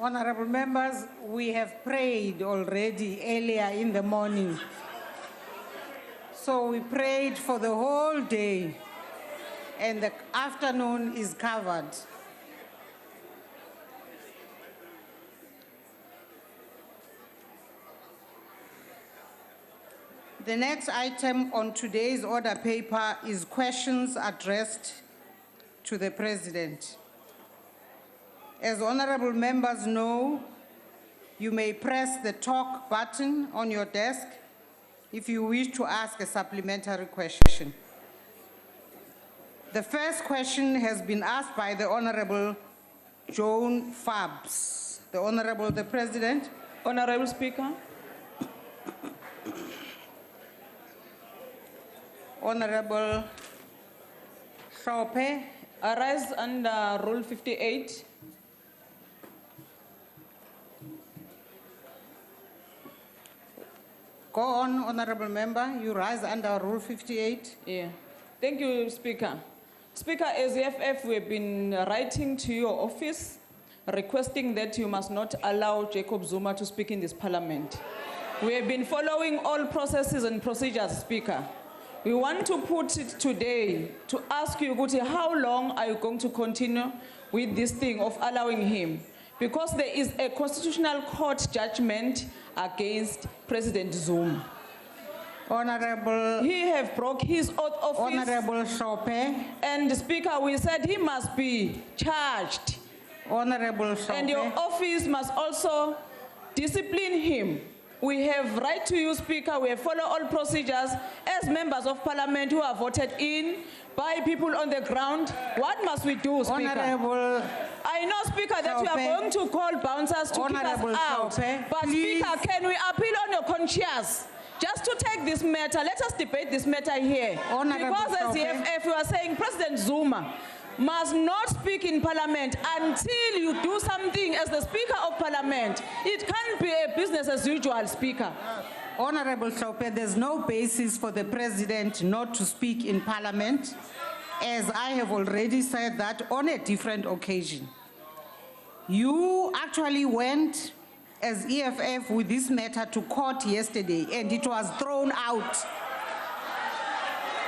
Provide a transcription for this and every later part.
Honorable members, we have prayed already earlier in the morning. So we prayed for the whole day, and the afternoon is covered. The next item on today's order paper is questions addressed to the President. As honorable members know, you may press the talk button on your desk if you wish to ask a supplementary question. The first question has been asked by the Honorable Joan Fabs. The Honorable the President. Honorable Speaker. Honorable Shope. I rise under Rule 58. Go on, Honorable Member. You rise under Rule 58. Yeah. Thank you, Speaker. Speaker, as EFF, we have been writing to your office requesting that you must not allow Jacob Zuma to speak in this parliament. We have been following all processes and procedures, Speaker. We want to put it today to ask you, Guti, how long are you going to continue with this thing of allowing him? Because there is a constitutional court judgment against President Zuma. Honorable. He have broke his oath of office. Honorable Shope. And Speaker, we said he must be charged. Honorable Shope. And your office must also discipline him. We have right to you, Speaker. We have followed all procedures as members of parliament who are voted in by people on the ground. What must we do, Speaker? Honorable. I know, Speaker, that you are going to call bouncers to kick us out. But please. Speaker, can we appeal on your conscience? Just to take this matter, let us debate this matter here. Because as the EFF, you are saying President Zuma must not speak in parliament until you do something as the Speaker of Parliament. It can't be a business as usual, Speaker. Honorable Shope, there's no basis for the President not to speak in parliament, as I have already said that on a different occasion. You actually went as EFF with this matter to court yesterday, and it was thrown out.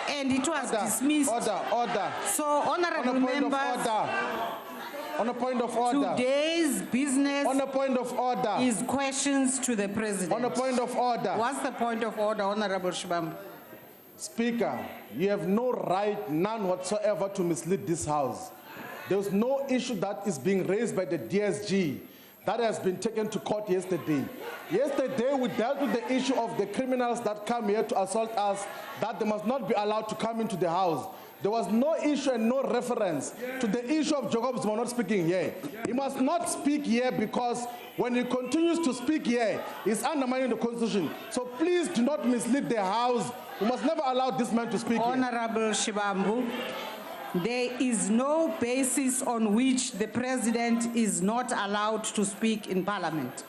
And it was dismissed. Order. So, honorable members, on a point of order. Today's business on a point of order is questions to the President. On a point of order. What's the point of order, Honorable Shibam? Speaker, you have no right, none whatsoever, to mislead this House. There's no issue that is being raised by the DSG that has been taken to court yesterday. Yesterday, we dealt with the issue of the criminals that come here to assault us, that they must not be allowed to come into the House. There was no issue and no reference to the issue of Jacob Zuma not speaking here. He must not speak here because when he continues to speak here, he's undermining the Constitution. So please do not mislead the House. We must never allow this man to speak Honorable Shibambu, there is no basis on which the President is not allowed to speak in Parliament.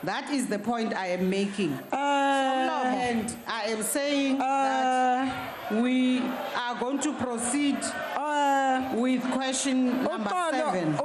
That is the point I am making. And I am saying that we are going to proceed with question number 7.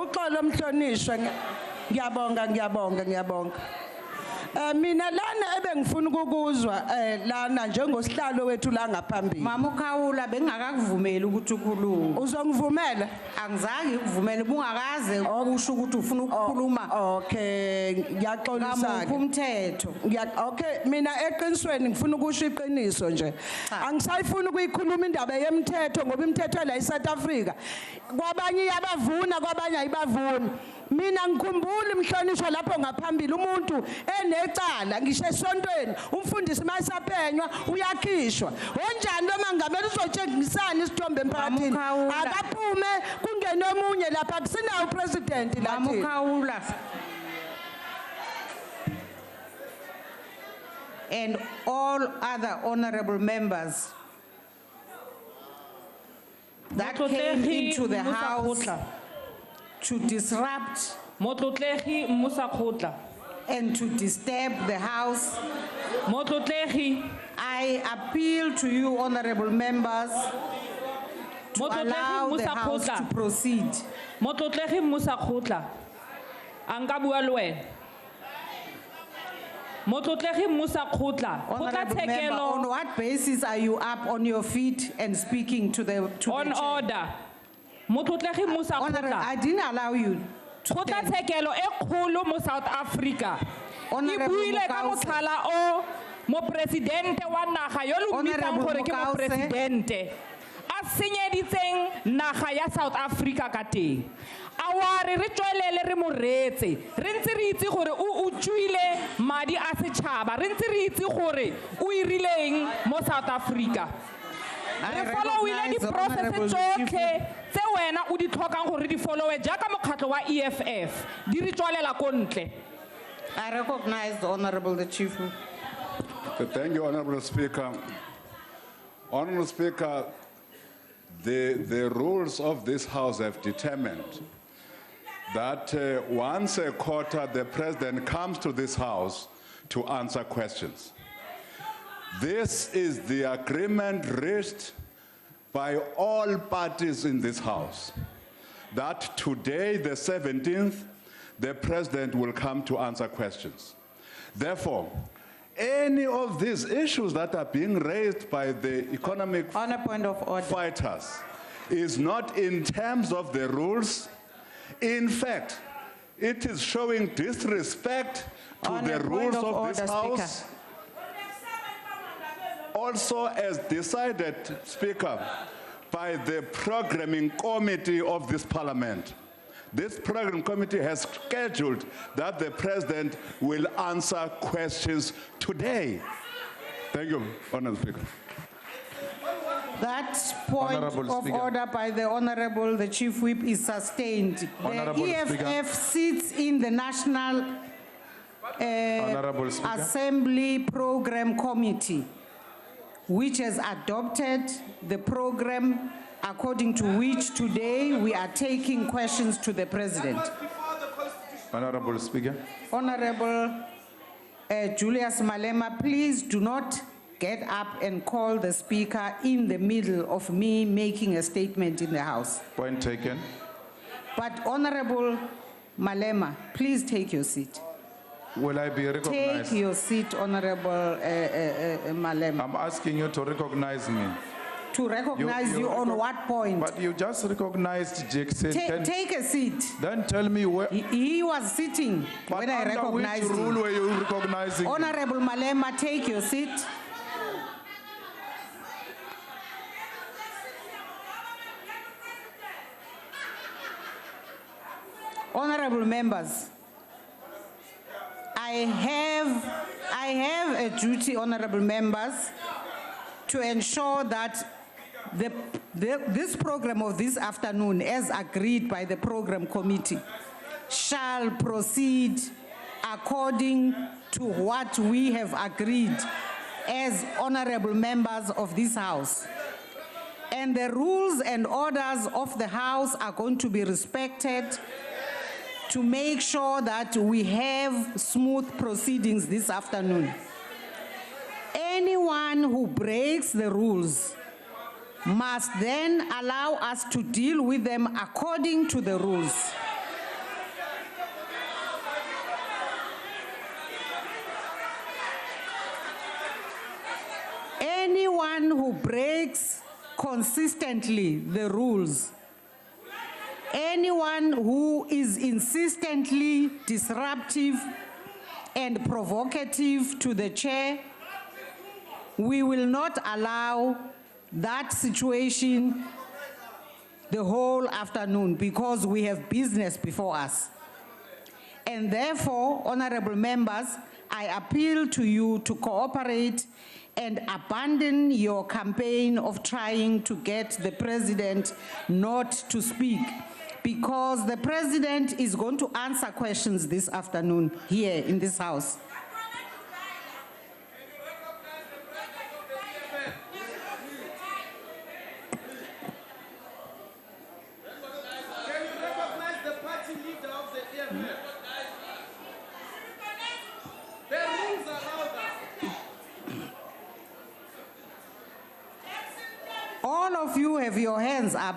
Mina lana ebengifuna ukukuzwa lana njengosihlalo wethu la ngaphambili. Mama uKhawula bengakakuvumeli ukuthi ukhulume. Uzongivumela? Angizange ukuvumele bungakaze ukusho ukuthi ufuna ukukhuluma. Okay, ngiyaxolisa ke. Umthetho. Okay, mina eqinisweni ngifuna ukusho iqiniso nje. Angisayifuna ukuyikhuluma indaba yemthetho ngoba imithetho la eSouth Africa kwabanye iyabavuna kwabanye ayibavuni. Mina ngikhumbula imhlonishwa lapho ngaphambili umuntu enecala ngisho esontweni umfundisi masapenywa uyakhishwa onjani noma ngamele uzotshengisana isithombe emphakathini akaphume kungene omunye lapha kusinawo president la Mamukhawula and all other honorable members that came into the House to disrupt and to disturb the House. I appeal to you, honorable members, to allow the House to proceed. Anka bua le wena. Motlotlegi Musa Khotla, Honorable member, on what basis are you up on your feet and speaking to the on chair? order. Motlotlegi Musa Honorable, Khotla. I didn't allow you to stand. Kgotlatshekelo e kgolo mo South Africa. Honorable E buile ka Mokause. motlhala o mo presidente wa naga yo lo mmitang Honorable gore ke mo Mokause. presidente. A senyeditseng naga ya South Africa ka teng. A wa re tswelele re mo retse. Re ntse re itse gore o utswile madi a setšhaba. Re ntse re itse gore o irileng mo South Africa. I Re followile recognize di-process Honorable tsotlhe tse wena o di tlhokang gore di followe jaaka mokgatlho wa EFF di re tswalela ko ntle. I recognize the Honorable the Chief Whip. Thank you, Honorable Speaker. Honorable Speaker, the rules of this House have determined that once a quarter, the President comes to this House to answer questions. This is the agreement reached by all parties in this House, that today, the 17th, the President will come to answer questions. Therefore, any of these issues that are being raised by the economic On a point of order. fighters is not in terms of the rules. In fact, it is showing disrespect to On the a point rules of of order, this Speaker. House. Also, as decided, Speaker, by the programming committee of this Parliament. This program committee has scheduled that the President will answer questions today. Thank you, Honourable Speaker. That point Honorable of Speaker. order by the Honorable the Chief Whip is sustained. Honorable The EFF sits in the National Honorable Speaker. Assembly Program Committee, which has adopted the program according to which today we are taking questions to the President. Honorable Speaker. Honorable Julius Malema, please do not get up and call the Speaker in the middle of me making a statement in the House. Point taken. But Honorable Malema, please take your seat. Will I be Take recognized? your seat, Honorable Malema. I'm asking you to recognize me. To recognize you on recog- what point? But you just recognized Jackson. Take a seat. Then tell me where. He was sitting But when I under recognized which rule him. were you recognizing? Honorable Malema, take your seat. Honorable members, I have a duty, honorable members, to ensure that this program of this afternoon, as agreed by the program committee, shall proceed according to what we have agreed as honorable members of this House. And the rules and orders of the House are going to be respected to make sure that we have smooth proceedings this afternoon. Anyone who breaks the rules must then allow us to deal with them according to the rules. Anyone who breaks consistently the rules, anyone who is insistently disruptive and provocative to the chair, we will not allow that situation the whole afternoon because we have business before us. And therefore, honorable members, I appeal to you to cooperate and abandon your campaign of trying to get the president not to speak, because the president is going to answer questions this afternoon here in this House. All of you have your hands up.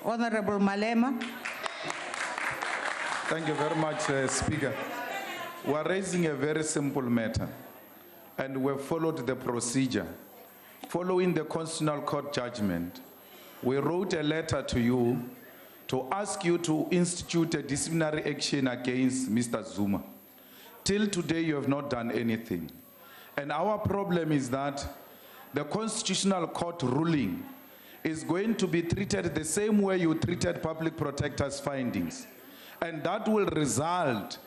Honorable Malema. Thank you very much, Speaker. We are raising a very simple matter, and we have followed the procedure. Following the Constitutional Court judgment, we wrote a letter to you to ask you to institute a disciplinary action against Mr. Zuma. Till today, you have not done anything. And our problem is that the Constitutional Court ruling is going to be treated the same way you treated Public Protector's findings. And that will result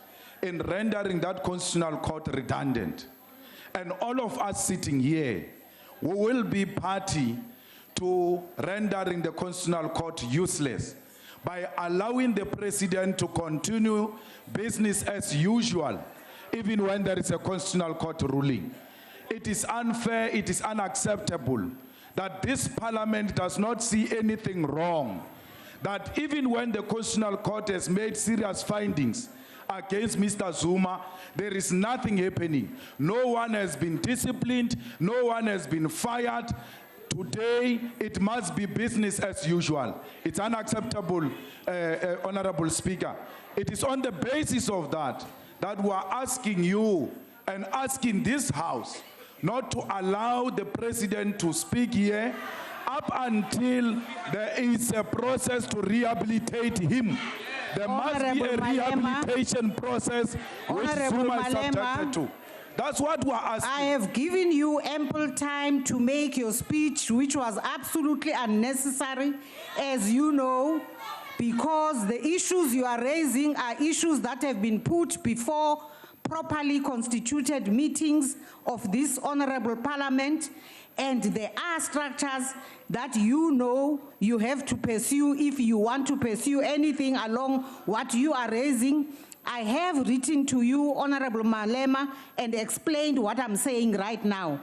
in rendering that Constitutional Court redundant. And all of us sitting here, we will be party to rendering the Constitutional Court useless by allowing the President to continue business as usual, even when there is a Constitutional Court ruling. It is unfair, it is unacceptable that this Parliament does not see anything wrong, that even when the Constitutional Court has made serious findings against Mr. Zuma, there is nothing happening. No one has been disciplined, no one has been fired. Today, it must be business as usual. It's unacceptable, Honorable Speaker. It is on the basis of that we are asking you and asking this House not to allow the President to speak here up until there is a process to rehabilitate him. There must be a rehabilitation process which Zuma is subjected to. That's what we're asking. I have given you ample time to make your speech, which was absolutely unnecessary, as you know, because the issues you are raising are issues that have been put before properly constituted meetings of this honorable Parliament, and there are structures that you know you have to pursue if you want to pursue anything along what you are raising. I have written to you, Honorable Malema, and explained what I'm saying right now.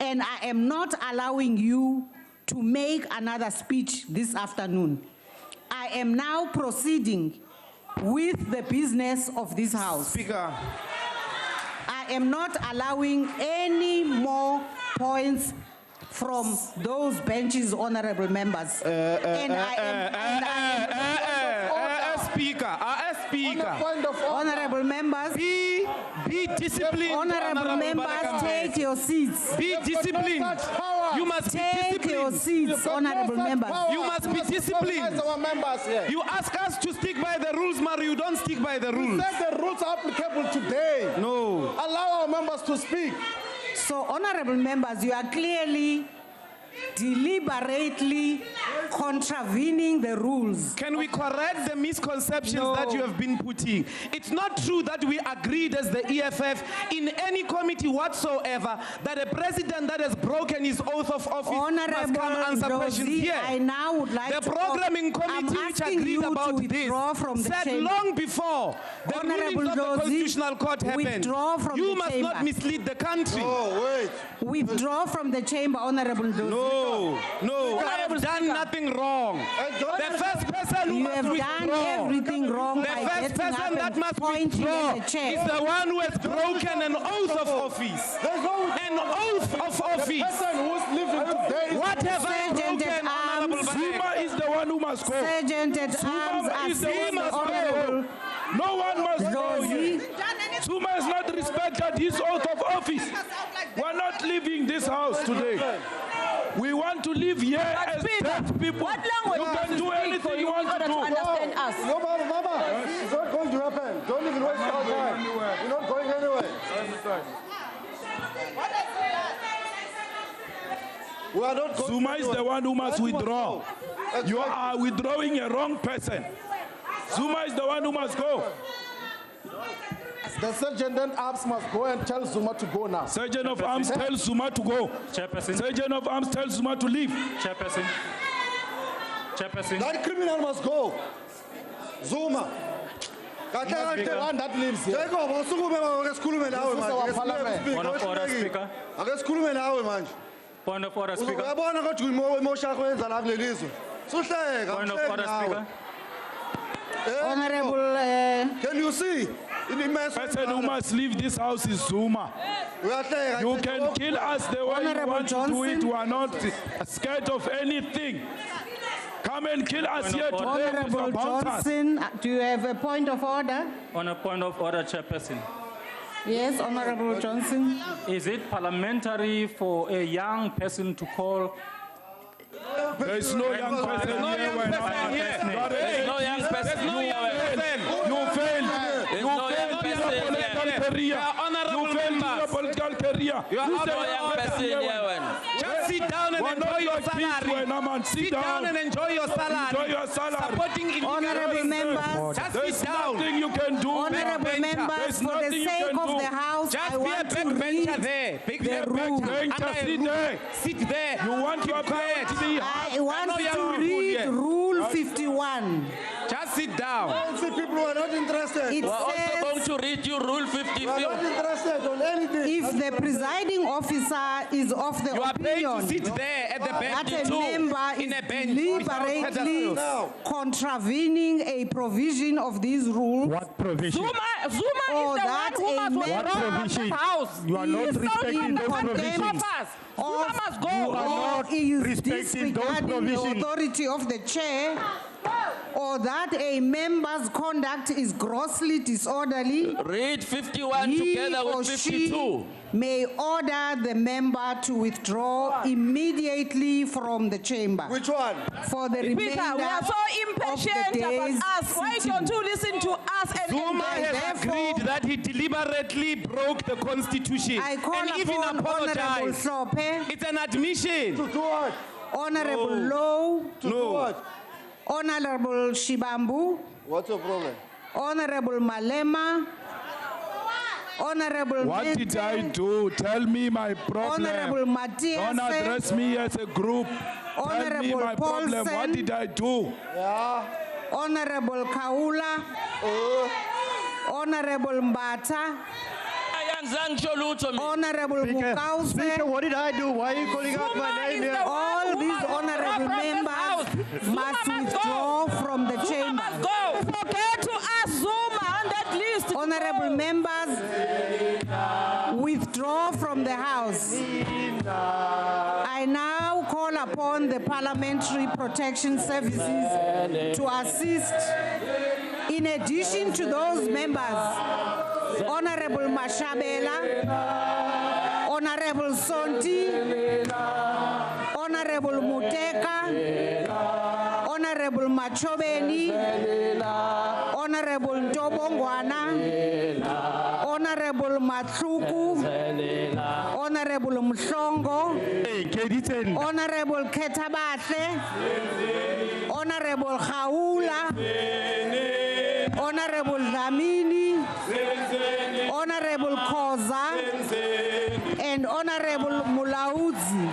And I am not allowing you to make another speech this afternoon. I am now proceeding with the business of this House. Speaker. I am not allowing any more points from those benches, honorable members. Speaker, Honorable members, be disciplined. Honorable members, take your seats. Be disciplined. You must be disciplined. Take your seats, honorable members. You must be disciplined. You ask us to stick by the rules, Mario. You don't stick by the rules. The rules are applicable today. No. Allow our members to speak. So, honorable members, you are clearly, deliberately contravening the rules. Can we correct the misconceptions that you have been putting? It's not true that we agreed as the EFF in any committee whatsoever that a president that has broken his oath of office must come answer questions here. I now would like the programming committee which agreed about this said long before the rulings of the Constitutional Court happened, you must not mislead the country. Oh, wait. Withdraw from the chamber, Honorable Dozie. No, I have done nothing wrong. The first person who must withdraw. You have done everything wrong. The first person that must withdraw is the one who has broken an oath of office. An oath of office. What have I broken, Honorable Zuma is the one who must go. Sergeant at Arms, Honorable. No one must go here. Zuma has not respected his oath of office. We're not leaving this house today. We want to live here as dead people. What language you can do anything you want to do. Understand us. No, Mama, it's not going to happen. Don't even waste our time. You're not going anywhere. We are not going Zuma is the one who must withdraw. You are withdrawing a wrong person. Zuma is the one who must go. The Sergeant at Arms must go and tell Zuma to go now. Sergeant of Arms tells Zuma to go. Chairperson. Sergeant of Arms tells Zuma to leave. Chairperson. That criminal must go. Zuma. The one that lives here. Point of order, Speaker. Point of order, Speaker. Point of order, Speaker. Honorable. Can you see? Person who must leave this house is Zuma. You can kill us the way you want to do it. We are not scared of anything. Come come and kill us here today with your Honorable bounties. Johnson, do you have a point of order? On a point of order, Chairperson. Yes, Honorable Johnson. Is it parliamentary for a young person to call? There is no young person here. There's no young person here. You failed. There's You no failed young in your person political here. career. Honorable You failed in your members. political career. You are You out said No of young order person here. here. Just sit down and We're enjoy not your like kids, salary. man. Sit Sit down down. and enjoy your salary. Enjoy your salary. Supporting illegal Honorable races. members. Just There's sit down. nothing you can do. Honorable backbencher. members, There's for the nothing you sake can of do. the House, Just I be a want to backbencher read there. Big the rule. Backbencher, Under a sit roof. there. Sit there. You want Keep your quiet. party. I want know to young people read here. Rule 51. Just sit down. See, people who are not interested. It We're also going says, to read you Rule 50. We are not interested on anything. if the presiding officer is of the You are paid to opinion sit there at the bench that a member in is a bench without deliberately pedestals. contravening a provision of these rules, Zuma is Or the that one who a must member- withdraw from this house. You are not He is respecting those condemned provisions. Zuma must go. You are or not is respecting those disregarding the provisions. authority of the chair, or that a member's conduct is grossly disorderly, Read 51 he together or with she 52. may order the member to withdraw immediately from the chamber Which one? for the remainder Speaker, we are so of impatient the day's about us. Why sitting. don't you listen to us and Zuma engage? has therefore- agreed that he deliberately broke the constitution I call and even upon Honorable apologized. Sope, It's an admission. To do what? Honorable Low, To do what? Honorable Shibambu, What's your problem? Honorable Malema, Honorable What did Mente, I do? Tell me my problem. Honorable Matias, Don't address me as a group. Tell me Honorable my problem. What Paulsen. did I do? Yeah. Honorable Kaula, Honorable Mbata, Honorable Mukause. Speaker, what did I do? Why are you calling out my Zuma name is here? the one All who these must withdraw honorable from this members house. Zuma must must withdraw go. from the Zuma chamber. must go. Forget to ask Zuma on that list. to Honorable go. members, withdraw from the House. I now call upon the Parliamentary Protection Services to assist. In addition to those members, Honorable Mashabela, Honorable Sonti, Honorable Muteka, Honorable Machobeni, Honorable Ntobongwana, Honorable Matluku, Honorable Mhlongo, Hey, Kediten. Honorable Ketabahle, Honorable Khaula, Honorable Dlamini, Honorable Koza, and Honorable Mulaudzi.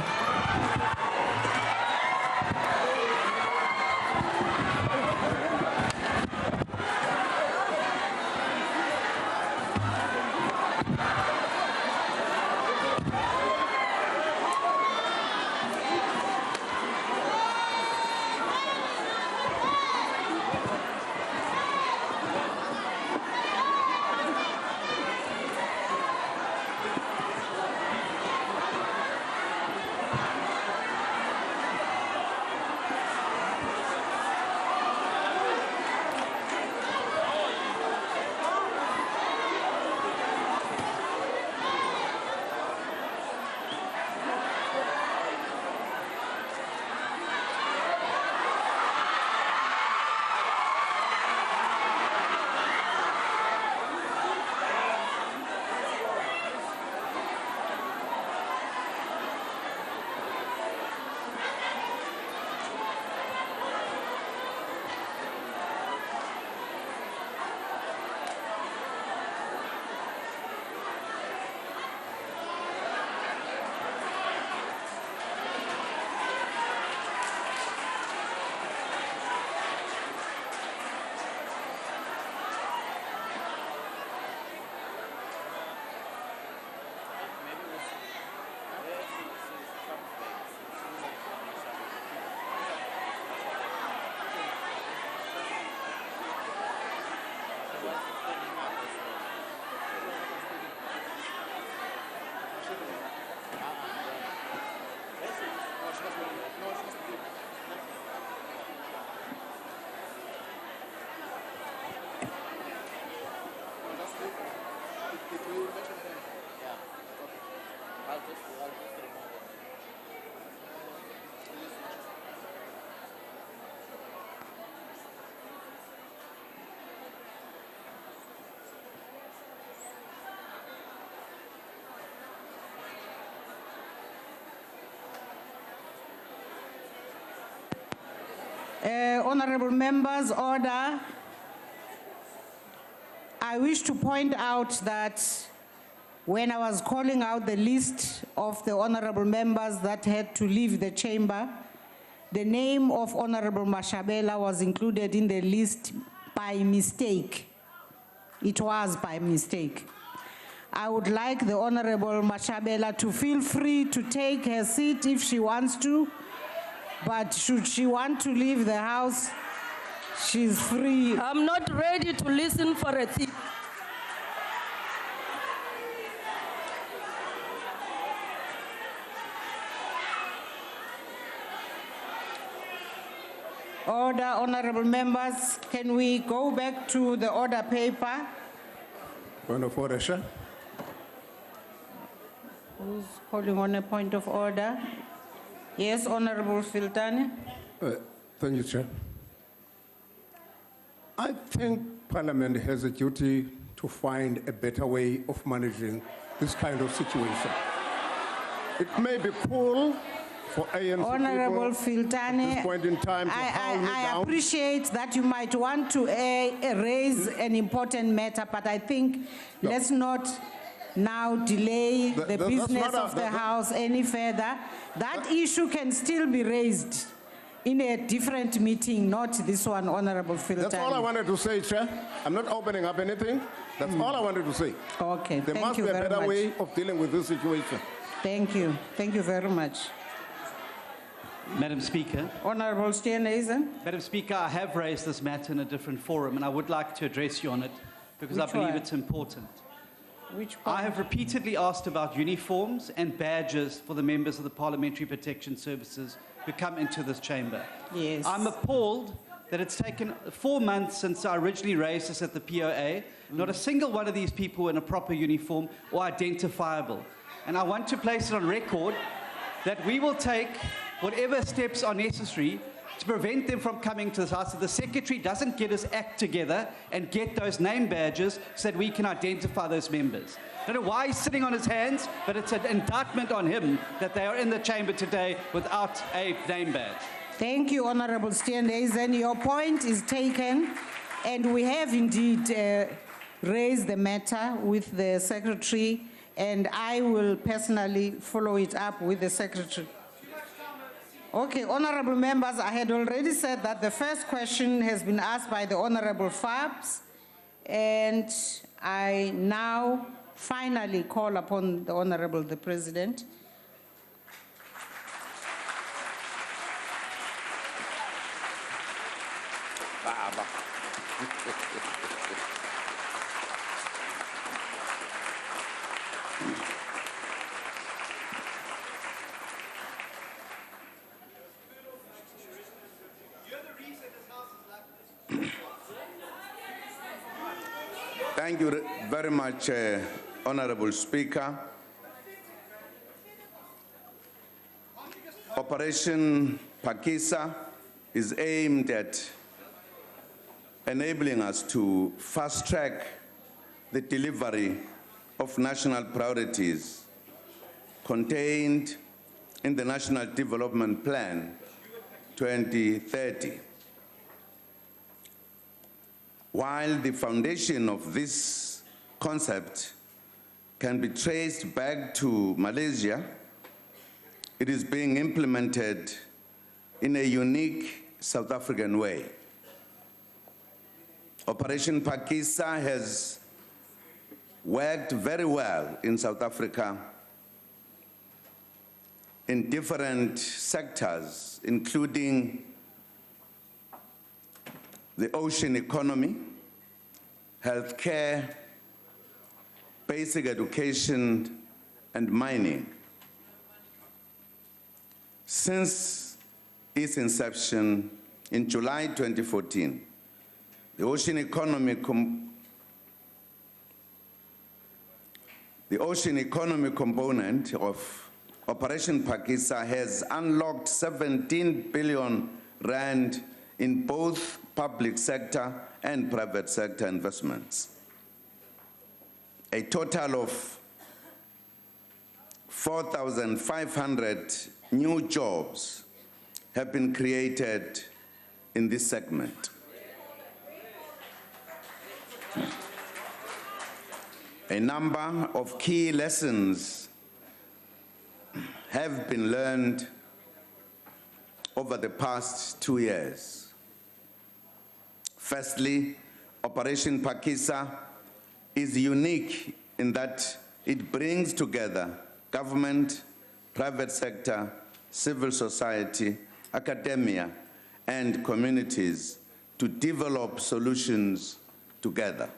Honorable members, order. I wish to point out that when I was calling out the list of the honorable members that had to leave the chamber, the name of Honorable Mashabela was included in the list by mistake. It was by mistake. I would like the Honorable Mashabela to feel free to take her seat if she wants to, but should she want to leave the house, she's free. I'm not ready to listen for a thing. Order, honorable members, can we go back to the order paper? Point of order, sir. Who's calling on a point of order? Yes, Honorable Filtani. Thank you, Chair. I think Parliament has a duty to find a better way of managing this kind of situation. It may be cool for ANC Honorable people Filtani, at this point in time to calm me I down. appreciate that you might want to raise an important matter, but I think let's not now delay the that's business not a- of the that- House any further. That issue can still be raised in a different meeting, not this one, Honorable Filtani. That's all I wanted to say, Chair. I'm not opening up anything. That's all I wanted to say. Okay, There thank must you be a very better much. way of dealing with this situation. Thank you. Thank you very much. Madam Speaker. Honorable Steenhuisen. Madam Speaker, I have raised this matter in a different forum, and I would like to address you on it because I Which believe one? it's important. Which I have repeatedly asked about uniforms and badges for the members of the Parliamentary Protection Services who come into this chamber. Yes. I'm appalled that it's taken 4 months since I originally raised this at the POA. Not a single one of these people in a proper uniform or identifiable. And I want to place it on record that we will take whatever steps are necessary to prevent them from coming to this house. If the secretary doesn't get his act together and get those name badges so that we can identify those members. I don't know why he's sitting on his hands, but it's an indictment on him that they are in the chamber today without a name badge. Thank you, Honorable Steenhuisen. Your point is taken, and we have indeed raised the matter with the secretary, and I will personally follow it up with the secretary. Okay, honorable members, I had already said that the first question has been asked by the Honorable Fabs, and I now finally call upon the Honorable the President. Baba. Thank you very much, Honorable Speaker. Operation Pakisa is aimed at enabling us to fast-track the delivery of national priorities contained in the National Development Plan 2030. While the foundation of this concept can be traced back to Malaysia, it is being implemented in a unique South African way. Operation Pakisa has worked very well in South Africa in different sectors, including the ocean economy, healthcare, basic education, and mining. Since its inception in July 2014, the ocean economy component of Operation Pakisa has unlocked 17 billion rand in both public sector and private sector investments. A total of 4,500 new jobs have been created in this segment. A number of key lessons have been learned over the past 2 years. Firstly, Operation Pakisa is unique in that it brings together government, private sector, civil society, academia, and communities to develop solutions together.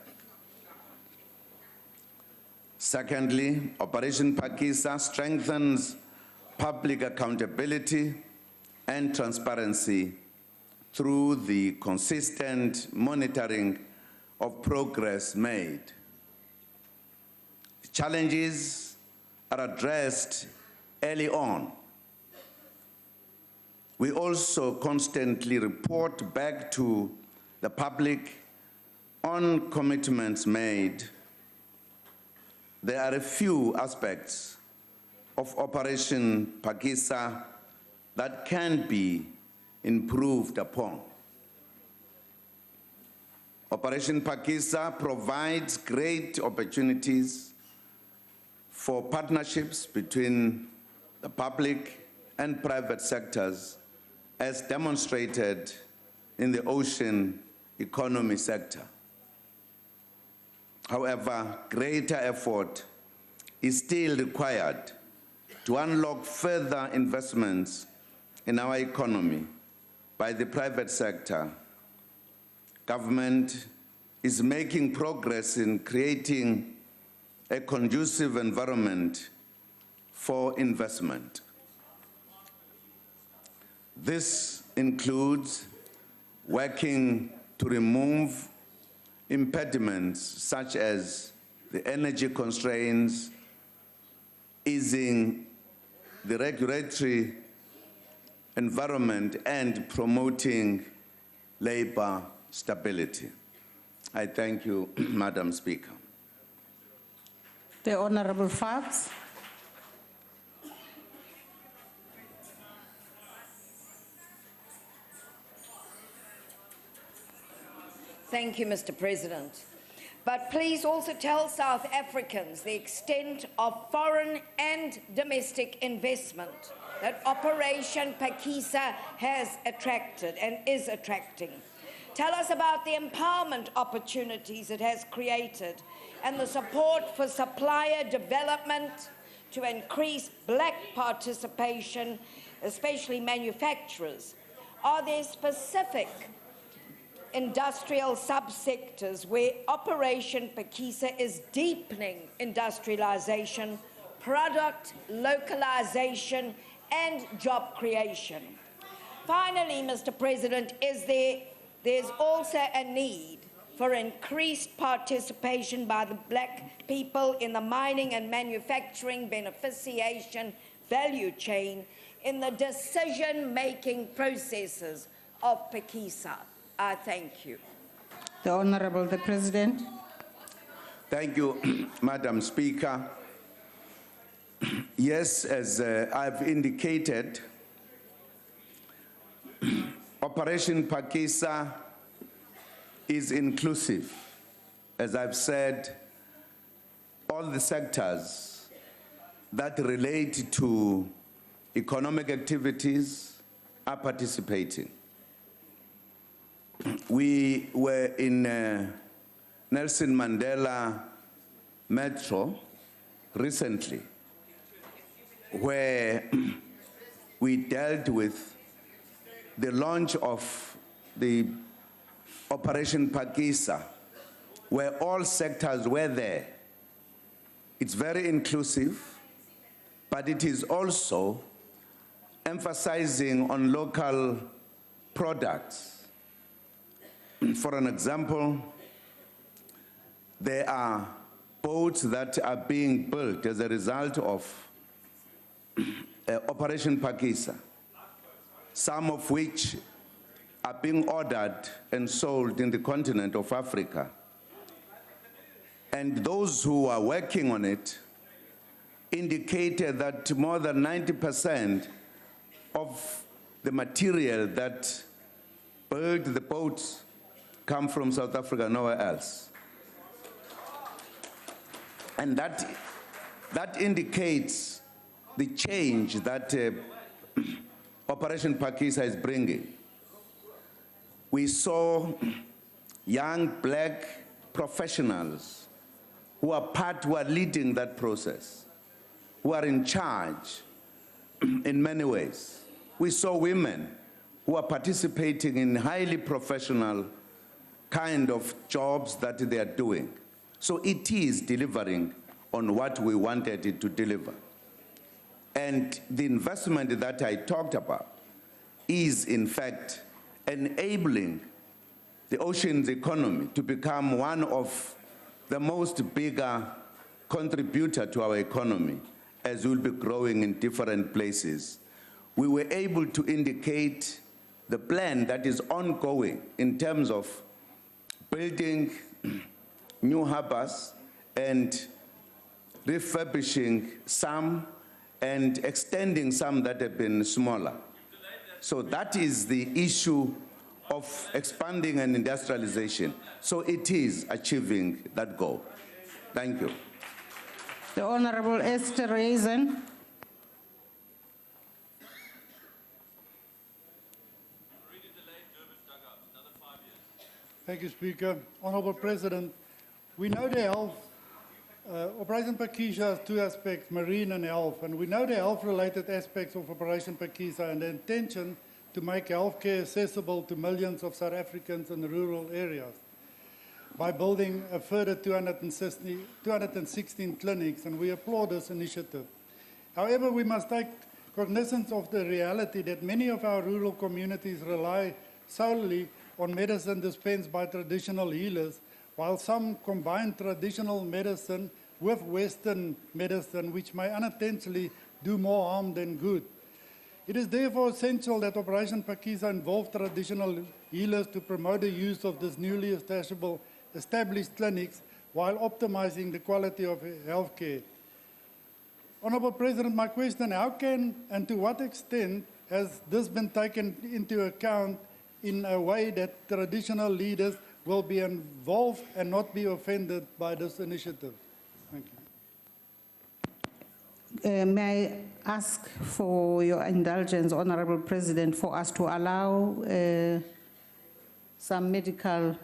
Secondly, Operation Pakisa strengthens public accountability and transparency through the consistent monitoring of progress made. Challenges are addressed early on. We also constantly report back to the public on commitments made. There are a few aspects of Operation Pakisa that can be improved upon. Operation Pakisa provides great opportunities for partnerships between the public and private sectors, as demonstrated in the ocean economy sector. However, greater effort is still required to unlock further investments in our economy by the private sector. Government is making progress in creating a conducive environment for investment. This includes working to remove impediments such as the energy constraints, easing the regulatory environment, and promoting labor stability. I thank you, Madam Speaker. The Honorable Fabs. Thank you, Mr. President. But please also tell South Africans the extent of foreign and domestic investment that Operation Pakisa has attracted and is attracting. Tell us about the empowerment opportunities it has created and the support for supplier development to increase black participation, especially manufacturers. Are there specific industrial subsectors where Operation Pakisa is deepening industrialization, product localization, and job creation? Finally, Mr. President, there's also a need for increased participation by the black people in the mining and manufacturing beneficiation value chain in the decision-making processes of Pakisa. I thank you. The Honorable the President. Thank you, Madam Speaker. Yes, as I've indicated, Operation Pakisa is inclusive. As I've said, all the sectors that relate to economic activities are participating. We were in Nelson Mandela Metro recently, where we dealt with the launch of the Operation Pakisa, where all sectors were there. It's very inclusive, but it is also emphasizing on local products. For an example, there are boats that are being built as a result of Operation Pakisa, some of which are being ordered and sold in the continent of Africa. And those who are working on it indicated that more than 90% of the material that build the boats come from South Africa, nowhere else. And that indicates the change that Operation Pakisa is bringing. We saw young black professionals who are leading that process, who are in charge in many ways. We saw women who are participating in highly professional kind of jobs that they are doing. So it is delivering on what we wanted it to deliver. And the investment that I talked about is, in fact, enabling the ocean's economy to become one of the most bigger contributor to our economy as we'll be growing in different places. We were able to indicate the plan that is ongoing in terms of building new harbors and refurbishing some and extending some that have been smaller. So that is the issue of expanding and industrialization. So it is achieving that goal. Thank you. The Honorable Esther Reason. Thank you, Speaker. Honorable President, we know the health, Operation Pakisa has two aspects, marine and health, and we know the health-related aspects of Operation Pakisa and the intention to make healthcare accessible to millions of South Africans in rural areas by building a further 216 clinics, and we applaud this initiative. However, we must take cognizance of the reality that many of our rural communities rely solely on medicine dispensed by traditional healers, while some combine traditional medicine with Western medicine, which may unintentionally do more harm than good. It is therefore essential that Operation Pakisa involve traditional healers to promote the use of this newly established clinics while optimizing the quality of health care. Honorable President, my question, how can and to what extent has this been taken into account in a way that traditional leaders will be involved and not be offended by this initiative? Thank you. May I ask for your indulgence, Honorable President, for us to allow some medical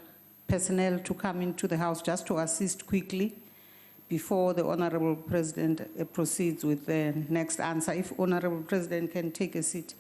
personnel to come into the House just to assist quickly before the Honorable President proceeds with the next answer. If Honorable President can take a seat.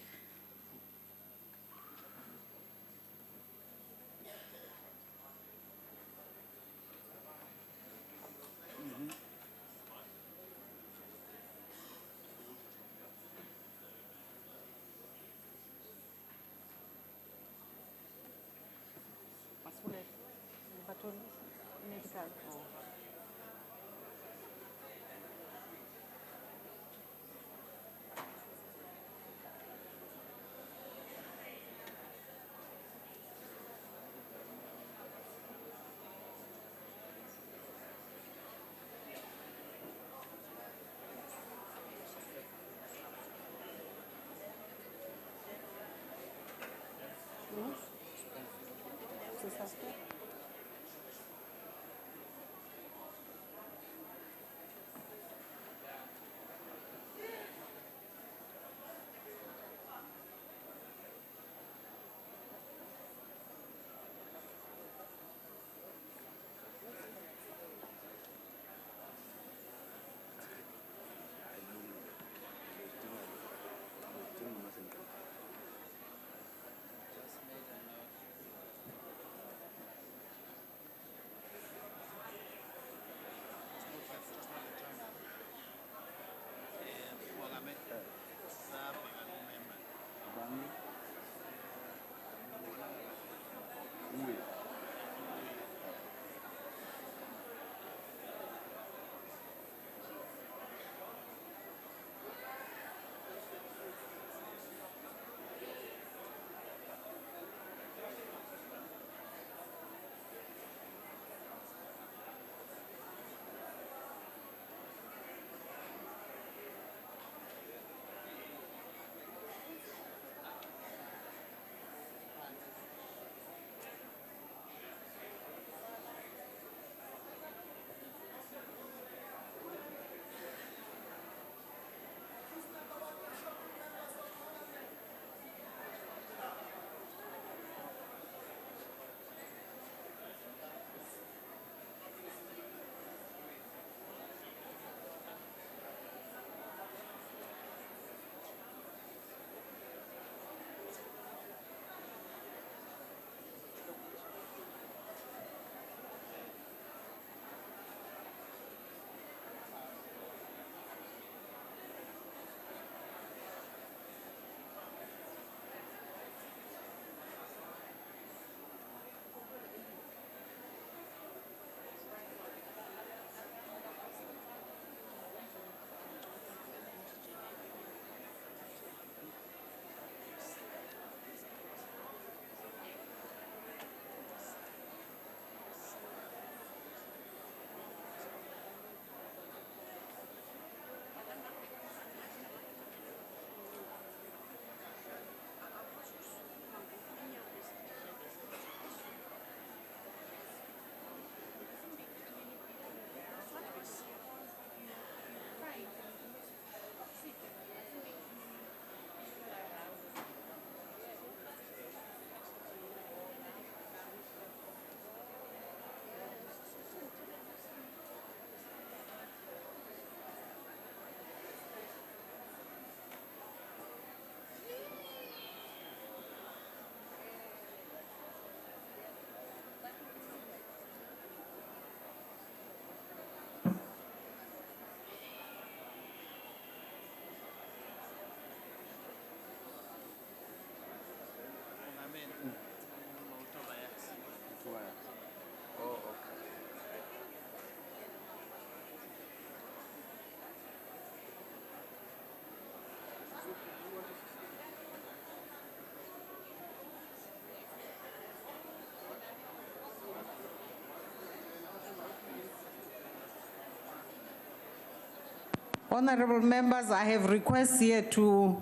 Honorable members, I have requests here to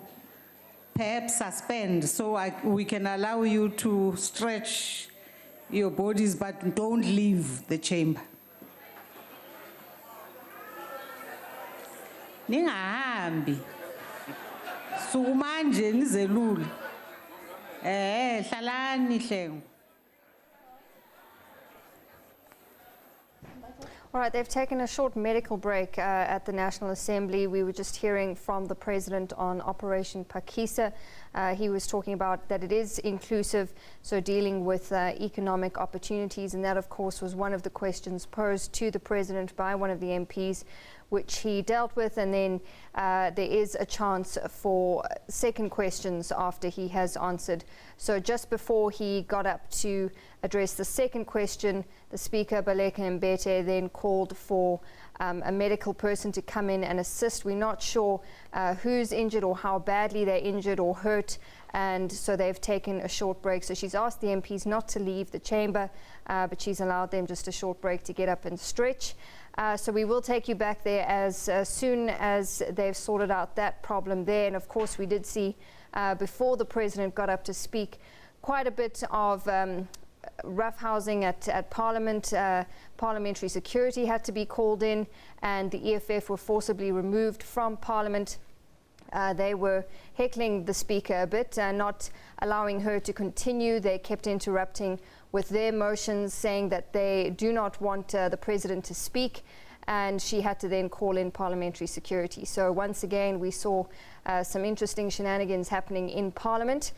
perhaps suspend so we can allow you to stretch your bodies, but don't leave the chamber. Ningahambi. Sukumanje nizelule. Hlalani hlengo. All right, they've taken a short medical break at the National Assembly. We were just hearing from the President on Operation Phakisa. He was talking about that it is inclusive, so dealing with economic opportunities, and that, of course, was one of the questions posed to the President by one of the MPs, which he dealt with, and then there is a chance for second questions after he has answered. So just before he got up to address the second question, the Speaker, Baleka Mbete, then called for a medical person to come in and assist. We're not sure who's injured or how badly they're injured or hurt, and so they've taken a short break. So she's asked the MPs not to leave the chamber, but she's allowed them just a short break to get up and stretch. So we will take you back there as soon as they've sorted out that problem there. And of course, we did see before the President got up to speak quite a bit of roughhousing at Parliament. Parliamentary security had to be called in, and the EFF were forcibly removed from Parliament. They were heckling the Speaker a bit, not allowing her to continue. They kept interrupting with their motions, saying that they do not want the President to speak, and she had to then call in parliamentary security. So once again, we saw some interesting shenanigans happening in Parliament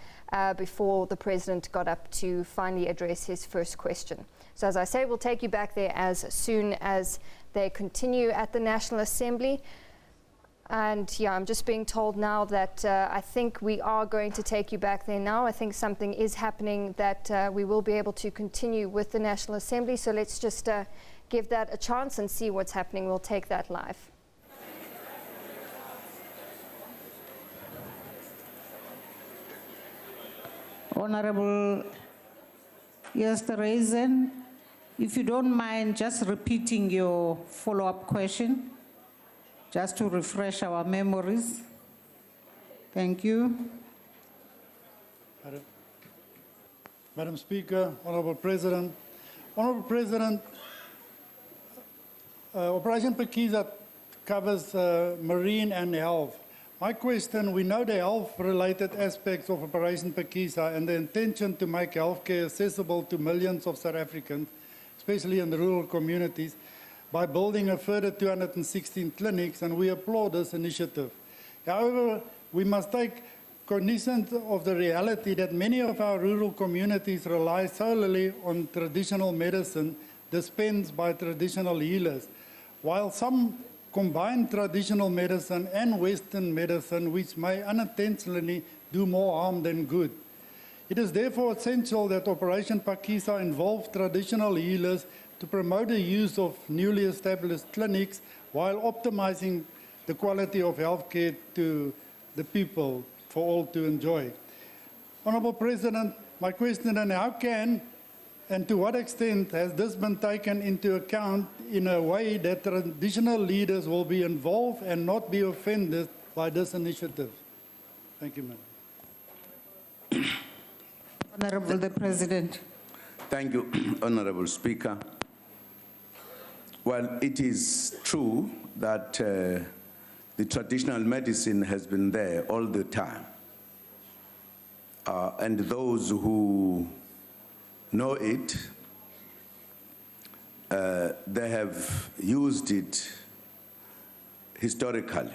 before the President got up to finally address his first question. So as I say, we'll take you back there as soon as they continue at the National Assembly. And yeah, I'm just being told now that I think we are going to take you back there now. I think something is happening that we will be able to continue with the National Assembly. So let's just give that a chance and see what's happening. We'll take that live. Honorable Yesterreisen, if you don't mind just repeating your follow-up question, just to refresh our memories. Thank you. Madam Speaker, Honorable President. Honorable President, Operation Phakisa covers marine and health. My question, we know the health-related aspects of Operation Phakisa and the intention to make healthcare accessible to millions of South Africans, especially in the rural communities, by building a further 216 clinics, and we applaud this initiative. However, we must take cognizance of the reality that many of our rural communities rely solely on traditional medicine dispensed by traditional healers, while some combine traditional medicine and Western medicine, which may unintentionally do more harm than good. It is therefore essential that Operation Phakisa involve traditional healers to promote the use of newly established clinics while optimizing the quality of healthcare to the people for all to enjoy. Honorable President, my question is how can and to what extent has this been taken into account in a way that traditional leaders will be involved and not be offended by this initiative? Thank you, Madam. Honorable the President. Thank you, Honorable Speaker. Well, it is true that the traditional medicine has been there all the time. And those who know it, they have used it historically.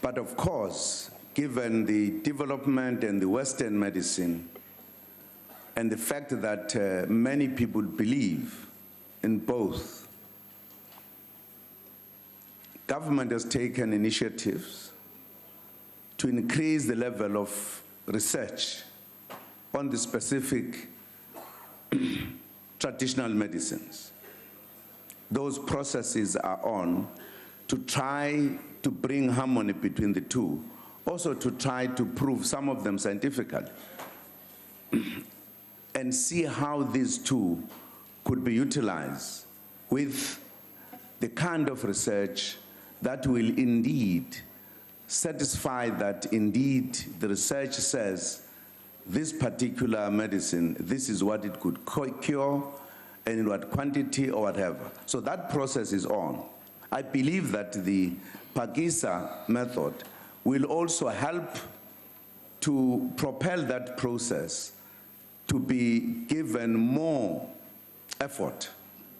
But of course, given the development in the Western medicine and the fact that many people believe in both, government has taken initiatives to increase the level of research on the specific traditional medicines. Those processes are on to try to bring harmony between the two, also to try to prove some of them scientifically, and see how these two could be utilized with the kind of research that will indeed satisfy that indeed the research says this particular medicine, this is what it could cure, and in what quantity or whatever. So that process is on. I believe that the PAGISA method will also help to propel that process to be given more effort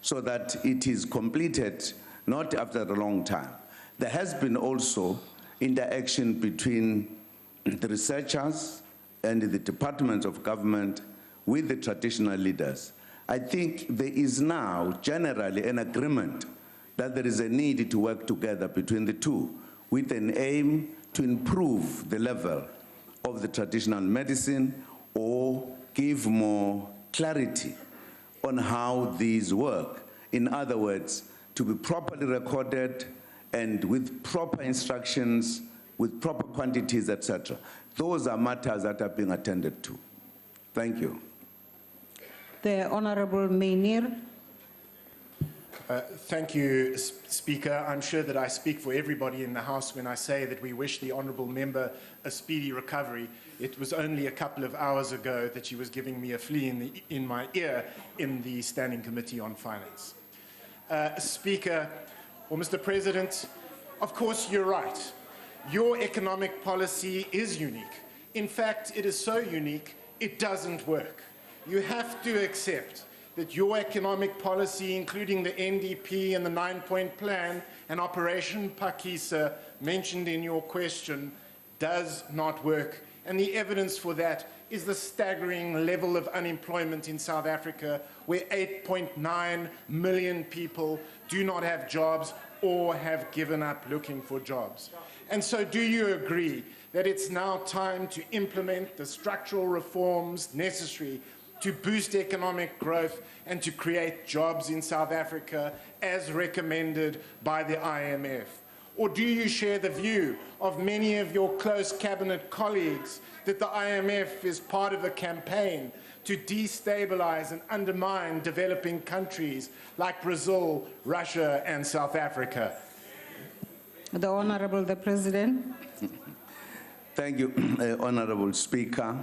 so that it is completed not after a long time. There has been also interaction between the researchers and the departments of government with the traditional leaders. I think there is now generally an agreement that there is a need to work together between the two with an aim to improve the level of the traditional medicine or give more clarity on how these work. In other words, to be properly recorded and with proper instructions, with proper quantities, etc. Those are matters that are being attended to. Thank you. The Honorable Mainir. Thank you, Speaker. I'm sure that I speak for everybody in the House when I say that we wish the Honourable Member a speedy recovery. It was only a couple of hours ago that she was giving me a flea in my ear in the Standing Committee on Finance. Speaker, well, Mr. President, of course you're right. Your economic policy is unique. In fact, it is so unique, it doesn't work. You have to accept that your economic policy, including the NDP and the 9-point plan and Operation PAGISA mentioned in your question, does not work. And the evidence for that is the staggering level of unemployment in South Africa, where 8.9 million people do not have jobs or have given up looking for jobs. And so do you agree that it's now time to implement the structural reforms necessary to boost economic growth and to create jobs in South Africa as recommended by the IMF? Or do you share the view of many of your close cabinet colleagues that the IMF is part of a campaign to destabilize and undermine developing countries like Brazil, Russia, and South Africa? The Honorable the President. Thank you, Honorable Speaker.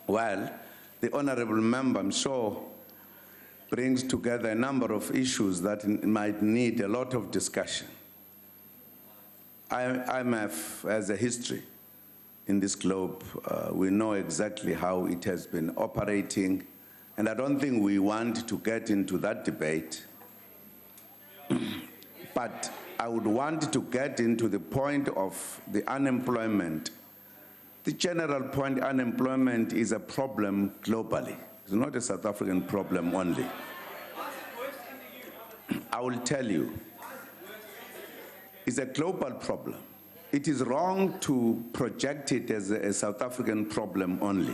Well, the Honorable Member, I'm sure, brings together a number of issues that might need a lot of discussion. IMF has a history in this globe. We know exactly how it has been operating, and I don't think we want to get into that debate. But I would want to get into the point of the unemployment. The general point, unemployment is a problem globally. It's not a South African problem only. I will tell you, it's a global problem. It is wrong to project it as a South African problem only.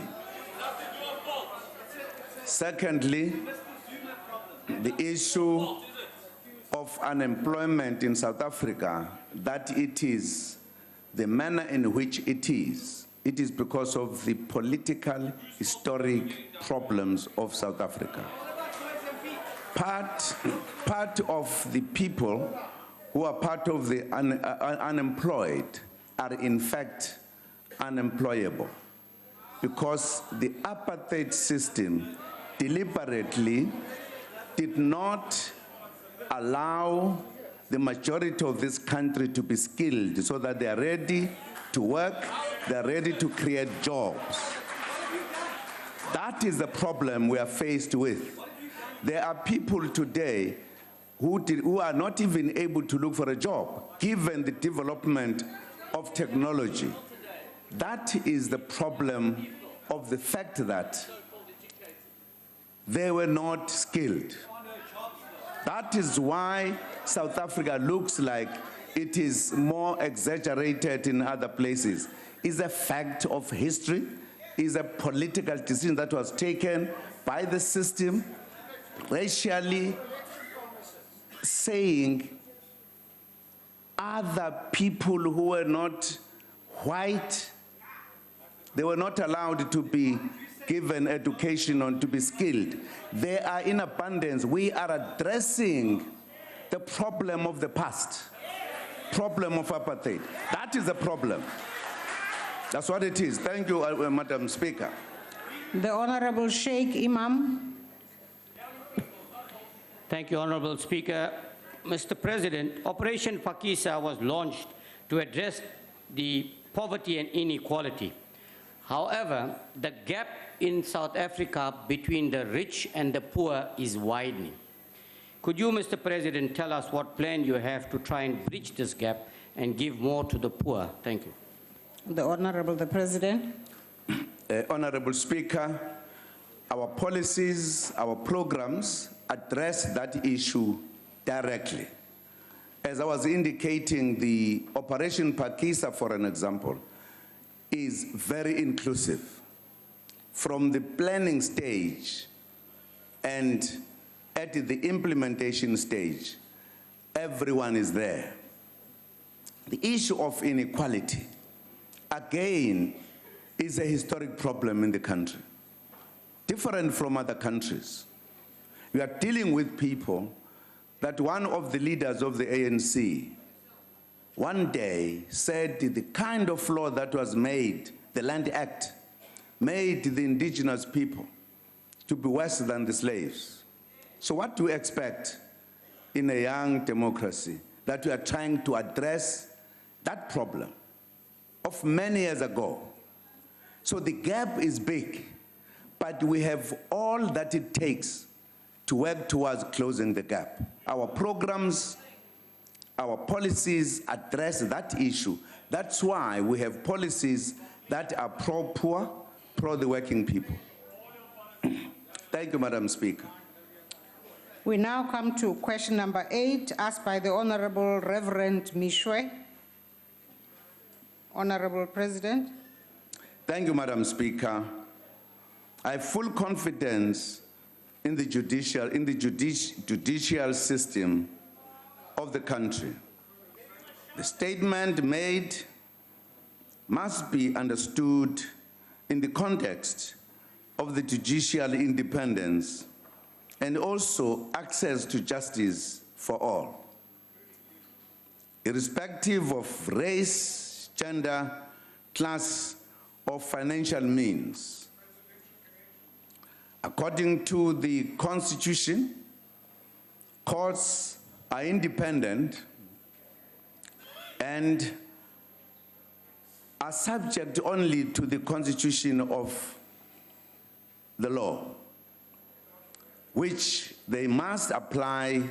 Secondly, the issue of unemployment in South Africa, that it is the manner in which it is because of the political, historic problems of South Africa. Part of the people who are part of the unemployed are in fact unemployable because the apartheid system deliberately did not allow the majority of this country to be skilled so that they are ready to work, they are ready to create jobs. That is the problem we are faced with. There are people today who are not even able to look for a job, given the development of technology. That is the problem of the fact that they were not skilled. That is why South Africa looks like it is more exaggerated in other places. It's a fact of history, it's a political decision that was taken by the system, racially saying other people who were not white, they were not allowed to be given education and to be skilled. They are in abundance. We are addressing the problem of the past, problem of apartheid. That is the problem. That's what it is. Thank you, Madam Speaker. The Honorable Sheikh Imam. Thank you, Honorable Speaker. Mr. President, Operation Pakisa was launched to address the poverty and inequality. However, the gap in South Africa between the rich and the poor is widening. Could you, Mr. President, tell us what plan you have to try and bridge this gap and give more to the poor? Thank you. The Honorable the President. Honorable Speaker, our policies, our programs address that issue directly. As I was indicating, the Operation Pakisa, for an example, is very inclusive. From the planning stage and at the implementation stage, everyone is there. The issue of inequality, again, is a historic problem in the country, different from other countries. We are dealing with people that one of the leaders of the ANC one day said the kind of law that was made, the Land Act, made the indigenous people to be worse than the slaves. So what do we expect in a young democracy? That we are trying to address that problem of many years ago. So the gap is big, but we have all that it takes to work towards closing the gap. Our programs, our policies address that issue. That's why we have policies that are pro-poor, pro-the working people. Thank you, Madam Speaker. We now come to question number 8, asked by the Honorable Reverend Mishwe. Honorable President. Thank you, Madam Speaker. I have full confidence in the judicial system of the country. The statement made must be understood in the context of the judicial independence and also access to justice for all, irrespective of race, gender, class, or financial means. According to the Constitution, courts are independent and are subject only to the Constitution of the law, which they must apply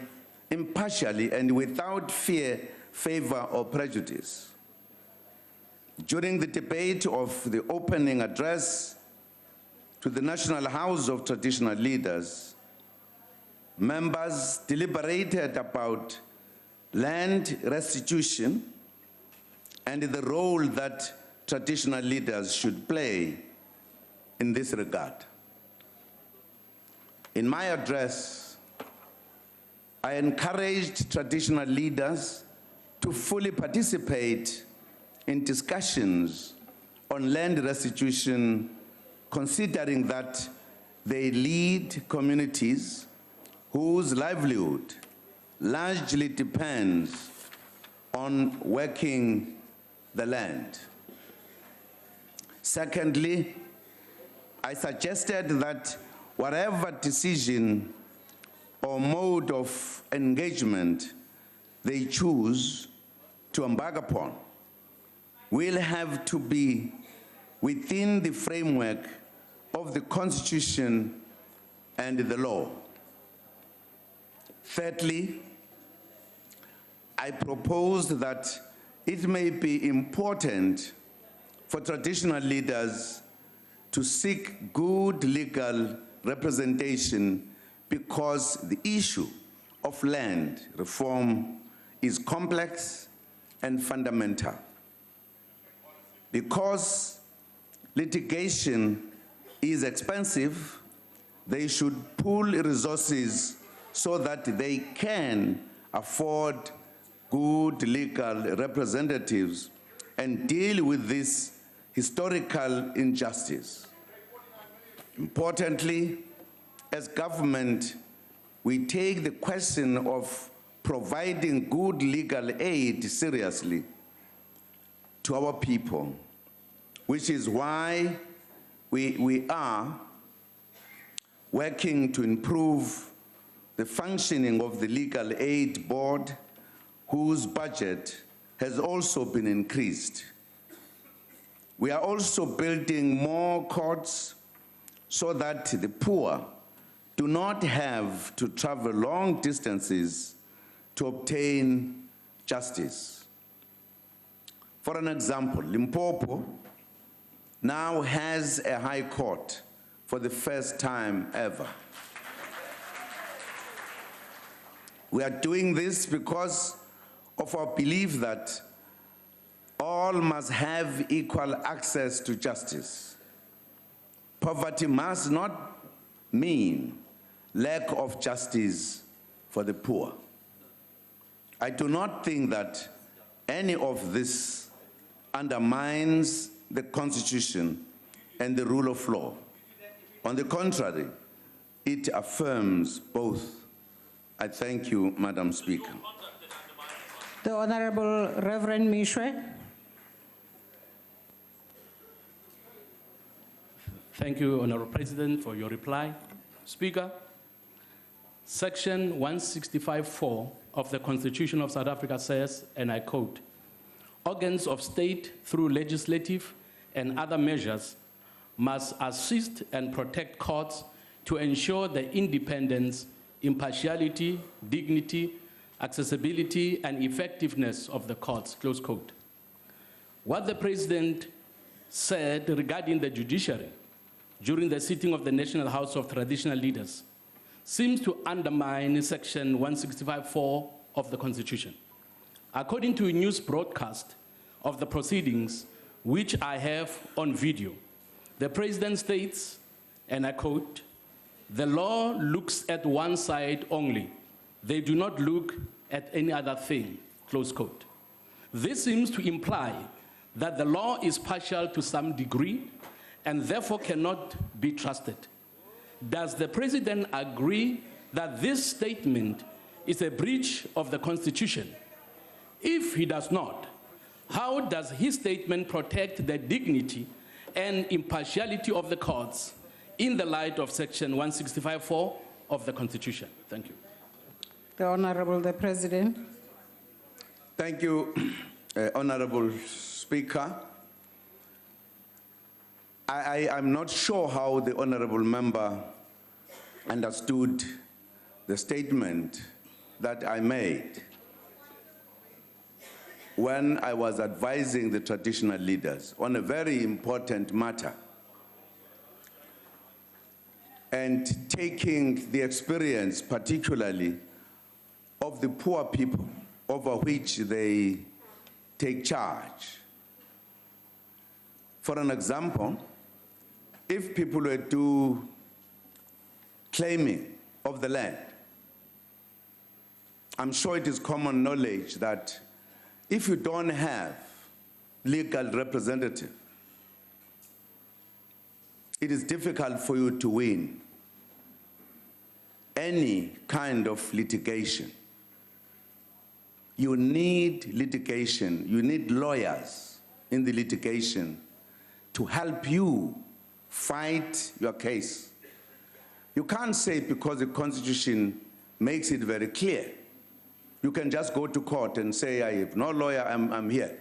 impartially and without fear, favor, or prejudice. During the debate of the opening address to the National House of Traditional Leaders, members deliberated about land restitution and the role that traditional leaders should play in this regard. In my address, I encouraged traditional leaders to fully participate in discussions on land restitution, considering that they lead communities whose livelihood largely depends on working the land. Secondly, I suggested that whatever decision or mode of engagement they choose to embark upon will have to be within the framework of the Constitution and the law. Thirdly, I proposed that it may be important for traditional leaders to seek good legal representation because the issue of land reform is complex and fundamental. Because litigation is expensive, they should pool resources so that they can afford good legal representatives and deal with this historical injustice. Importantly, as government, we take the question of providing good legal aid seriously to our people, which is why we are working to improve the functioning of the Legal Aid Board, whose budget has also been increased. We are also building more courts so that the poor do not have to travel long distances to obtain justice. For an example, Limpopo now has a high court for the first time ever. We are doing this because of our belief that all must have equal access to justice. Poverty must not mean lack of justice for the poor. I do not think that any of this undermines the Constitution and the rule of law. On the contrary, it affirms both. I thank you, Madam Speaker. The Honorable Reverend Mishwe. Thank you, Honorable President, for your reply. Speaker, Section 165(4) of the Constitution of South Africa says, and I quote, "Organs of state through legislative and other measures must assist and protect courts to ensure the independence, impartiality, dignity, accessibility, and effectiveness of the courts," close quote. What the President said regarding the judiciary during the sitting of the National House of Traditional Leaders seems to undermine Section 165(4) of the Constitution. According to a news broadcast of the proceedings, which I have on video, the President states, and I quote, "The law looks at one side only. They do not look at any other thing," close quote. This seems to imply that the law is partial to some degree and therefore cannot be trusted. Does the President agree that this statement is a breach of the Constitution? If he does not, how does his statement protect the dignity and impartiality of the courts in the light of Section 165(4) of the Constitution? Thank you. The Honorable the President. Thank you, Honorable Speaker. I'm not sure how the Honorable Member understood the statement that I made when I was advising the traditional leaders on a very important matter and taking the experience, particularly of the poor people over which they take charge. For an example, if people were to claiming of the land, I'm sure it is common knowledge that if you don't have legal representative, it is difficult for you to win any kind of litigation. You need litigation, you need lawyers in the litigation to help you fight your case. You can't say because the Constitution makes it very clear. You can just go to court and say, I have no lawyer, I'm here,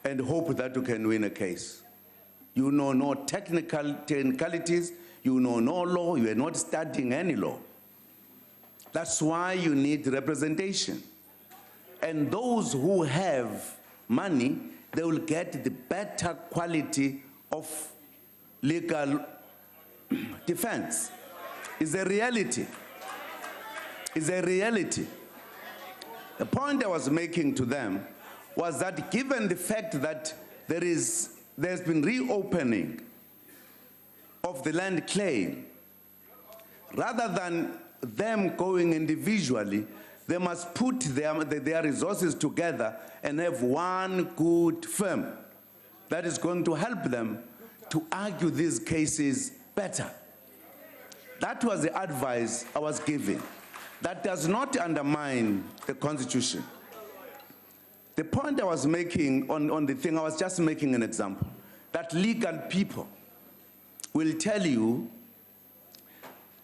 and hope that you can win a case. You know no technicalities, you know no law, you are not studying any law. That's why you need representation. And those who have money, they will get the better quality of legal defense. It's a reality. It's a reality. The point I was making to them was that given the fact that there's been reopening of the land claim, rather than them going individually, they must put their resources together and have one good firm that is going to help them to argue these cases better. That was the advice I was giving. that does not undermine the Constitution. The point I was making on the thing, I was just making an example, that legal people will tell you,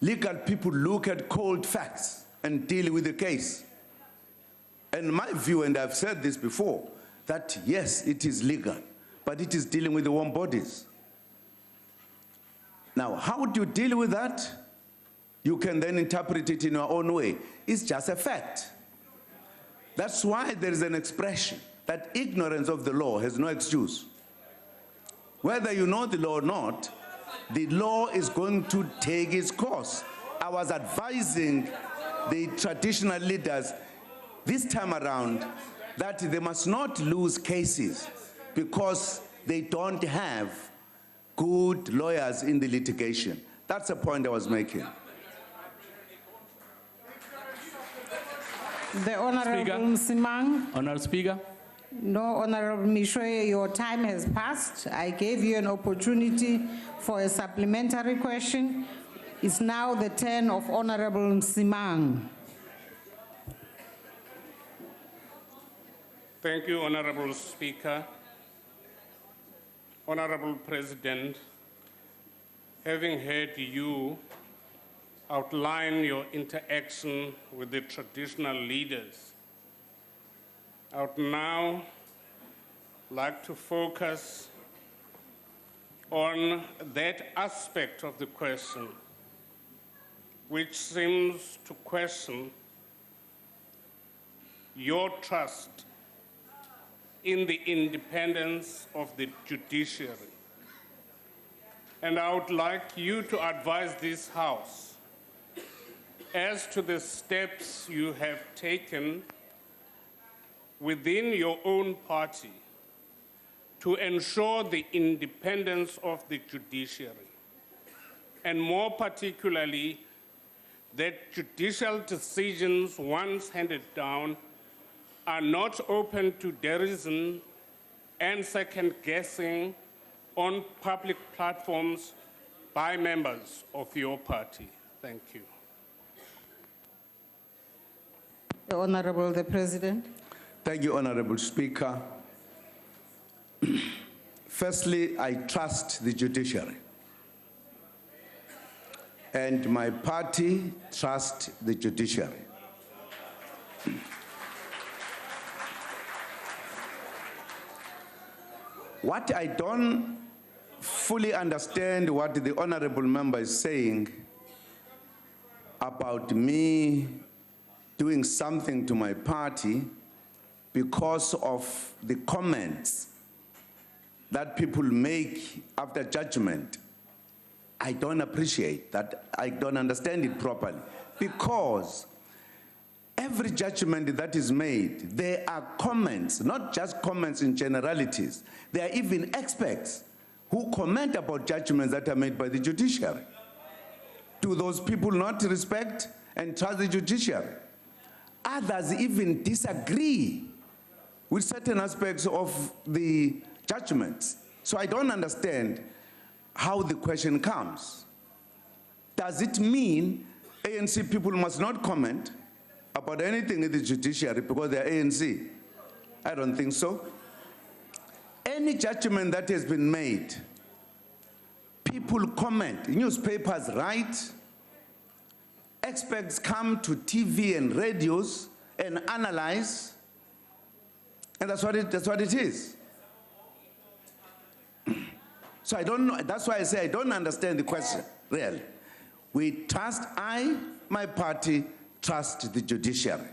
legal people look at cold facts and deal with the case. And my view, and I've said this before, that yes, it is legal, but it is dealing with the warm bodies. Now, how do you deal with that? You can then interpret it in your own way. It's just a fact. That's why there is an expression that ignorance of the law has no excuse. Whether you know the law or not, the law is going to take its course. I was advising the traditional leaders this time around that they must not lose cases because they don't have good lawyers in the litigation. That's the point I was making. The Honorable Msimang. Honorable Speaker. No, Honorable Mishoye, your time has passed. I gave you an opportunity for a supplementary question. It's now the turn of Honorable Msimang. Thank you, Honorable Speaker. Honorable President, having heard you outline your interaction with the traditional leaders, I would now like to focus on that aspect of the question which seems to question your trust in the independence of the judiciary. And I would like you to advise this House as to the steps you have taken within your own party to ensure the independence of the judiciary, and more particularly, that judicial decisions once handed down are not open to derision and second-guessing on public platforms by members of your party. Thank you. The Honorable the President. Thank you, Honorable Speaker. Firstly, I trust the judiciary. And my party trusts the judiciary. What I don't fully understand what the honorable member is saying about me doing something to my party because of the comments that people make after judgment. I don't appreciate that. I don't understand it properly. Because every judgment that is made, there are comments, not just comments in generalities. There are even experts who comment about judgments that are made by the judiciary. Do those people not respect and trust the judiciary? Others even disagree with certain aspects of the judgments. So I don't understand how the question comes. Does it mean ANC people must not comment about anything in the judiciary because they're ANC? I don't think so. Any judgment that has been made, people comment, newspapers write, experts come to TV and radios and analyze, and that's what it is. So I don't know, that's why I say I don't understand the question, really. My party trust the judiciary.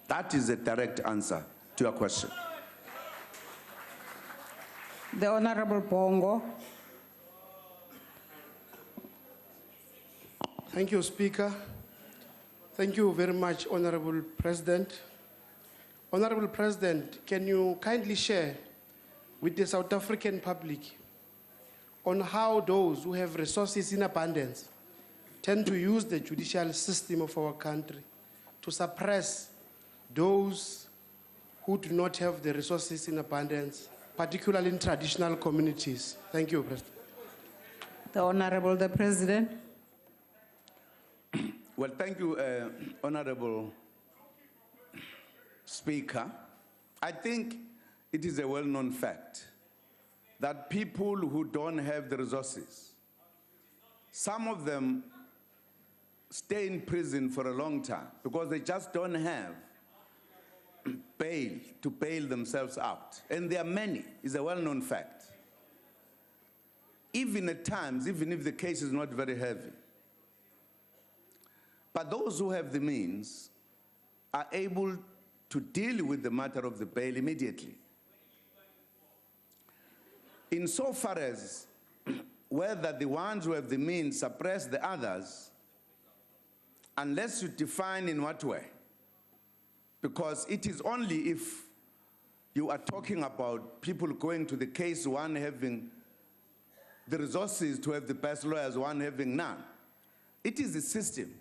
That is a direct answer to your question. The Honorable Bongo. Thank you, Speaker. Thank you very much, Honorable President. Honorable President, can you kindly share with the South African public on how those who have resources in abundance tend to use the judicial system of our country to suppress those who do not have the resources in abundance, particularly in traditional communities? Thank you, President. The Honorable the President. Well, thank you, Honorable Speaker. I think it is a well-known fact that people who don't have the resources, some of them stay in prison for a long time because they just don't have bail to bail themselves out. And there are many, it's a well-known fact. Even at times, even if the case is not very heavy. But those who have the means are able to deal with the matter of the bail immediately. Insofar as whether the ones who have the means suppress the others, unless you define in what way, because it is only if you are talking about people going to the case, one having the resources to have the best lawyers, one having none. It is the system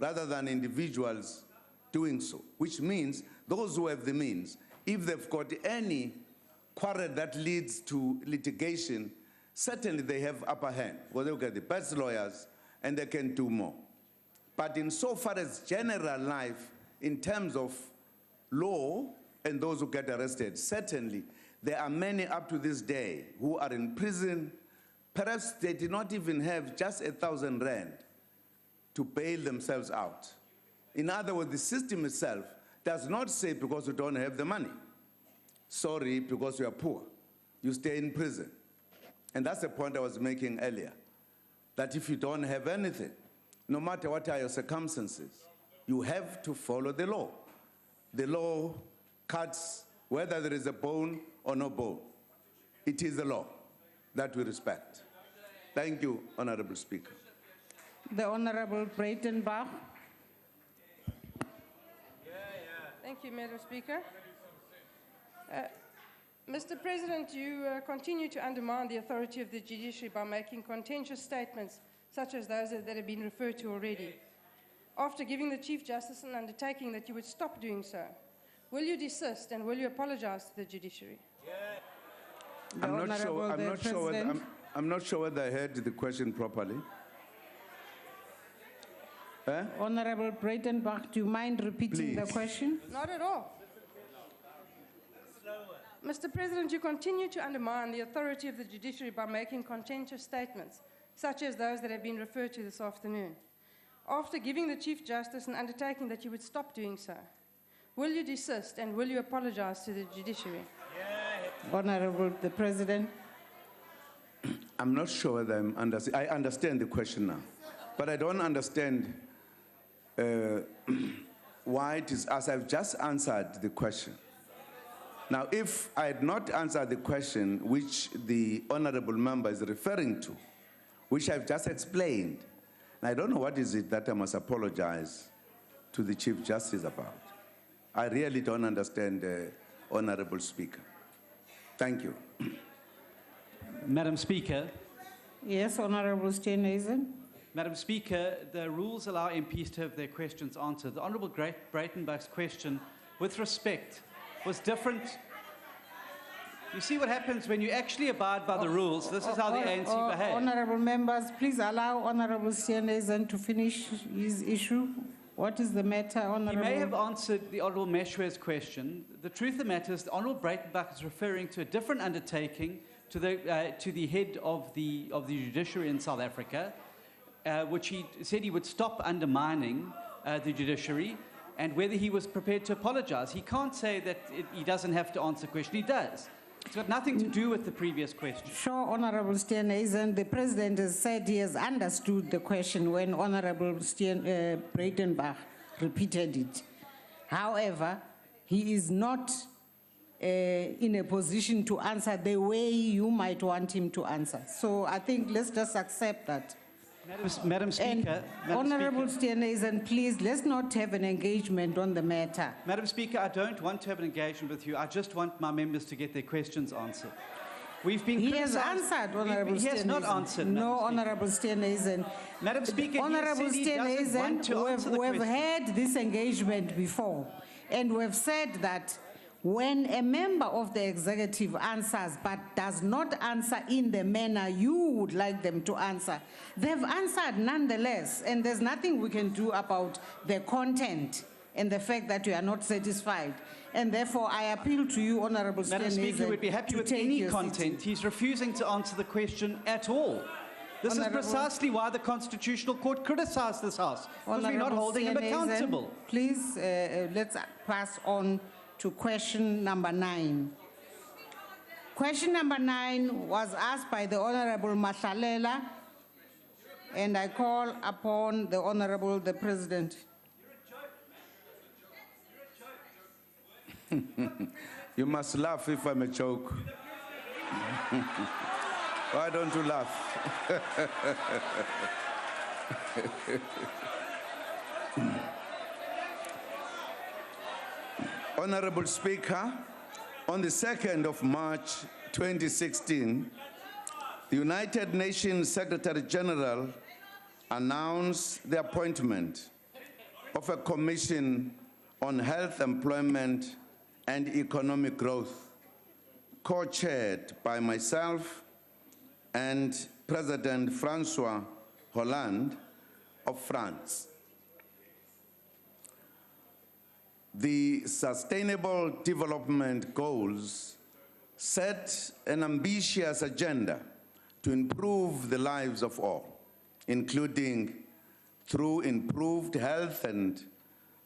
rather than individuals doing so, which means those who have the means, if they've got any quarrel that leads to litigation, certainly they have upper hand, because they'll get the best lawyers and they can do more. But insofar as general life, in terms of law and those who get arrested, certainly there are many up to this day who are in prison. Perhaps they did not even have just 1,000 rand to bail themselves out. In other words, the system itself does not say because you don't have the money, sorry, because you are poor, you stay in prison. And that's the point I was making earlier, that if you don't have anything, no matter what are your circumstances, you have to follow the law. The law cuts whether there is a bone or no bone. It is the law that we respect. Thank you, Honorable Speaker. The Honorable Breitenbach. Thank you, Madam Speaker. Mr. President, you continue to undermine the authority of the judiciary by making contentious statements such as those that have been referred to already. After giving the Chief Justice an undertaking that you would stop doing so, will you desist and will you apologize to the judiciary? I'm not sure whether I heard the question properly. Honorable Breitenbach, do you mind repeating the question? Not at all. Mr. President, you continue to undermine the authority of the judiciary by making contentious statements, such as those that have been referred to this afternoon. After giving the Chief Justice an undertaking that you would stop doing so, will you desist and will you apologize to the judiciary? Honorable the President. I'm not sure whether I understand the question now, but I don't understand why it is as I've just answered the question. Now, if I had not answered the question which the honorable member is referring to, which I've just explained, and I don't know what is it that I must apologize to the Chief Justice about. I really don't understand, Honorable Speaker. Thank you. Madam Speaker. Yes, Honorable Steenhuisen. Madam Speaker, the rules allow MPs to have their questions answered. The Honourable Breitenbach's question, with respect, was different. You see what happens when you actually abide by the rules. This is how the ANC behaves. Honourable members, please allow Honourable Steenhuisen to finish his issue. What is the matter, Honourable? He may have answered the Honourable Meshwe's question. The truth of the matter is the Honourable Breitenbach is referring to a different undertaking to the head of the judiciary in South Africa, which he said he would stop undermining the judiciary, and whether he was prepared to apologise. He can't say that he doesn't have to answer the question. He does. It's got nothing to do with the previous question. Sure, Honourable Steenhuisen. The President has said he has understood the question when Honourable Breitenbach repeated it. However, he is not in a position to answer the way you might want him to answer. So I think let's just accept that. Madam Speaker. Honourable Steenhuisen, please, let's not have an engagement on the matter. Madam Speaker, I don't want to have an engagement with you. I just want my members to get their questions answered. We've been He has answered, Honourable Steenhuisen. He has not answered. No, Honourable Steenhuisen. Madam Speaker, Honourable Steenhuisen, we have had this engagement before, and we have said that When a member of the executive answers but does not answer in the manner you would like them to answer, they've answered nonetheless, and there's nothing we can do about the content and the fact that you are not satisfied. And therefore, I appeal to you, Honorable Madam Speaker, we'd be happy with any content. He's refusing to answer the question at all. This is precisely why the Constitutional Court criticized this House, because we're not holding him accountable. Please, let's pass on to question number 9. Question number 9 was asked by the Honorable Mahlalela, and I call upon the Honorable the President. You must laugh if I'm a joke. Why don't you laugh? Honorable Speaker, on the 2nd of March 2016, the United Nations Secretary General announced the appointment of a commission on health, employment, and economic growth, co-chaired by myself and President François Hollande of France. The Sustainable Development Goals set an ambitious agenda to improve the lives of all, including through improved health and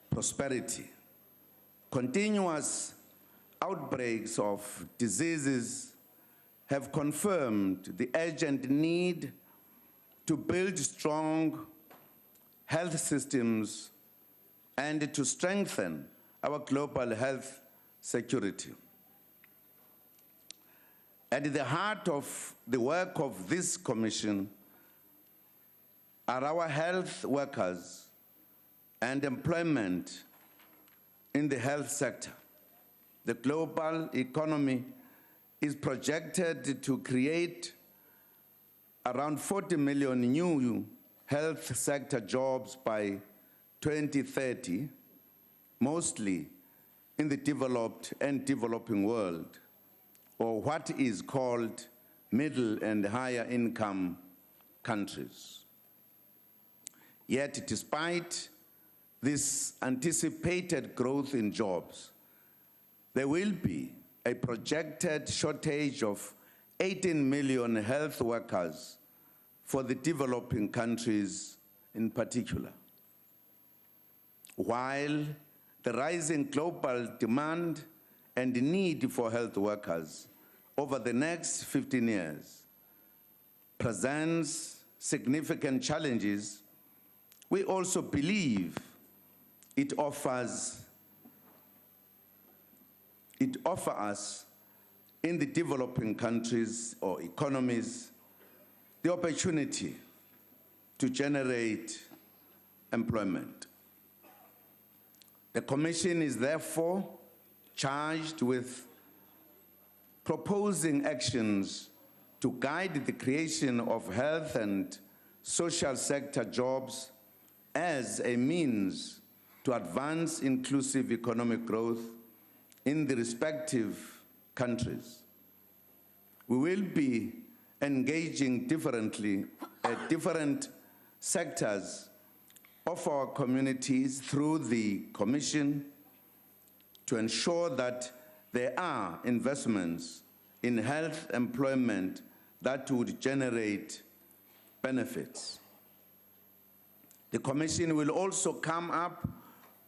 prosperity. Continuous outbreaks of diseases have confirmed the urgent need to build strong health systems and to strengthen our global health security. At the heart of the work of this commission are our health workers and employment in the health sector. The global economy is projected to create around 40 million new health sector jobs by 2030, mostly in the developed and developing world, or what is called middle and higher income countries. Yet, despite this anticipated growth in jobs, there will be a projected shortage of 18 million health workers for the developing countries in particular. While the rising global demand and need for health workers over the next 15 years presents significant challenges, we also believe it offers us in the developing countries or economies the opportunity to generate employment. The Commission is therefore charged with proposing actions to guide the creation of health and social sector jobs as a means to advance inclusive economic growth in the respective countries. We will be engaging differently at different sectors of our communities through the Commission to ensure that there are investments in health employment that would generate benefits. The Commission will also come up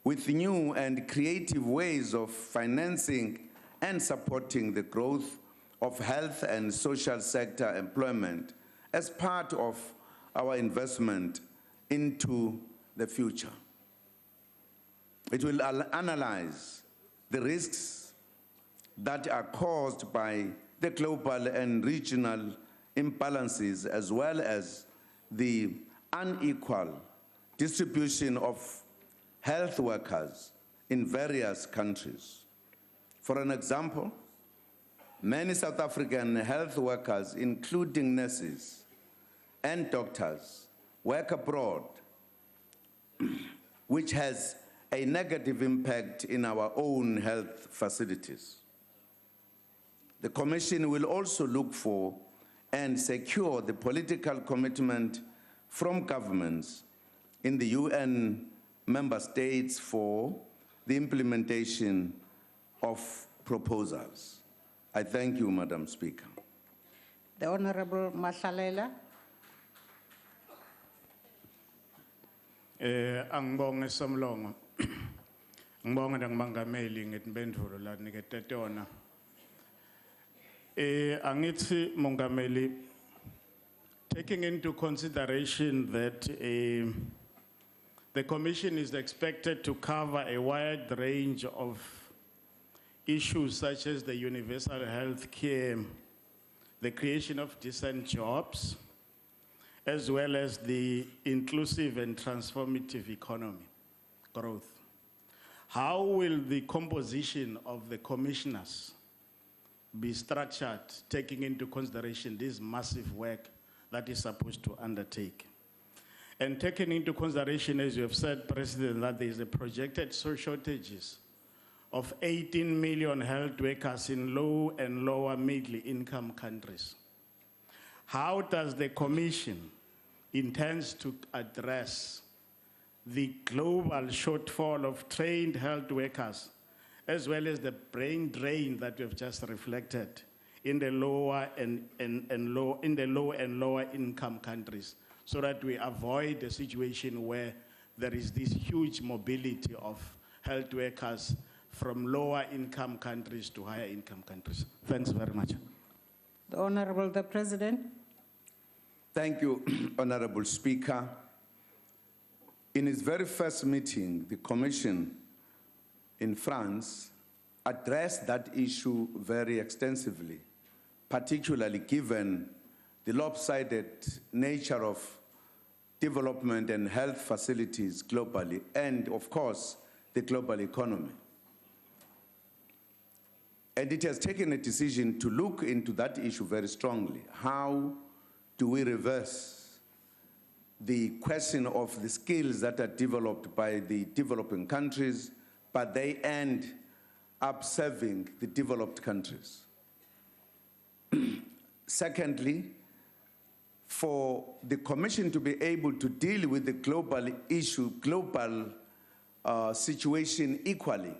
with new and creative ways of financing and supporting the growth of health and social sector employment as part of our investment into the future. It will analyze the risks that are caused by the global and regional imbalances, as well as the unequal distribution of health workers in various countries. For an example, many South African health workers, including nurses and doctors, work abroad, which has a negative impact in our own health facilities. The Commission will also look for and secure the political commitment from governments in the UN member states for the implementation of proposals. I thank you, Madam Speaker. The Honorable Mahlalela. Angibonge Somlongo. Ngibonge nangimangameli ngetiphendvulo la nikete tona. Angithi Mongameli, taking into consideration that the Commission is expected to cover a wide range of issues such as the universal health care, the creation of decent jobs, as well as the inclusive and transformative economy growth. How will the composition of the commissioners be structured, taking into consideration this massive work that is supposed to undertake? And taking into consideration, as you have said, President, that there is a projected shortages of 18 million health workers in low and lower middle income countries. How does the Commission intend to address the global shortfall of trained health workers, as well as the brain drain that we have just reflected in the low and lower income countries, so that we avoid a situation where there is this huge mobility of health workers from lower income countries to higher income countries? Thanks very much. The Honorable the President. Thank you, Honorable Speaker. In its very first meeting, the Commission in France addressed that issue very extensively, particularly given the lopsided nature of development and health facilities globally, and of course, the global economy. And it has taken a decision to look into that issue very strongly. How do we reverse the question of the skills that are developed by the developing countries, but they end up serving the developed countries? Secondly, for the Commission to be able to deal with the global issue, global situation equally,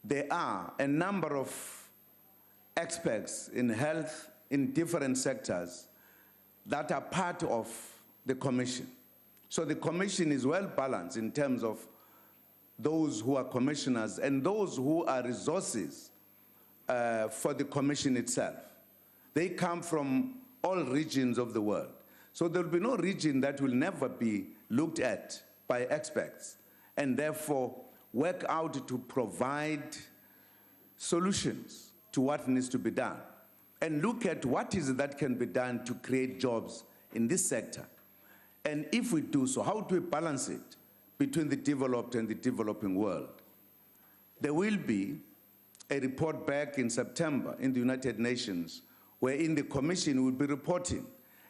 there are a number of experts in health in different sectors that are part of the Commission. So the Commission is well balanced in terms of those who are commissioners and those who are resources for the Commission itself. They come from all regions of the world. So there will be no region that will never be looked at by experts, and therefore work out to provide solutions to what needs to be done, and look at what is it that can be done to create jobs in this sector. And if we do so, how do we balance it between the developed and the developing world? There will be a report back in September in the United Nations, wherein the Commission will be reporting,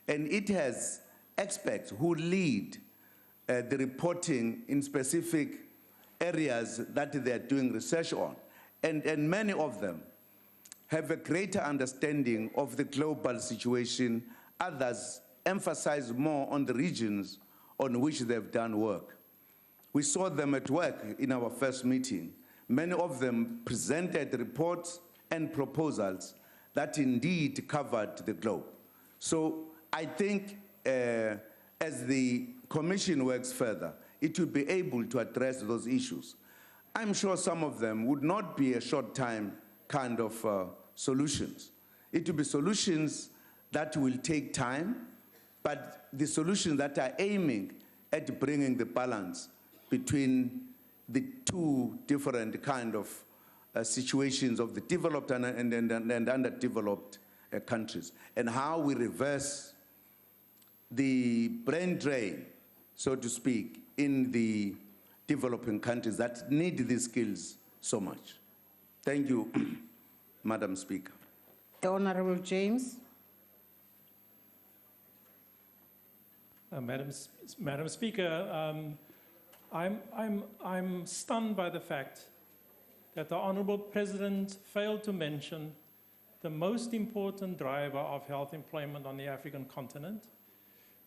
and it has experts who lead the reporting in specific areas that they are doing research on. And many of them have a greater understanding of the global situation. Others emphasize more on the regions on which they've done work. We saw them at work in our first meeting. Many of them presented reports and proposals that indeed covered the globe. So I think as the Commission works further, it will be able to address those issues. I'm sure some of them would not be a short-time kind of solutions. It will be solutions that will take time, but the solutions that are aiming at bringing the balance between the two different kind of situations of the developed and underdeveloped countries, and how we reverse the brain drain, so to speak, in the developing countries that need these skills so much. Thank you, Madam Speaker. The Honorable James. Madam Speaker, I'm stunned by the fact that the Honourable President failed to mention the most important driver of health employment on the African continent,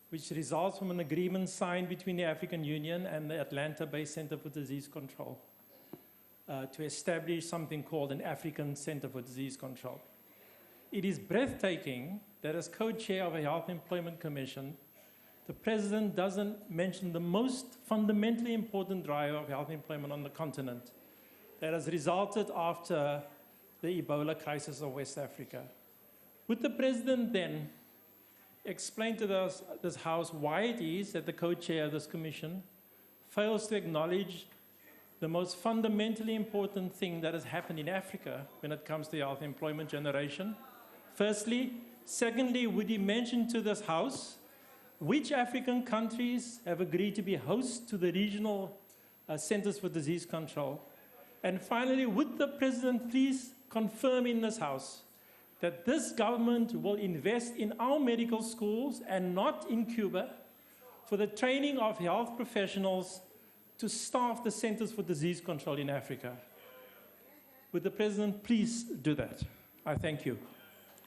which results from an agreement signed between the African Union and the Atlanta-based Center for Disease Control to establish something called an African Center for Disease Control. It is breathtaking that as co-chair of a Health Employment Commission, the President doesn't mention the most fundamentally important driver of health employment on the continent that has resulted after the Ebola crisis of West Africa. Would the President then explain to this House why it is that the co-chair of this commission fails to acknowledge the most fundamentally important thing that has happened in Africa when it comes to health employment generation? Firstly. Secondly, would he mention to this House which African countries have agreed to be hosts to the regional Centers for Disease Control? And finally, would the President please confirm in this House that this government will invest in our medical schools and not in Cuba for the training of health professionals to staff the Centers for Disease Control in Africa? Would the President please do that? I thank you.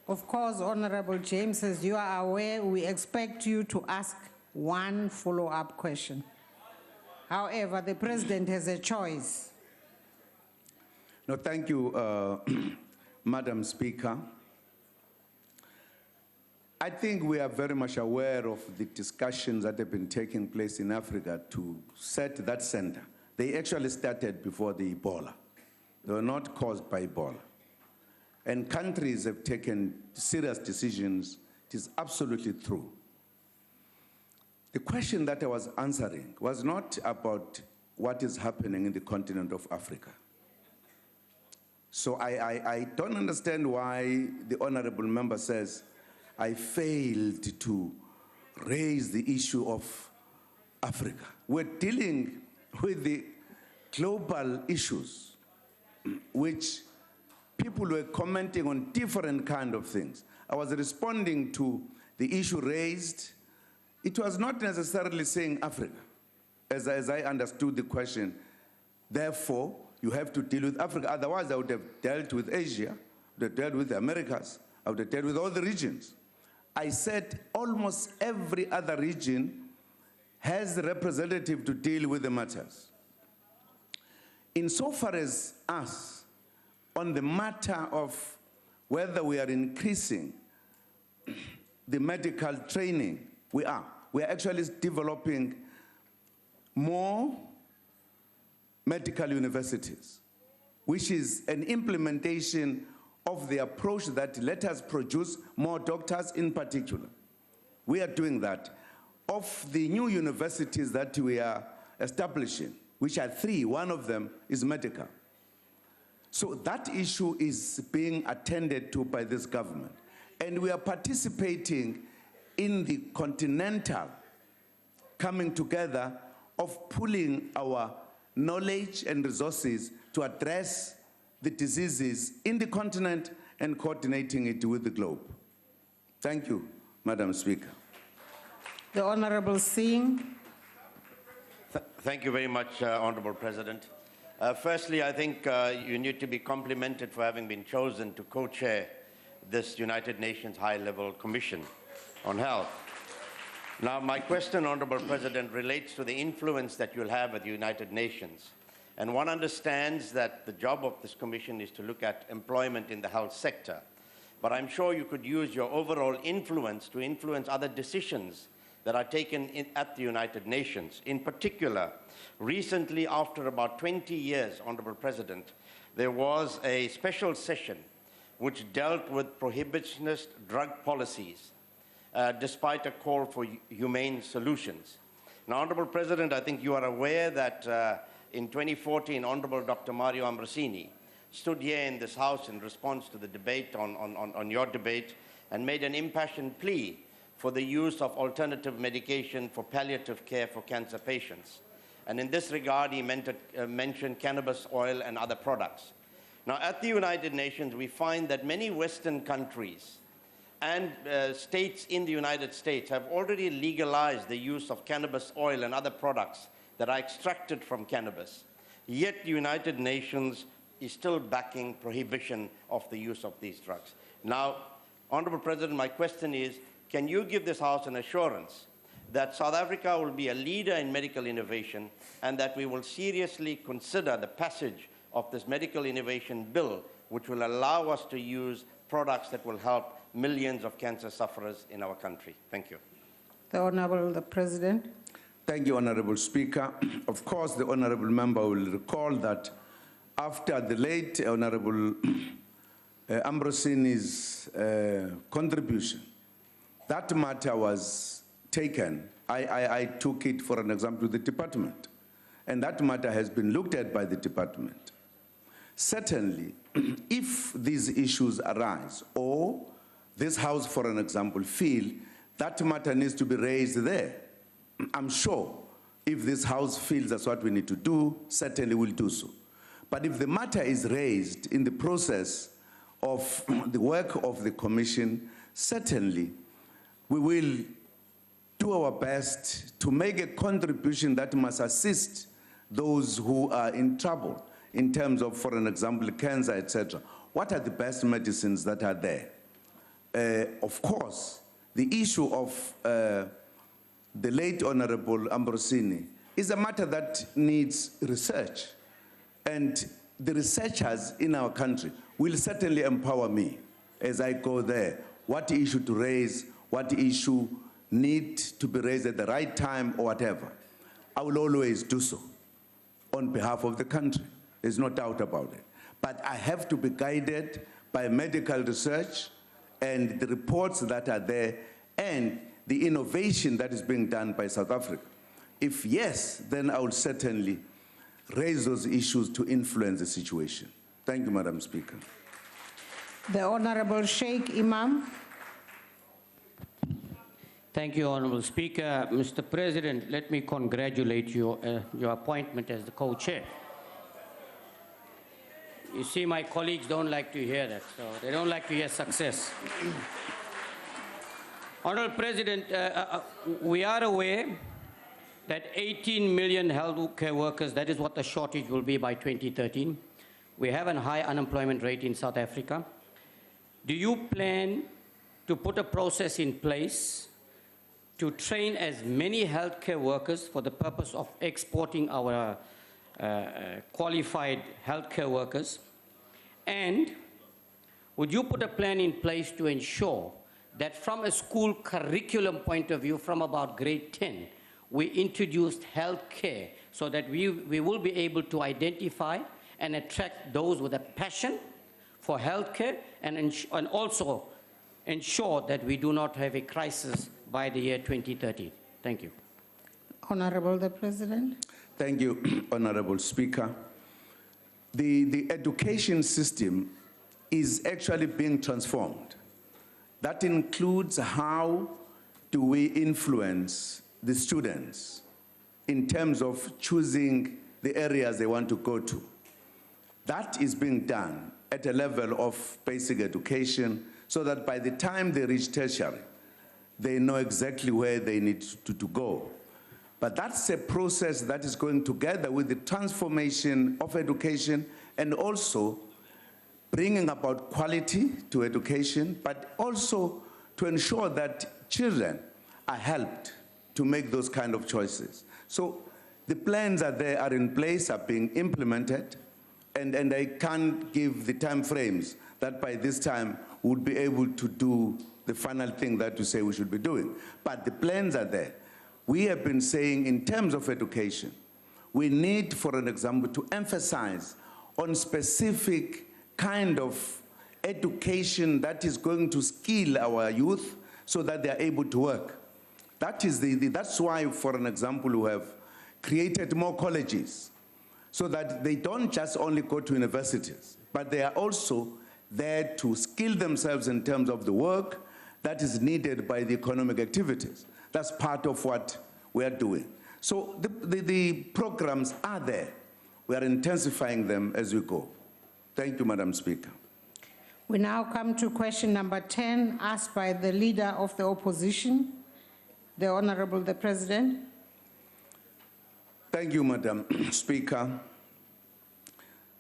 Of course, Honorable James, as you are aware, we expect you to ask one follow-up question. However, the President has a choice. No, thank you, Madam Speaker. I think we are very much aware of the discussions that have been taking place in Africa to set that center. They actually started before the Ebola. They were not caused by Ebola. And countries have taken serious decisions. It is absolutely true. The question that I was answering was not about what is happening in the continent of Africa. So I don't understand why the honorable member says I failed to raise the issue of Africa. We're dealing with the global issues, which people were commenting on different kind of things. I was responding to the issue raised. It was not necessarily saying Africa, as I understood the question. Therefore, you have to deal with Africa. Otherwise, I would have dealt with Asia, I would have dealt with the Americas, I would have dealt with all the regions. I said almost every other region has a representative to deal with the matters. Insofar as us, on the matter of whether we are increasing the medical training, we are. We are actually developing more medical universities, which is an implementation of the approach that let us produce more doctors in particular. We are doing that. Of the new universities that we are establishing, which are 3, one of them is medical. So that issue is being attended to by this government. And we are participating in the continental coming together of pooling our knowledge and resources to address the diseases in the continent and coordinating it with the globe. Thank you, Madam Speaker. The Honorable Singh. Thank you very much, Honorable President. Firstly, I think you need to be complimented for having been chosen to co-chair this United Nations High-Level Commission on Health. Now, my question, Honorable President, relates to the influence that you'll have at the United Nations. And one understands that the job of this commission is to look at employment in the health sector. But I'm sure you could use your overall influence to influence other decisions that are taken at the United Nations. In particular, recently, after about 20 years, Honorable President, there was a special session which dealt with prohibitionist drug policies, despite a call for humane solutions. Now, Honorable President, I think you are aware that in 2014, Honorable Dr. Mario Ambrosini stood here in this House in response to the debate on your debate and made an impassioned plea for the use of alternative medication for palliative care for cancer patients. And in this regard, he mentioned cannabis oil and other products. Now, at the United Nations, we find that many Western countries and states in the United States have already legalized the use of cannabis oil and other products that are extracted from cannabis. Yet the United Nations is still backing prohibition of the use of these drugs. Now, Honorable President, my question is, can you give this House an assurance that South Africa will be a leader in medical innovation and that we will seriously consider the passage of this medical innovation bill, which will allow us to use products that will help millions of cancer sufferers in our country? Thank you. The Honorable President. Thank you, Honorable Speaker. Of course, the Honorable Member will recall that after the late Honorable Ambrosini's contribution, that matter was taken. I took it, for an example, to the department, and that matter has been looked at by the department. Certainly, if these issues arise, or this House, for an example, feel that matter needs to be raised there, I'm sure if this House feels that's what we need to do, certainly we'll do so. But if the matter is raised in the process of the work of the Commission, certainly we will do our best to make a contribution that must assist those who are in trouble in terms of, for an example, cancer, etc. What are the best medicines that are there? Of course, the issue of the late Honorable Ambrosini is a matter that needs research. And the researchers in our country will certainly empower me as I go there. What issue to raise, what issue need to be raised at the right time or whatever. I will always do so on behalf of the country. There's no doubt about it. But I have to be guided by medical research and the reports that are there and the innovation that is being done by South Africa. If yes, then I will certainly raise those issues to influence the situation. Thank you, Madam Speaker. The Honorable Sheikh Imam. Thank you, Honorable Speaker. Mr. President, let me congratulate you your appointment as the co-chair. You see, my colleagues don't like to hear that, so they don't like to hear success. Honorable President, we are aware that 18 million healthcare workers, that is what the shortage will be by 2013. We have a high unemployment rate in South Africa. Do you plan to put a process in place to train as many healthcare workers for the purpose of exporting our qualified healthcare workers? And would you put a plan in place to ensure that from a school curriculum point of view, from about grade 10, we introduced healthcare so that we will be able to identify and attract those with a passion for healthcare and also ensure that we do not have a crisis by the year 2030. Thank you. Honorable the President. Thank you, Honorable Speaker. The education system is actually being transformed. That includes how do we influence the students in terms of choosing the areas they want to go to. That is being done at a level of basic education so that by the time they reach tertiary, they know exactly where they need to go. But that's a process that is going together with the transformation of education and also bringing about quality to education, but also to ensure that children are helped to make those kind of choices. So the plans are there, are in place, are being implemented, and I can't give the time frames that by this time we'll be able to do the final thing that we say we should be doing. But the plans are there. We have been saying in terms of education, we need, for an example, to emphasize on specific kind of education that is going to skill our youth so that they are able to work. That is that's why, for an example, we have created more colleges so that they don't just only go to universities, but they are also there to skill themselves in terms of the work that is needed by the economic activities. That's part of what we are doing. So the programs are there. We are intensifying them as we go. Thank you, Madam Speaker. We now come to question number 10, asked by the Leader of the Opposition, the Honorable the President. Thank you, Madam Speaker.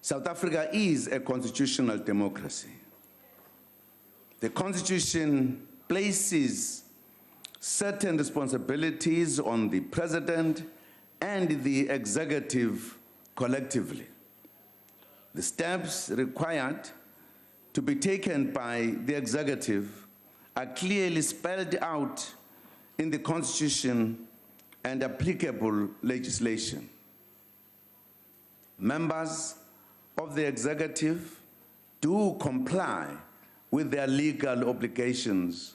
South Africa is a constitutional democracy. The Constitution places certain responsibilities on the President and the executive collectively. The steps required to be taken by the executive are clearly spelled out in the Constitution and applicable legislation. Members of the executive do comply with their legal obligations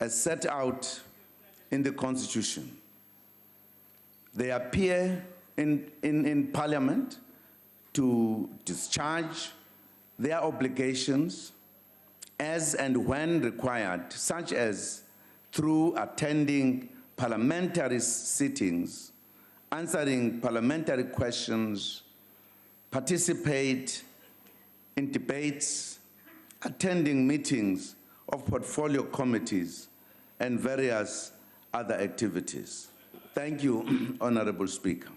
as set out in the Constitution. They appear in Parliament to discharge their obligations as and when required, such as through attending parliamentary sittings, answering parliamentary questions, participate in debates, attending meetings of portfolio committees, and various other activities. Thank you, Honorable Speaker.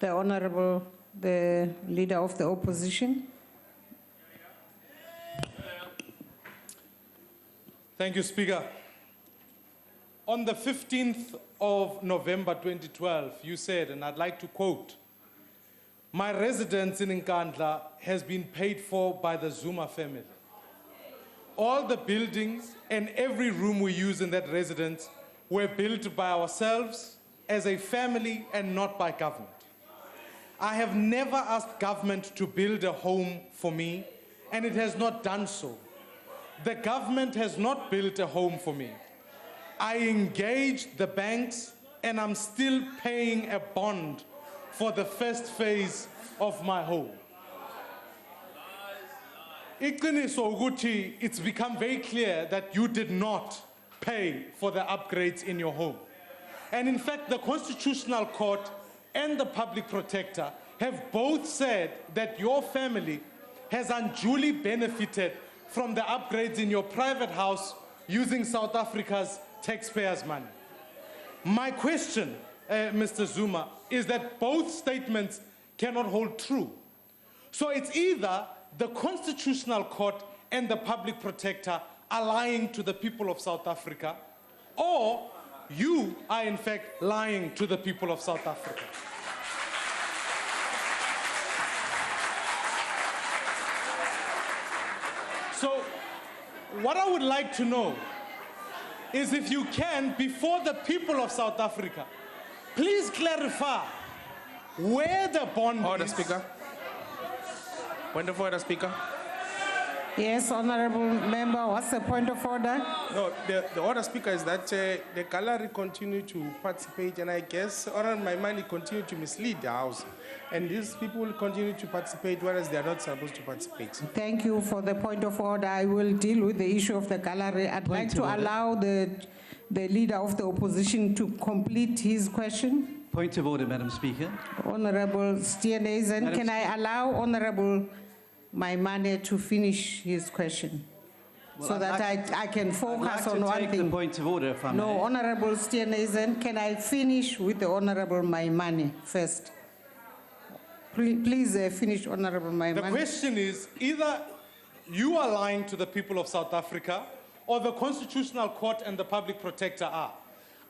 The Leader of the Opposition. Thank you, Speaker. On the 15th of November 2012, you said, and I'd like to quote, "My residence in Nkandla has been paid for by the Zuma family. All the buildings and every room we use in that residence were built by ourselves as a family and not by government. I have never asked government to build a home for me, and it has not done so. The government has not built a home for me. I engaged the banks, and I'm still paying a bond for the first phase of my home." Iqiniso ukuthi, it's become very clear that you did not pay for the upgrades in your home. And in fact, the Constitutional Court and the Public Protector have both said that your family has unduly benefited from the upgrades in your private house using South Africa's taxpayers' money. My question, Mr. Zuma, is that both statements cannot hold true. So it's either the Constitutional Court and the Public Protector are lying to the people of South Africa, or you are in fact lying to the people of South Africa. So what I would like to know is, if you can, before the people of South Africa, please clarify where the bond Order, is. Speaker. Point of order, Speaker. Yes, Honorable Member, what's the point of order? No, the order, Speaker, is that the gallery continue to participate, and I guess Honorable Maimane continue to mislead the House. And these people will continue to participate, whereas they are not supposed to participate. Thank you for the point of order. I will deal with the issue of the gallery. I'd like to allow the Leader of the Opposition to complete his question. Point of order, Madam Speaker. Honorable Steenhuisen, Madam can I allow Honorable Maimane to finish his question? Well, so that I can focus on one take thing. the point of order, if I No, may. Honorable Steenhuisen, can I finish with the Honorable Maimane first? Please finish, Honorable Maimane. The question is, either you are lying to the people of South Africa, or the Constitutional Court and the Public Protector are.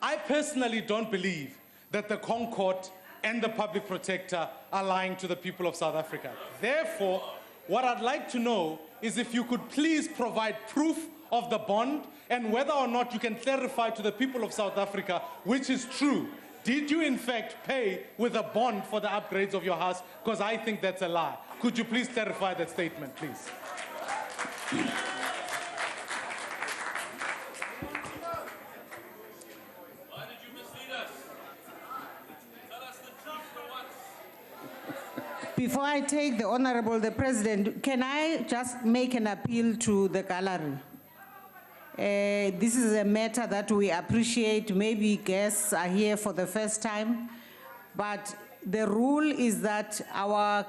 I personally don't believe that the Concourt and the Public Protector are lying to the people of South Africa. Therefore, what I'd like to know is if you could please provide proof of the bond, and whether or not you can clarify to the people of South Africa which is true. Did you in fact pay with a bond for the upgrades of your house? Because I think that's a lie. Could you please clarify that statement, please? Before I take the President, can I just make an appeal to the gallery? This is a matter that we appreciate. Maybe guests are here for the first time, but the rule is that our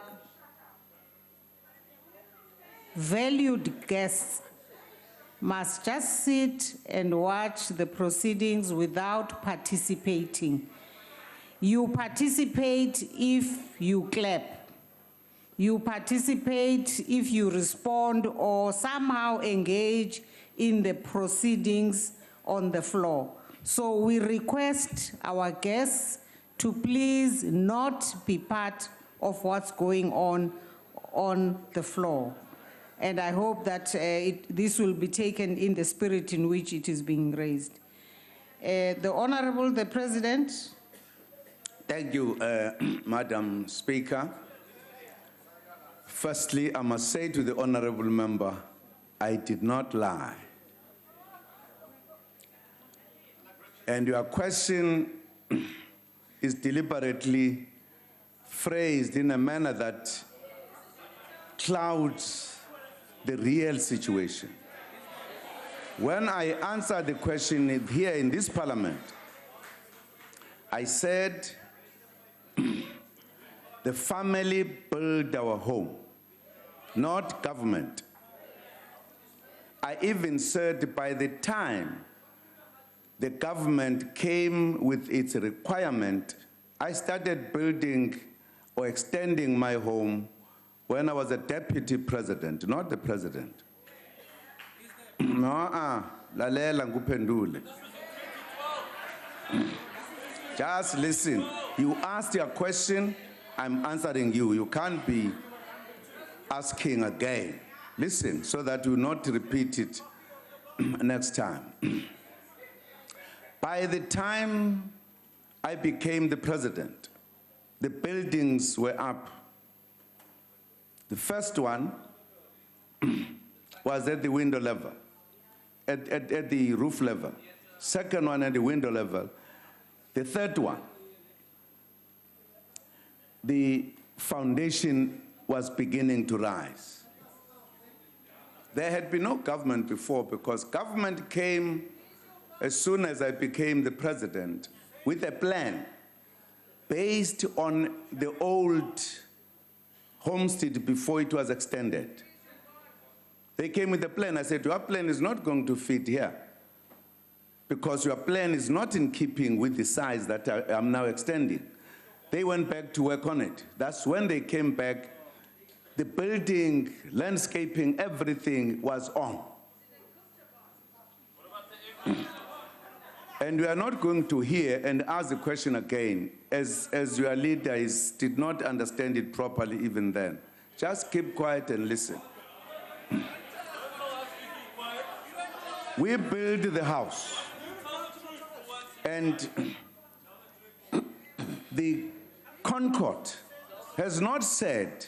valued guests must just sit and watch the proceedings without participating. You participate if you clap. You participate if you respond or somehow engage in the proceedings on the floor. So we request our guests to please not be part of what's going on the floor. And I hope that this will be taken in the spirit in which it is being raised. The Honorable, the President. Thank you, Madam Speaker. Firstly, I must say to the Honorable Member, I did not lie. And your question is deliberately phrased in a manner that clouds the real situation. When I answered the question here in this Parliament, I said, the family built our home, not government. I even said by the time the government came with its requirement, I started building or extending my home when I was a deputy president, not the president. No, lalela nguphendule. Just listen. You asked your question, I'm answering you. You can't be asking again. Listen, so that you not repeat it next time. By the time I became the president, the buildings were up. The first one was at the window level, at the roof level. Second one at the window level. The third one, the foundation was beginning to rise. There had been no government before because government came as soon as I became the president with a plan based on the old homestead before it was extended. They came with a plan. I said, your plan is not going to fit here because your plan is not in keeping with the size that I'm now extending. They went back to work on it. That's when they came back. The building, landscaping, everything was on. And we are not going to hear and ask the question again, as your leader did not understand it properly even then. Just keep quiet and listen. We built the house. And the Concord has not said,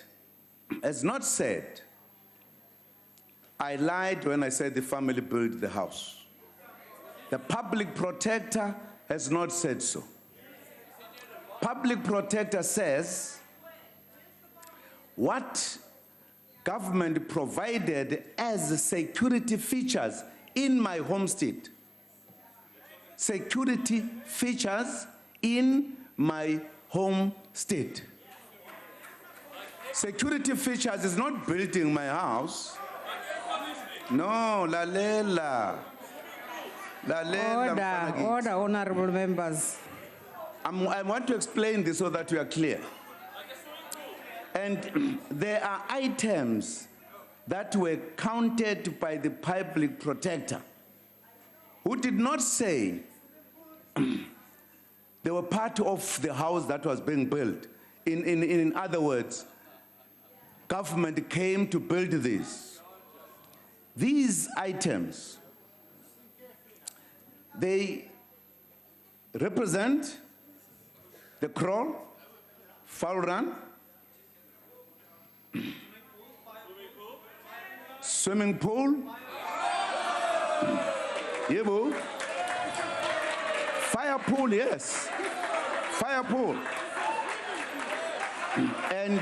I lied when I said the family built the house. The public protector has not said so. Public protector says what government provided as security features in my homestead. Security features in my homestead. Security features is not building my house. No, lalela. Order, honorable members. I want to explain this so that we are clear. And there are items that were counted by the public protector who did not say they were part of the house that was being built. In other words, government came to build this. These items, they represent the crawl, foul run, swimming pool, yebo, fire pool, yes, fire pool, and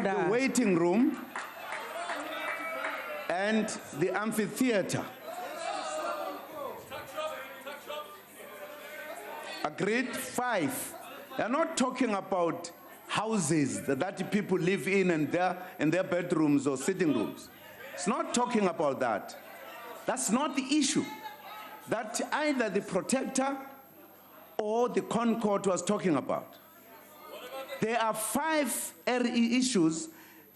the waiting room and the amphitheater. Agreed? 5. They're not talking about houses that people live in and their bedrooms or sitting rooms. It's not talking about that. That's not the issue. That either the protector or the Concord was talking about. There are 5 issues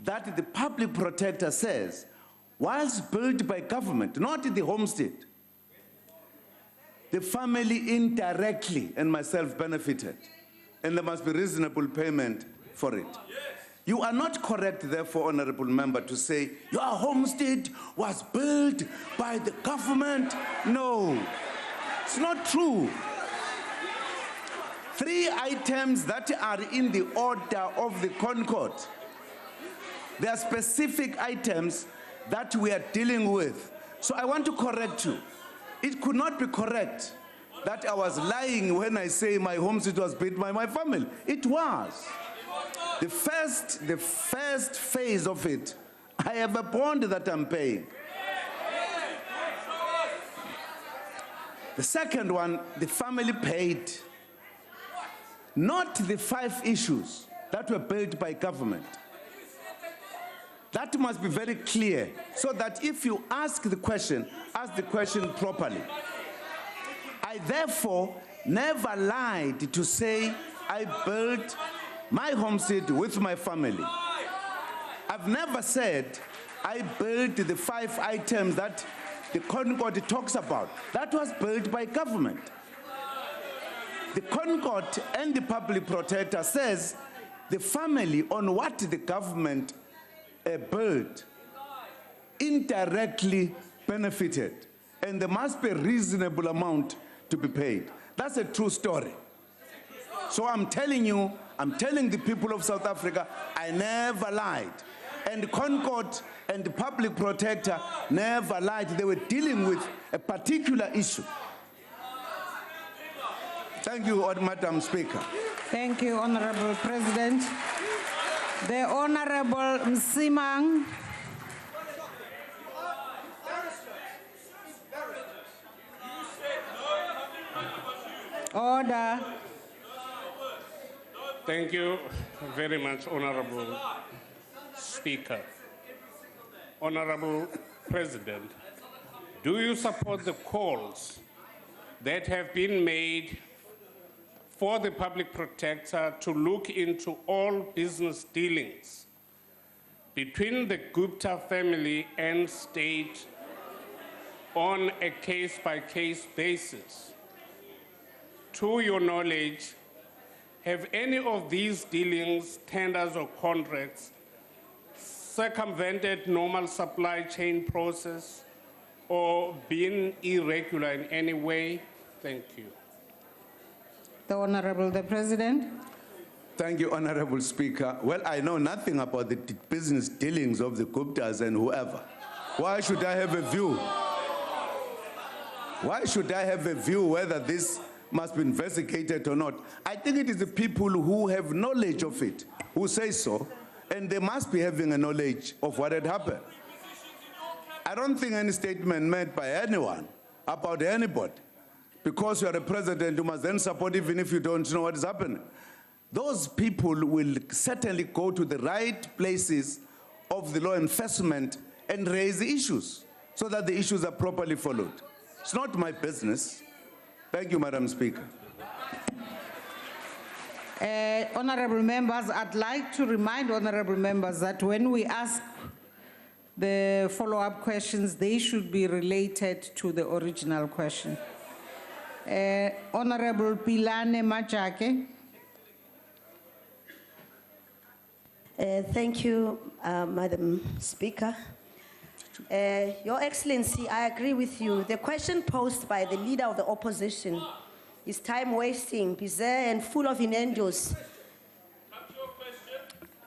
that the public protector says, whilst built by government, not the homestead, the family indirectly and myself benefited, and there must be reasonable payment for it. You are not correct, therefore, honorable member, to say your homestead was built by the government. No, it's not true. 3 items that are in the order of the Concord. There are specific items that we are dealing with. So I want to correct you. It could not be correct that I was lying when I say my homestead was built by my family. It was. The first phase of it, I have a bond that I'm paying. The second one, the family paid. Not the 5 issues that were built by government. That must be very clear, so that if you ask the question properly. I therefore never lied to say I built my homestead with my family. I've never said I built the 5 items that the Concord talks about. That was built by government. The Concord and the public protector says the family on what the government built indirectly benefited, and there must be a reasonable amount to be paid. That's a true story. So I'm telling you, I'm telling the people of South Africa, I never lied. And Concord and the public protector never lied. They were dealing with a particular issue. Thank you, Madam Speaker. Thank you, Honorable President. The Honorable Msimang. Order. Thank you very much, Honorable Speaker. Honorable President, do you support the calls that have been made for the public protector to look into all business dealings between the Gupta family and state on a case-by-case basis? To your knowledge, have any of these dealings, tenders or contracts, circumvented normal supply chain process or been irregular in any way? Thank you. The Honorable the President. Thank you, Honorable Speaker. Well, I know nothing about the business dealings of the Guptas and whoever. Why should I have a view? Why should I have a view whether this must be investigated or not? I think it is the people who have knowledge of it who say so, and they must be having a knowledge of what had happened. I don't think any statement made by anyone about anybody, because you are a president, you must then support even if you don't know what is happening. Those people will certainly go to the right places of the law enforcement and raise the issues so that the issues are properly followed. It's not my business. Thank you, Madam Speaker. Honorable members, I'd like to remind honorable members that when we ask the follow-up questions, they should be related to the original question. Honorable Pilane Majake. Thank you, Madam Speaker. Your Excellency, I agree with you. The question posed by the leader of the opposition is time-wasting, bizarre, and full of innuendos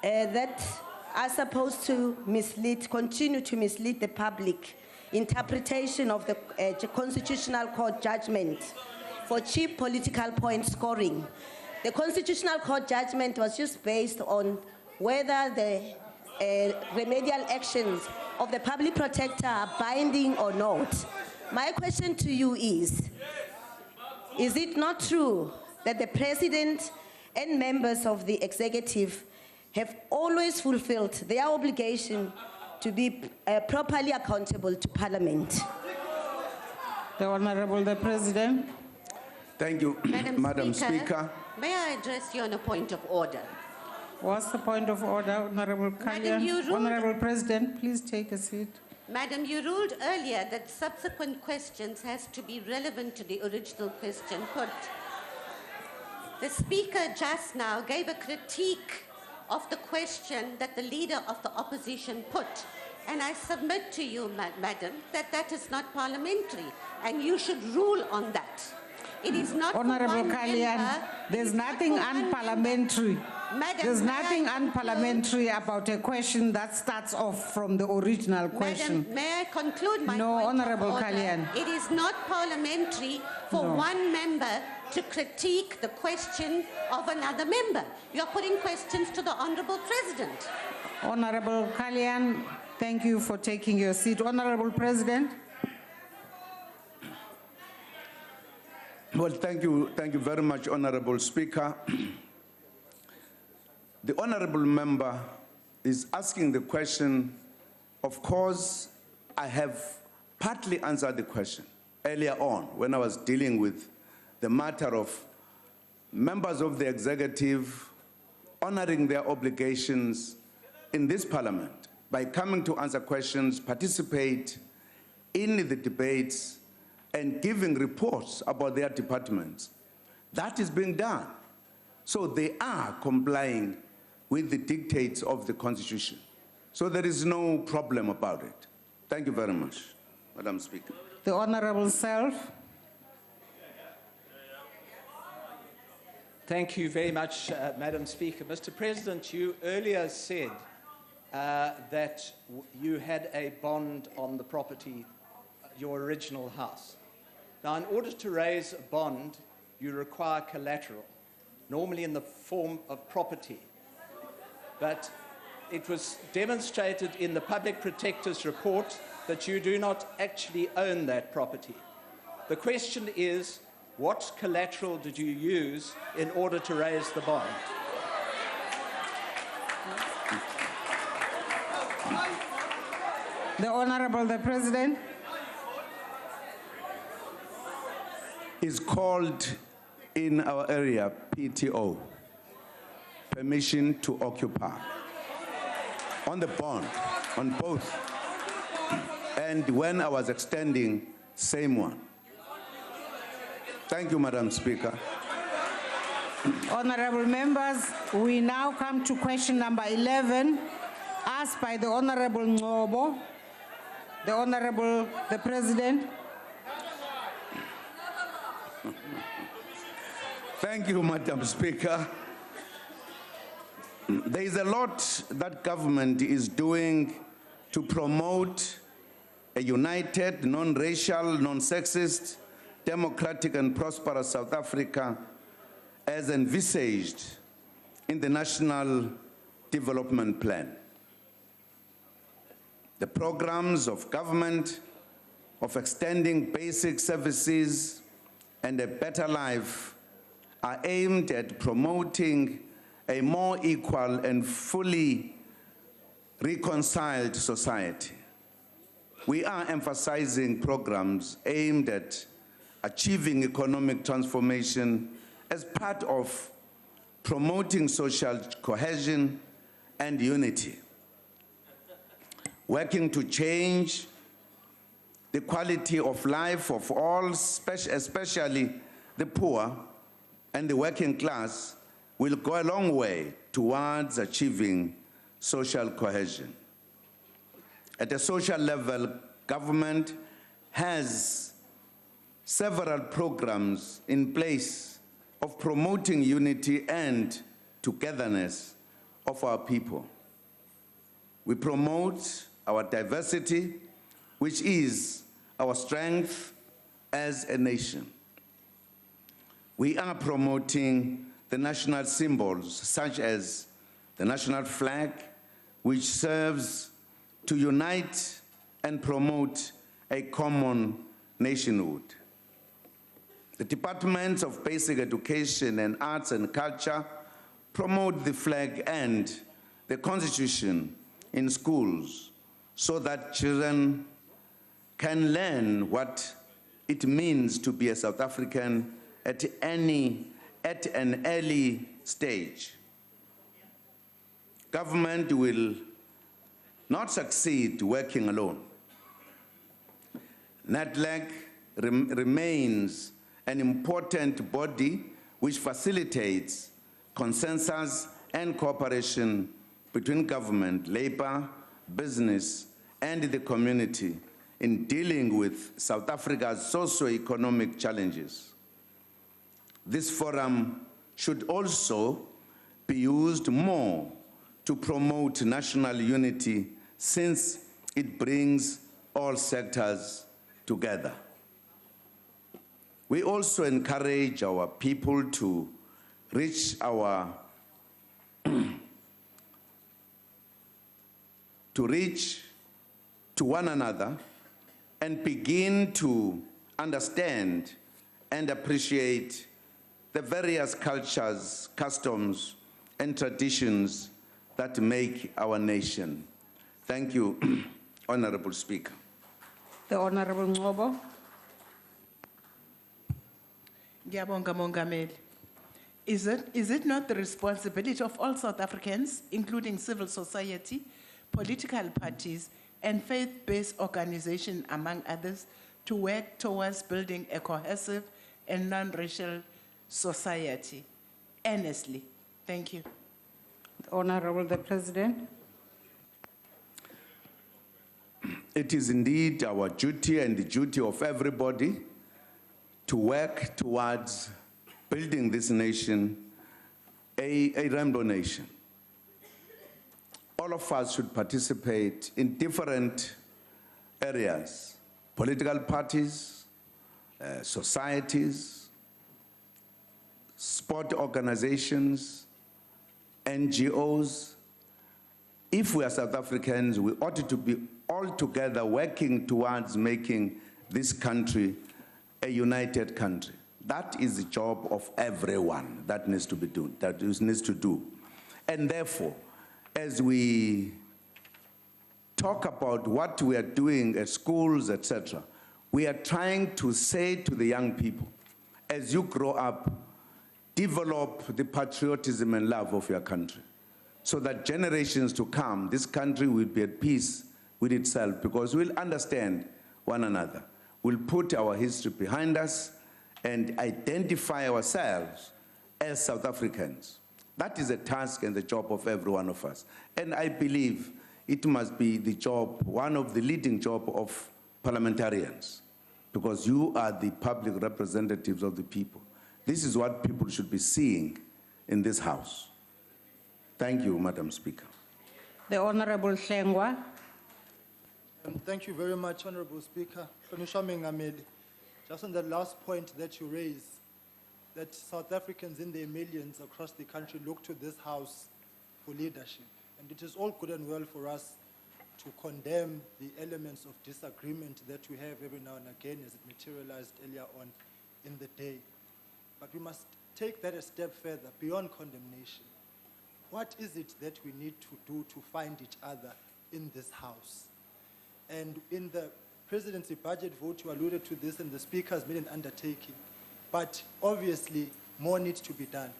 that are supposed to continue to mislead the public interpretation of the Constitutional Court judgment for cheap political point scoring. The Constitutional Court judgment was just based on whether the remedial actions of the public protector are binding or not. My question to you is it not true that the President and members of the executive have always fulfilled their obligation to be properly accountable to Parliament? The Honorable the President. Thank you, Madam Speaker. May I address you on a point of order? What's the point of order, Honorable Kalyan? Honorable President, please take a seat. Madam, you ruled earlier that subsequent questions has to be relevant to the original question put. The Speaker just now gave a critique of the question that the Leader of the Opposition put. And I submit to you, Madam, that that is not parliamentary, and you should rule on that. It is not Honorable Kalyan, there's nothing unparliamentary. There's nothing unparliamentary about a question that starts off from the original question. Madam, may I conclude my No, point Honorable of order? Kalyan. It is not parliamentary for one member to critique the question of another member. You're putting questions to the Honorable President. Honorable Kalyan, thank you for taking your seat. Honorable President. Well, thank you very much, Honorable Speaker. The Honorable Member is asking the question. Of course, I have partly answered the question earlier on when I was dealing with the matter of members of the executive honoring their obligations in this parliament by coming to answer questions, participate in the debates, and giving reports about their departments. That is being done. So they are complying with the dictates of the Constitution. So there is no problem about it. Thank you very much, Madam Speaker. The Honorable Self. Thank you very much, Madam Speaker. Mr. President, you earlier said that you had a bond on the property, your original house. Now, in order to raise a bond, you require collateral, normally in the form of property. But it was demonstrated in the Public Protector's report that you do not actually own that property. The question is, what collateral did you use in order to raise the bond? The Honorable the President. Is called in our area PTO, permission to occupy, on the bond, on both. And when I was extending, same one. Thank you, Madam Speaker. Honorable members, we now come to question number 11, asked by the Honorable Ngobo. The Honorable the President. Thank you, Madam Speaker. There is a lot that government is doing to promote a united, non-racial, non-sexist, democratic and prosperous South Africa as envisaged in the National Development Plan. The programs of government of extending basic services and a better life are aimed at promoting a more equal and fully reconciled society. We are emphasizing programs aimed at achieving economic transformation as part of promoting social cohesion and unity, working to change the quality of life of all, especially the poor and the working class, will go a long way towards achieving social cohesion. At a social level, government has several programs in place of promoting unity and togetherness of our people. We promote our diversity, which is our strength as a nation. We are promoting the national symbols, such as the national flag, which serves to unite and promote a common nationhood. The Departments of Basic Education and Arts and Culture promote the flag and the Constitution in schools so that children can learn what it means to be a South African at an early stage. Government will not succeed working alone. NADLAC remains an important body which facilitates consensus and cooperation between government, labor, business, and the community in dealing with South Africa's socio-economic challenges. This forum should also be used more to promote national unity since it brings all sectors together. We also encourage our people to reach to one another and begin to understand and appreciate the various cultures, customs, and traditions that make our nation. Thank you, Honorable Speaker. The Honorable Ngobo. Ngiyabonga Mongameli. Is it not the responsibility of all South Africans, including civil society, political parties, and faith-based organizations, among others, to work towards building a cohesive and non-racial society? Earnestly. Thank you. Honorable the President. It is indeed our duty and the duty of everybody to work towards building this nation a rainbow nation. All of us should participate in different areas, political parties, societies, sport organizations, NGOs. If we are South Africans, we ought to be all together working towards making this country a united country. That is the job of everyone that needs to be done, that needs to do. And therefore, as we talk about what we are doing at schools, etc., we are trying to say to the young people, as you grow up, develop the patriotism and love of your country, so that generations to come, this country will be at peace with itself, because we'll understand one another. We'll put our history behind us and identify ourselves as South Africans. That is a task and the job of every one of us. And I believe it must be the job, one of the leading jobs of parliamentarians, because you are the public representatives of the people. This is what people should be seeing in this House. Thank you, Madam Speaker. The Honorable Hlengwa. Thank you very much, Honorable Speaker. Just on the last point that you raised, that South Africans in their millions across the country look to this House for leadership. And it is all good and well for us to condemn the elements of disagreement that we have every now and again, as it materialized earlier on in the day. But we must take that a step further, beyond condemnation. What is it that we need to do to find each other in this House? And in the presidency budget vote, you alluded to this, and the Speaker has made an undertaking. But obviously, more needs to be done.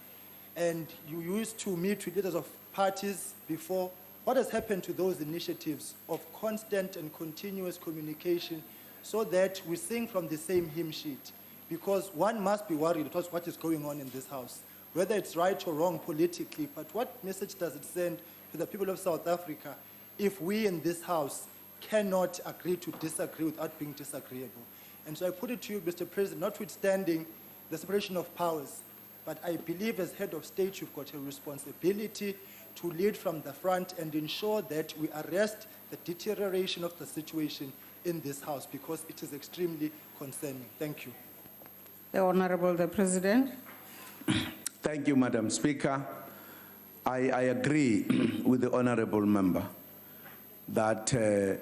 And you used to meet with leaders of parties before. What has happened to those initiatives of constant and continuous communication so that we sing from the same hymn sheet? Because one must be worried about what is going on in this House, whether it's right or wrong politically, but what message does it send to the people of South Africa if we in this House cannot agree to disagree without being disagreeable? And so I put it to you, Mr. President, notwithstanding the separation of powers, but I believe as head of state, you've got a responsibility to lead from the front and ensure that we arrest the deterioration of the situation in this House, because it is extremely concerning. Thank you. The Honorable the President. Thank you, Madam Speaker. I agree with the Honorable Member that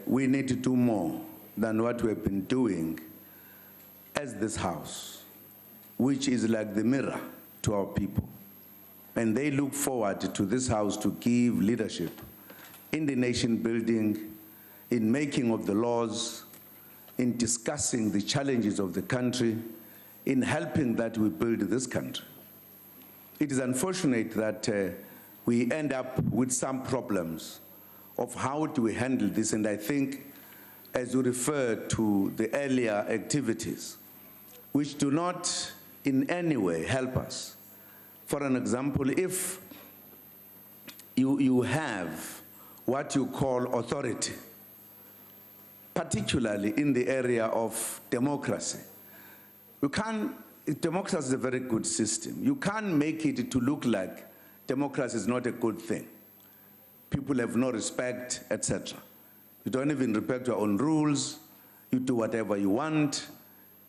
we need to do more than what we have been doing as this House, which is like the mirror to our people. And they look forward to this House to give leadership in the nation building, in making of the laws, in discussing the challenges of the country, in helping that we build this country. It is unfortunate that we end up with some problems of how do we handle this, and I think, as you refer to the earlier activities, which do not in any way help us. For an example, if you have what you call authority, particularly in the area of democracy, democracy is a very good system. You can't make it to look like democracy is not a good thing. People have no respect, etc. You don't even respect your own rules. You do whatever you want.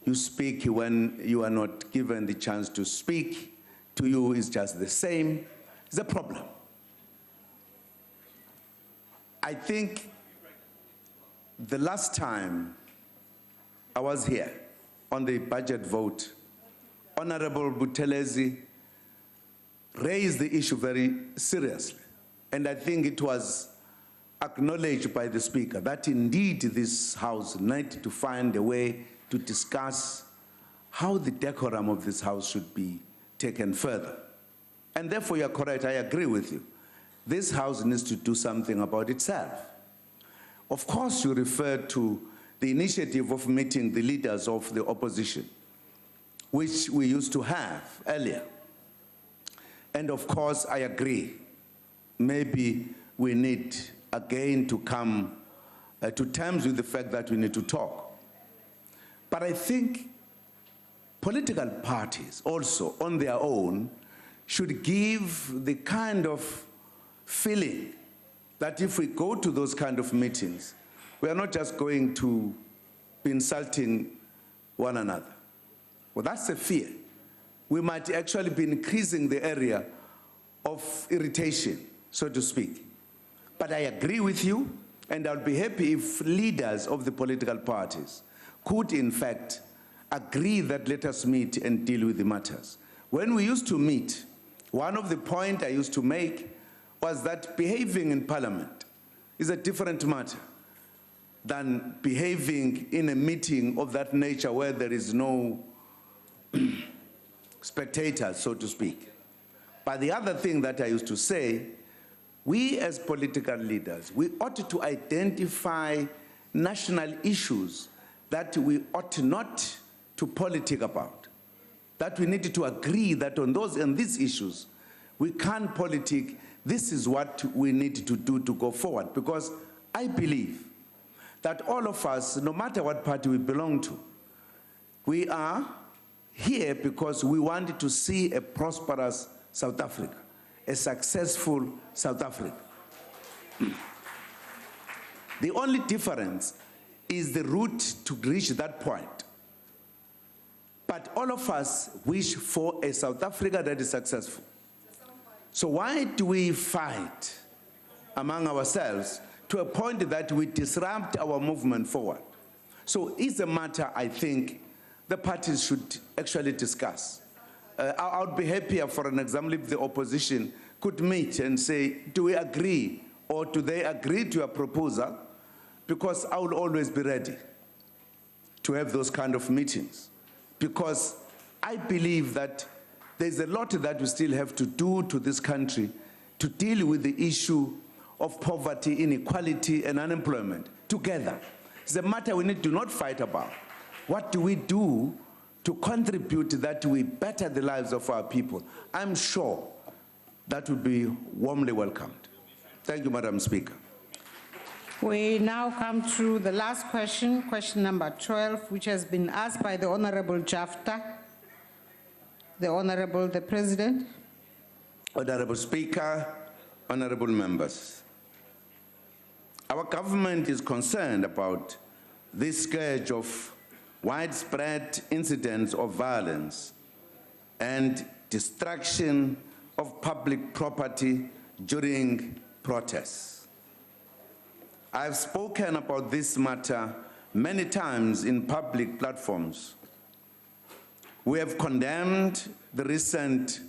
You speak when you are not given the chance to speak. To you, it's just the same. It's a problem. I think the last time I was here on the budget vote, Honorable Buthelezi raised the issue very seriously. And I think it was acknowledged by the Speaker that indeed this House needs to find a way to discuss how the decorum of this House should be taken further. And therefore, you're correct, I agree with you. This House needs to do something about itself. Of course, you referred to the initiative of meeting the leaders of the opposition, which we used to have earlier. And of course, I agree. Maybe we need again to come to terms with the fact that we need to talk. But I think political parties also on their own should give the kind of feeling that if we go to those kind of meetings, we are not just going to be insulting one another. Well, that's a fear. We might actually be increasing the area of irritation, so to speak. But I agree with you, and I'll be happy if leaders of the political parties could, in fact, agree that let us meet and deal with the matters. When we used to meet, one of the points I used to make was that behaving in Parliament is a different matter than behaving in a meeting of that nature where there is no spectators, so to speak. But the other thing that I used to say, we as political leaders, we ought to identify national issues that we ought not to politic about. That we need to agree that on those and these issues, we can't politic. This is what we need to do to go forward. Because I believe that all of us, no matter what party we belong to, we are here because we wanted to see a prosperous South Africa, a successful South Africa. The only difference is the route to reach that point. But all of us wish for a South Africa that is successful. So why do we fight among ourselves to a point that we disrupt our movement forward? So it's a matter I think the parties should actually discuss. I would be happier, for an example, if the opposition could meet and say, do we agree, or do they agree to a proposal? Because I will always be ready to have those kind of meetings. Because I believe that there's a lot that we still have to do to this country to deal with the issue of poverty, inequality, and unemployment together. It's a matter we need to not fight about. What do we do to contribute that we better the lives of our people? I'm sure that will be warmly welcomed. Thank you, Madam Speaker. We now come to the last question, question number 12, which has been asked by the Honorable Jafta. The President. Honorable Speaker, honorable members. Our government is concerned about this scourge of widespread incidents of violence and destruction of public property during protests. I've spoken about this matter many times in public platforms. We have condemned the recent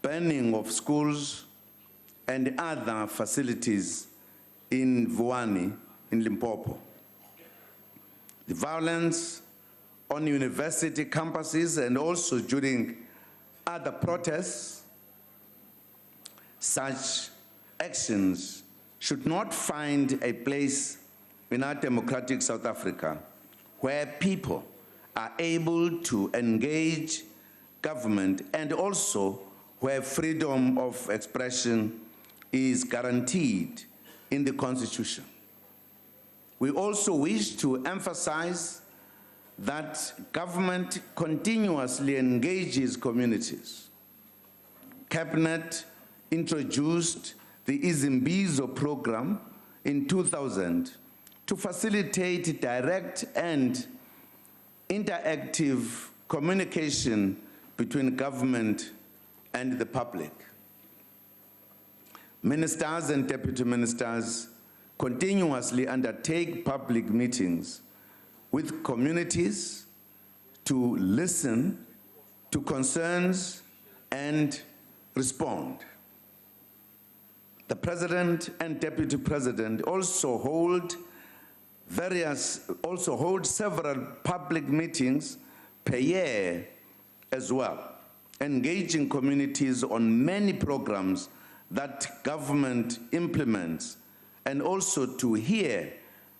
burning of schools and other facilities in Vuwani, in Limpopo. The violence on university campuses and also during other protests, such actions should not find a place in our democratic South Africa where people are able to engage government and also where freedom of expression is guaranteed in the Constitution. We also wish to emphasize that government continuously engages communities. Cabinet introduced the Izimbizo program in 2000 to facilitate direct and interactive communication between government and the public. Ministers and deputy ministers continuously undertake public meetings with communities to listen to concerns and respond. The President and Deputy President also hold several public meetings per year as well, engaging communities on many programs that government implements, and also to hear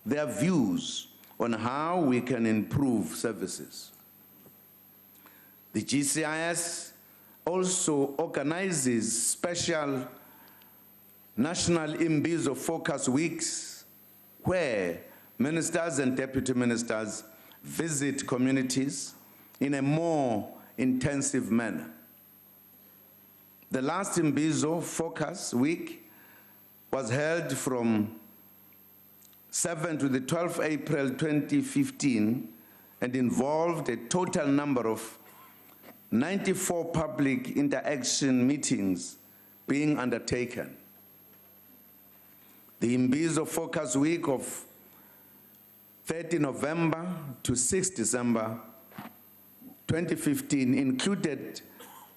their views on how we can improve services. The GCIS also organizes special national Imbizo focus weeks where ministers and deputy ministers visit communities in a more intensive manner. The last Imbizo focus week was held from 7 to the 12th April 2015 and involved a total number of 94 public interaction meetings being undertaken. The Imbizo Focus Week of 30 November to 6 December 2015 included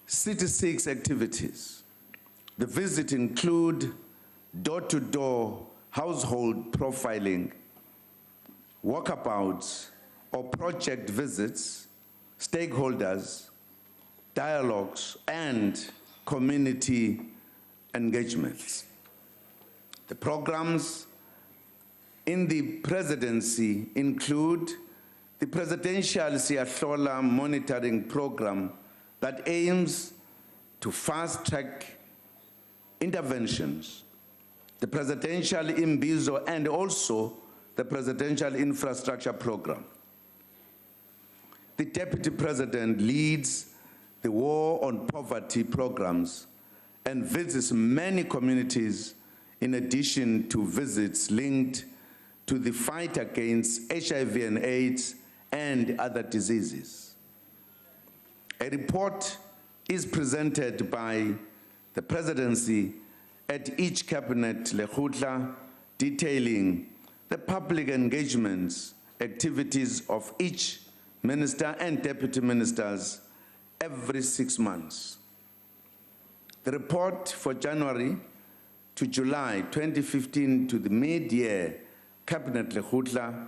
66 activities. The visit include door-to-door household profiling, walkabouts or project visits, stakeholders, dialogues, and community engagements. The programs in the presidency include the Presidential Siyahlola Monitoring Program that aims to fast-track interventions, the Presidential Imbizo, and also the Presidential Infrastructure Program. The Deputy President leads the War on Poverty programs and visits many communities in addition to visits linked to the fight against HIV and AIDS and other diseases. A report is presented by the presidency at each cabinet lekgotla detailing the public engagements activities of each minister and deputy ministers every 6 months. The report for January to July 2015 to the mid-year cabinet lekgotla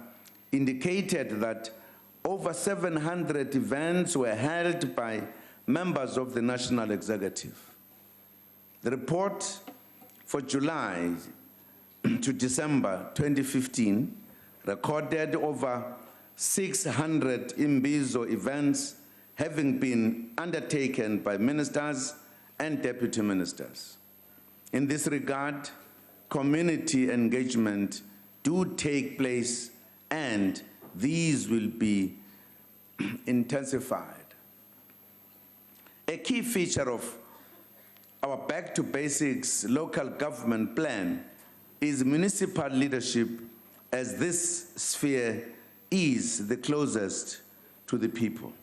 indicated that over 700 events were held by members of the National Executive. The report for July to December 2015 recorded over 600 Imbizo events having been undertaken by ministers and deputy ministers. In this regard, community engagement do take place and these will be intensified. A key feature of our Back to Basics local government plan is municipal leadership, as this sphere is the closest to the people.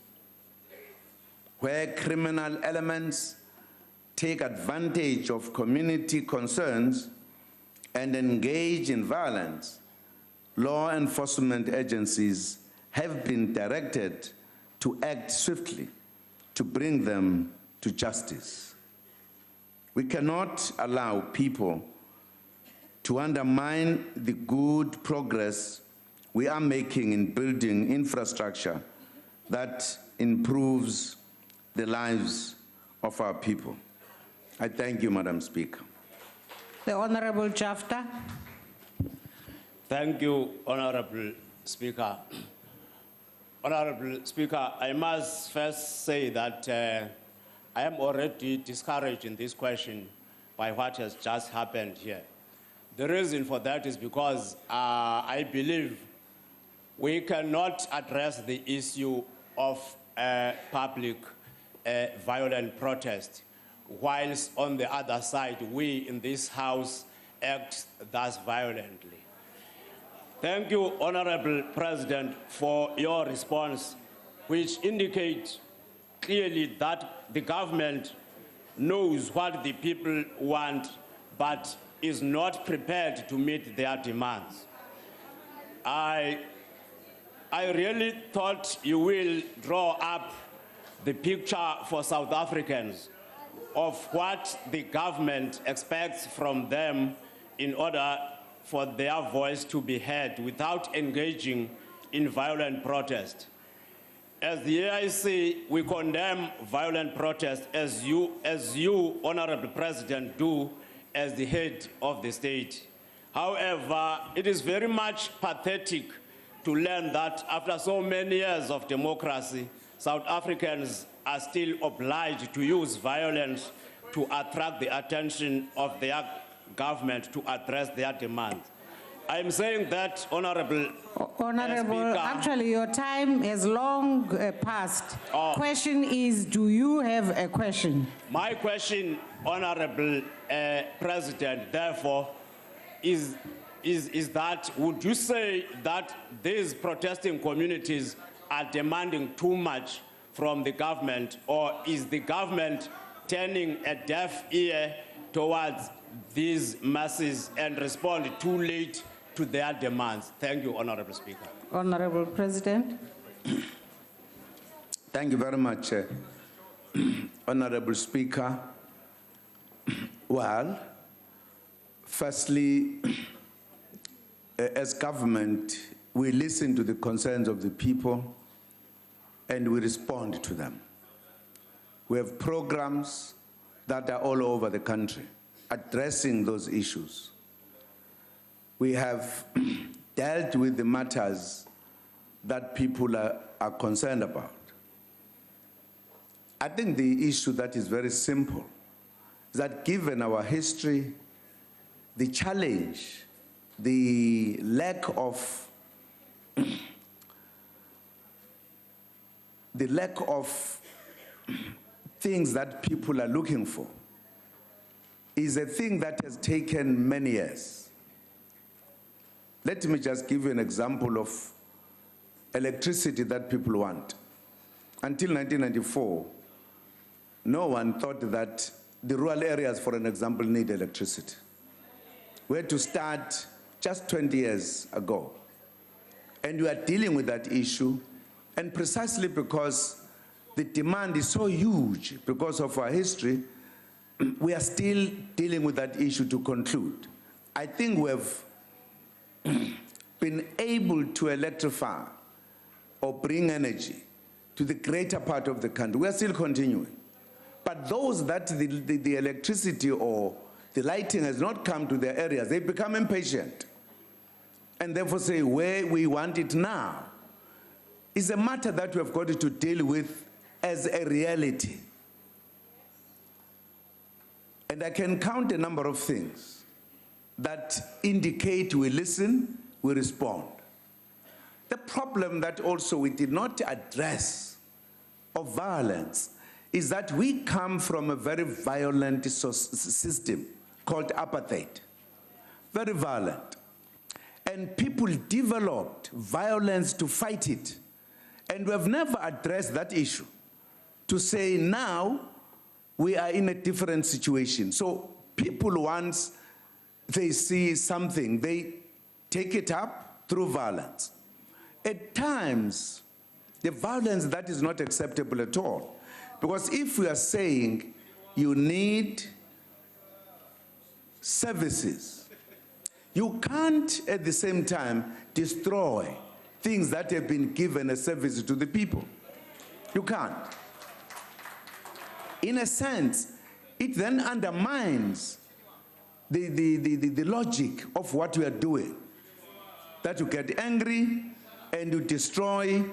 Where criminal elements take advantage of community concerns and engage in violence, law enforcement agencies have been directed to act swiftly to bring them to justice. We cannot allow people to undermine the good progress we are making in building infrastructure that improves the lives of our people. I thank you, Madam Speaker. The Honorable Jafta. Thank you, Honorable Speaker. Honorable Speaker, I must first say that I am already discouraged in this question by what has just happened here. The reason for that is because I believe we cannot address the issue of public violent protest, whilst on the other side, we in this House act thus violently. Thank you, Honorable President, for your response, which indicates clearly that the government knows what the people want, but is not prepared to meet their demands. I really thought you will draw up the picture for South Africans of what the government expects from them in order for their voice to be heard without engaging in violent protest. As the AIC, we condemn violent protest as you, Honorable President, do as the head of the state. However, it is very much pathetic to learn that after so many years of democracy, South Africans are still obliged to use violence to attract the attention of their government to address their demands. I'm saying that, Honorable Speaker, actually your time has long passed. Question is, do you have a question? My question, Honorable President, therefore, is that would you say that these protesting communities are demanding too much from the government, or is the government turning a deaf ear towards these masses and respond too late to their demands? Thank you, Honorable Speaker. Honorable President. Thank you very much, Honorable Speaker. Well, firstly, as government, we listen to the concerns of the people and we respond to them. We have programs that are all over the country addressing those issues. We have dealt with the matters that people are concerned about. I think the issue that is very simple is that given our history, the challenge, the lack of things that people are looking for is a thing that has taken many years. Let me just give you an example of electricity that people want. Until 1994, no one thought that the rural areas, for an example, need electricity. We had to start just 20 years ago. And we are dealing with that issue, and precisely because the demand is so huge because of our history, we are still dealing with that issue to conclude. I think we have been able to electrify or bring energy to the greater part of the country. We are still continuing. But those that the electricity or the lighting has not come to their areas, they become impatient. And therefore say, where we want it now is a matter that we have got to deal with as a reality. And I can count a number of things that indicate we listen, we respond. The problem that also we did not address of violence is that we come from a very violent system called apartheid. Very violent. And people developed violence to fight it. And we have never addressed that issue to say now we are in a different situation. So people, once they see something, they take it up through violence. At times, the violence that is not acceptable at all. Because if we are saying you need services, you can't at the same time destroy things that have been given as services to the people. You can't. In a sense, it then undermines the logic of what we are doing. That you get angry and you destroy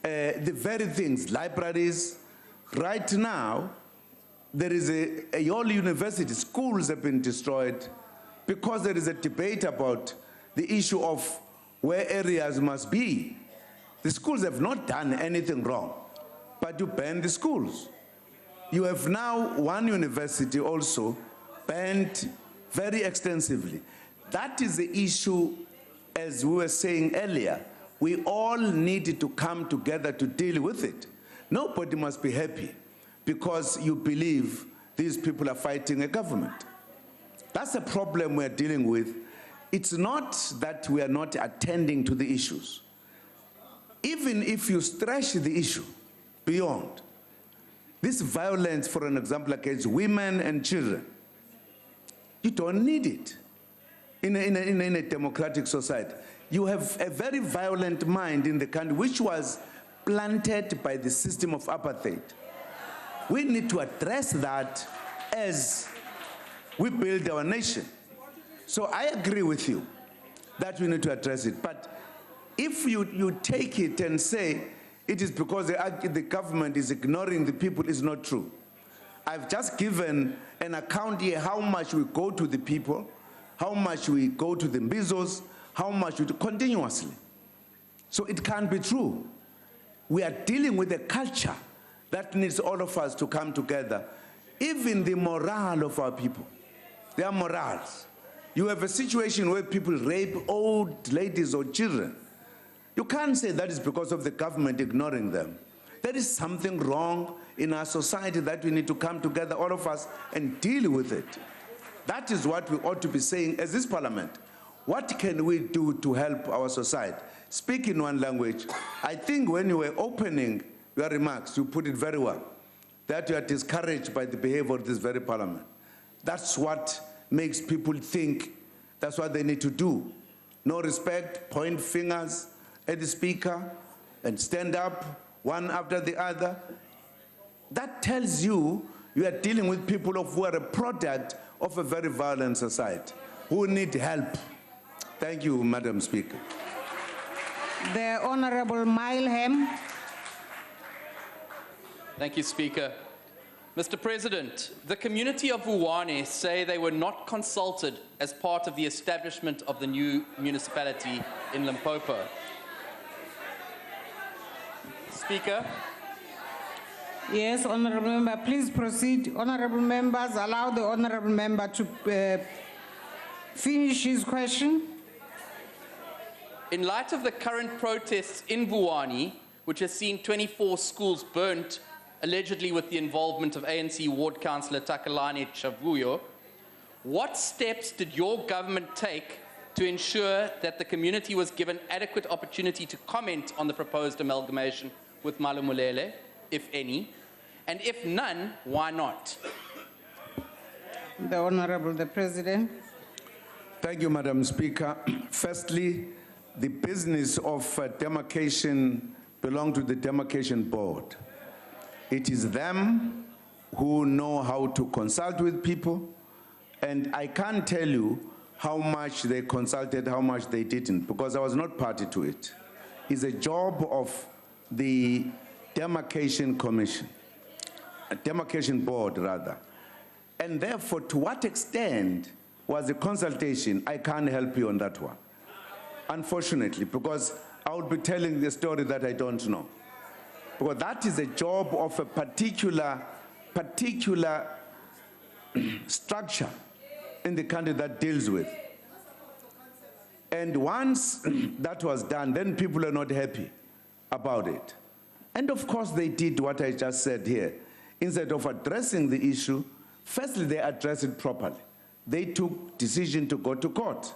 the very things, libraries. Right now, there is a whole university, schools have been destroyed because there is a debate about the issue of where areas must be. The schools have not done anything wrong, but you ban the schools. You have now one university also banned very extensively. That is the issue, as we were saying earlier. We all need to come together to deal with it. Nobody must be happy because you believe these people are fighting a government. That's a problem we're dealing with. It's not that we are not attending to the issues. Even if you stretch the issue beyond, this violence, for an example, against women and children, you don't need it in a democratic society. You have a very violent mind in the country, which was planted by the system of apartheid. We need to address that as we build our nation. So I agree with you that we need to address it. But if you take it and say it is because the government is ignoring the people, it's not true. I've just given an account here how much we go to the people, how much we go to the Mbizos, how much we do continuously. So it can't be true. We are dealing with a culture that needs all of us to come together. Even the morale of our people, their morals. You have a situation where people rape old ladies or children. You can't say that is because of the government ignoring them. There is something wrong in our society that we need to come together, all of us, and deal with it. That is what we ought to be saying as this parliament. What can we do to help our society? Speak in one language. I think when you were opening your remarks, you put it very well, that you are discouraged by the behavior of this very parliament. That's what makes people think that's what they need to do. No respect, point fingers at the speaker, and stand up one after the other. That tells you you are dealing with people who are a product of a very violent society, who need help. Thank you, Madam Speaker. The Honorable Mileham. Thank you, Speaker. Mr. President, the community of Vuwane say they were not consulted as part of the establishment of the new municipality in Limpopo. Speaker. Yes, Honorable Member, please proceed. Honorable members, allow the Honorable Member to finish his question. In light of the current protests in Vuwane, which has seen 24 schools burnt, allegedly with the involvement of ANC Ward Councillor Takalani Chavuyo, what steps did your government take to ensure that the community was given adequate opportunity to comment on the proposed amalgamation with Malumulele, if any? And if none, why not? The Honorable the President. Thank you, Madam Speaker. Firstly, the business of demarcation belongs to the Demarcation Board. It is them who know how to consult with people, and I can't tell you how much they consulted, how much they didn't, because I was not party to it. It's a job of the Demarcation Commission, a Demarcation Board rather. And therefore, to what extent was the consultation? I can't help you on that one, unfortunately, because I would be telling the story that I don't know. Because that is a job of a particular structure in the country that deals with. And once that was done, then people are not happy about it. And of course they did what I just said here. Instead of addressing the issue, firstly they addressed it properly. They took decision to go to court.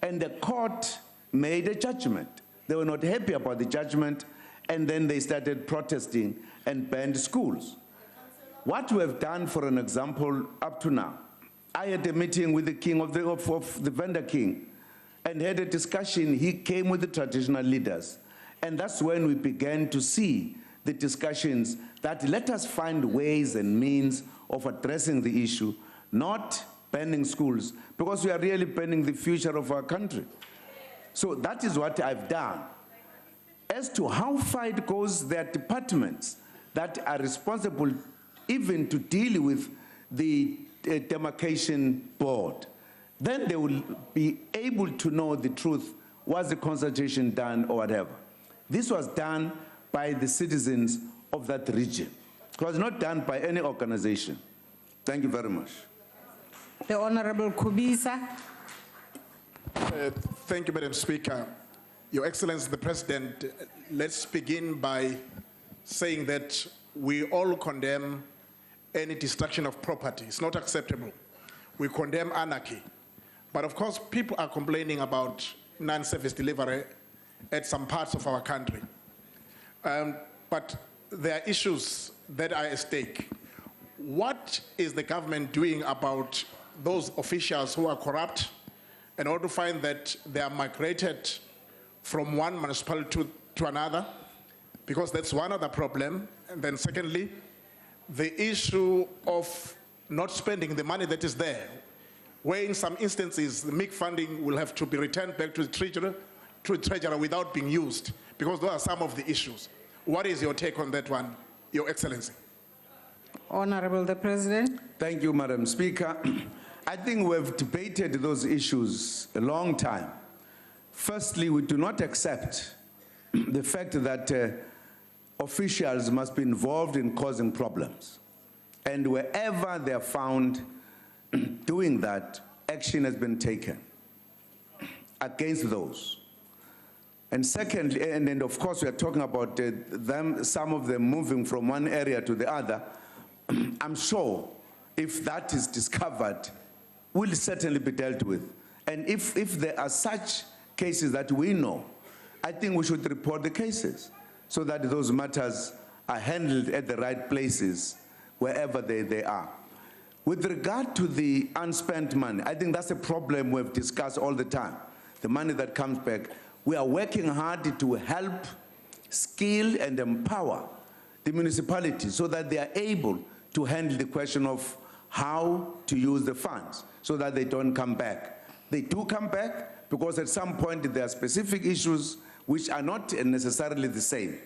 And the court made a judgment. They were not happy about the judgment, and then they started protesting and banned schools. What we have done, for an example, up to now, I had a meeting with the king of the vendor king and had a discussion. He came with the traditional leaders. And that's when we began to see the discussions that let us find ways and means of addressing the issue, not banning schools, because we are really banning the future of our country. So that is what I've done. As to how far it goes, there are departments that are responsible even to deal with the demarcation board. Then they will be able to know the truth. Was the consultation done or whatever? This was done by the citizens of that region. It was not done by any organization. Thank you very much. The Honorable Kubisa. Thank you, Madam Speaker. Your Excellency, the President, let's begin by saying that we all condemn any destruction of property. It's not acceptable. We condemn anarchy. But of course, people are complaining about non-service delivery at some parts of our country. But there are issues that are at stake. What is the government doing about those officials who are corrupt in order to find that they are migrated from one municipality to another? Because that's one other problem. And then secondly, the issue of not spending the money that is there, where in some instances the MIC funding will have to be returned back to the treasurer without being used, because those are some of the issues. What is your take on that one, Your Excellency? Honorable the President. Thank you, Madam Speaker. I think we've debated those issues a long time. Firstly, we do not accept the fact that officials must be involved in causing problems. And wherever they are found doing that, action has been taken against those. And secondly, and of course we are talking about some of them moving from one area to the other. I'm sure if that is discovered, will certainly be dealt with. And if there are such cases that we know, I think we should report the cases so that those matters are handled at the right places wherever they are. With regard to the unspent money, I think that's a problem we've discussed all the time, the money that comes back. We are working hard to help, skill, and empower the municipalities so that they are able to handle the question of how to use the funds so that they don't come back. They do come back because at some point there are specific issues which are not necessarily the same.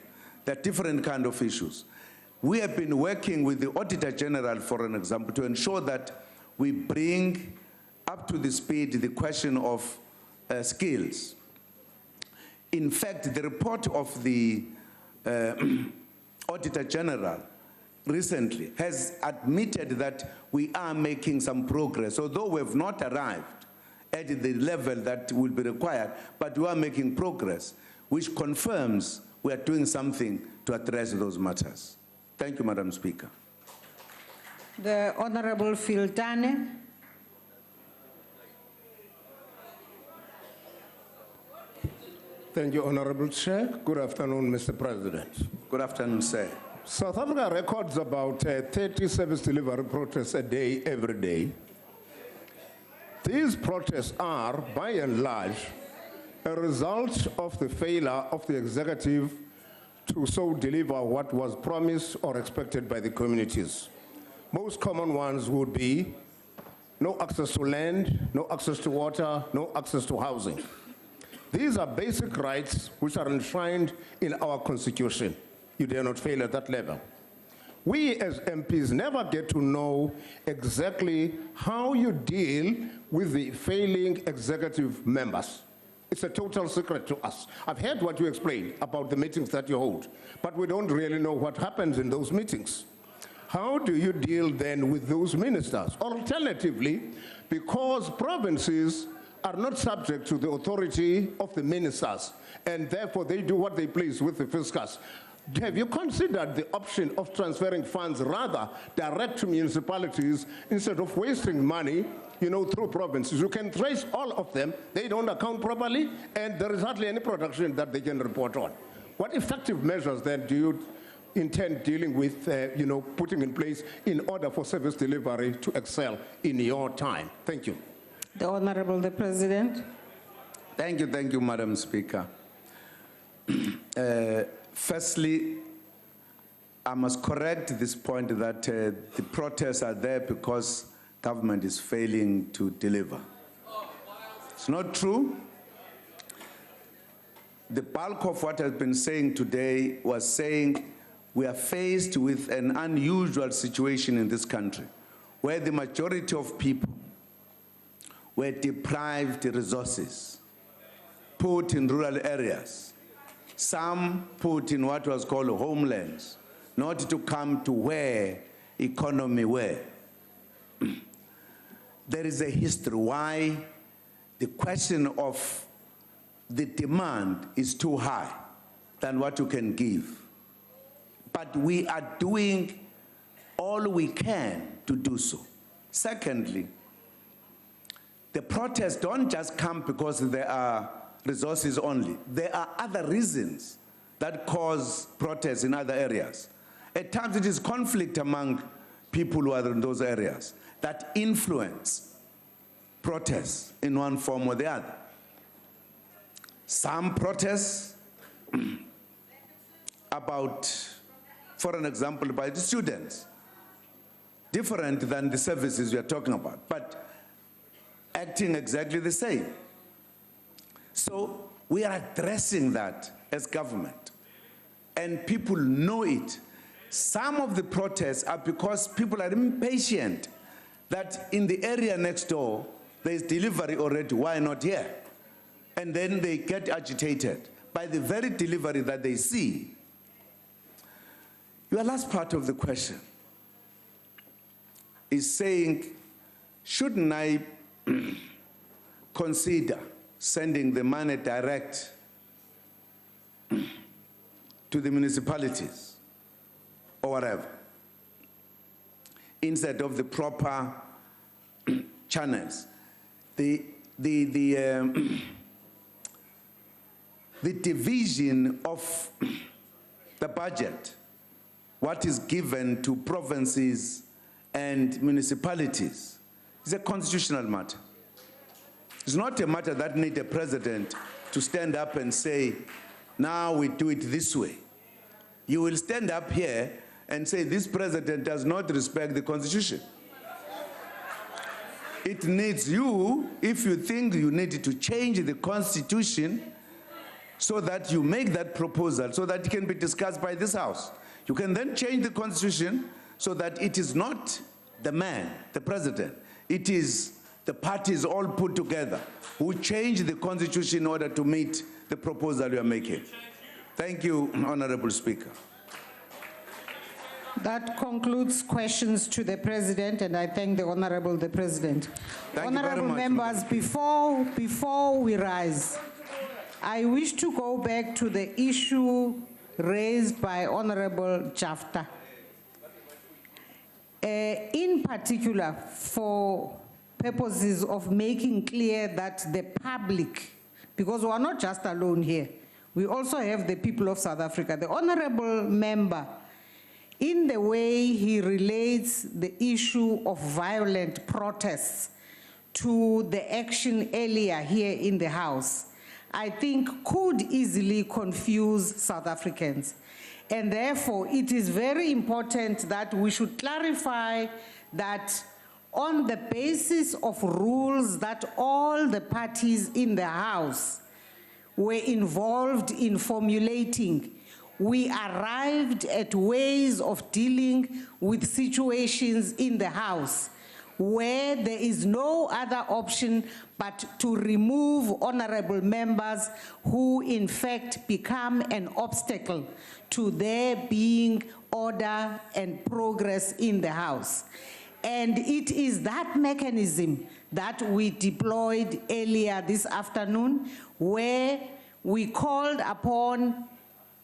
They're different kind of issues. We have been working with the Auditor General, for an example, to ensure that we bring up to the speed the question of skills. In fact, the report of the Auditor General recently has admitted that we are making some progress, although we have not arrived at the level that will be required, but we are making progress, which confirms we are doing something to address those matters. Thank you, Madam Speaker. The Honorable Filtane. Thank you, Honorable Chair. Good afternoon, Mr. President. Good afternoon, sir. South Africa records about 30 service delivery protests a day, every day. These protests are, by and large, a result of the failure of the executive to so deliver what was promised or expected by the communities. Most common ones would be no access to land, no access to water, no access to housing. These are basic rights which are enshrined in our Constitution. You dare not fail at that level. We as MPs never get to know exactly how you deal with the failing executive members. It's a total secret to us. I've heard what you explained about the meetings that you hold, but we don't really know what happens in those meetings. How do you deal then with those ministers? Alternatively, because provinces are not subject to the authority of the ministers, and therefore they do what they please with the fiscus. Have you considered the option of transferring funds rather direct to municipalities instead of wasting money, through provinces? You can trace all of them, they don't account properly, and there is hardly any production that they can report on. What effective measures then do you intend dealing with, putting in place in order for service delivery to excel in your time? Thank you. The Honorable the President. Thank you, Madam Speaker. Firstly, I must correct this point that the protests are there because government is failing to deliver. It's not true. The bulk of what I've been saying today was saying we are faced with an unusual situation in this country where the majority of people were deprived of resources, put in rural areas, some put in what was called homelands, not to come to where economy were. There is a history why the question of the demand is too high than what you can give. But we are doing all we can to do so. Secondly, the protests don't just come because there are resources only. There are other reasons that cause protests in other areas. At times it is conflict among people who are in those areas that influence protests in one form or the other. Some protests about, for an example, by the students, different than the services we are talking about, but acting exactly the same. So we are addressing that as government, and people know it. Some of the protests are because people are impatient that in the area next door, there is delivery already, why not here? And then they get agitated by the very delivery that they see. Your last part of the question is saying, shouldn't I consider sending the money direct to the municipalities or whatever, instead of the proper channels? The division of the budget, what is given to provinces and municipalities, is a constitutional matter. It's not a matter that needs a president to stand up and say, now we do it this way. You will stand up here and say, this president does not respect the Constitution. It needs you, if you think you need to change the Constitution, so that you make that proposal, so that it can be discussed by this House. You can then change the Constitution so that it is not the man, the president, it is the parties all put together who change the Constitution in order to meet the proposal you are making. Thank you, Honorable Speaker. That concludes questions to the President, and I thank the Honorable President. Thank you very Honorable much, members, before we rise, I wish to go back to the issue raised by Honorable Jafta. In particular, for purposes of making clear that the public, because we are not just alone here, we also have the people of South Africa. The Honorable Member, in the way he relates the issue of violent protests to the action earlier here in the House, I think could easily confuse South Africans. And therefore, it is very important that we should clarify that on the basis of rules that all the parties in the House were involved in formulating, we arrived at ways of dealing with situations in the House where there is no other option but to remove honorable members who in fact become an obstacle to there being order and progress in the House. And it is that mechanism that we deployed earlier this afternoon, where we called upon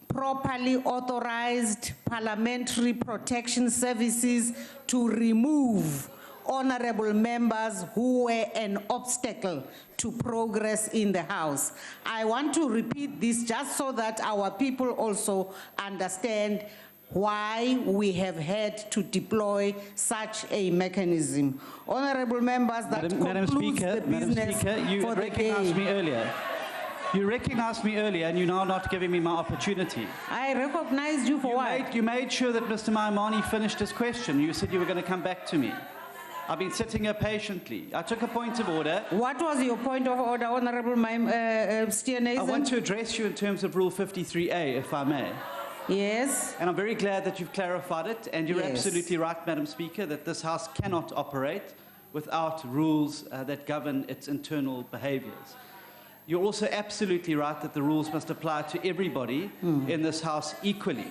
properly authorized parliamentary protection services to remove honorable members who were an obstacle to progress in the House. I want to repeat this just so that our people also understand why we have had to deploy such a mechanism. Honorable members, that concludes the business Madam Speaker, you for the recognized day. me earlier. You recognized me earlier and you're now not giving me my opportunity. I recognized you for what? You made sure that Mr. Maimani finished his question. You said you were going to come back to me. I've been sitting here patiently. I took a point of order. What was your point of order, Honorable Steenhuisen? I want to address you in terms of Rule 53A, if I may. Yes. And I'm very glad that you've clarified it. And you're Yes. absolutely right, Madam Speaker, that this House cannot operate without rules that govern its internal behaviours. You're also absolutely right that the rules must apply to everybody in this House equally.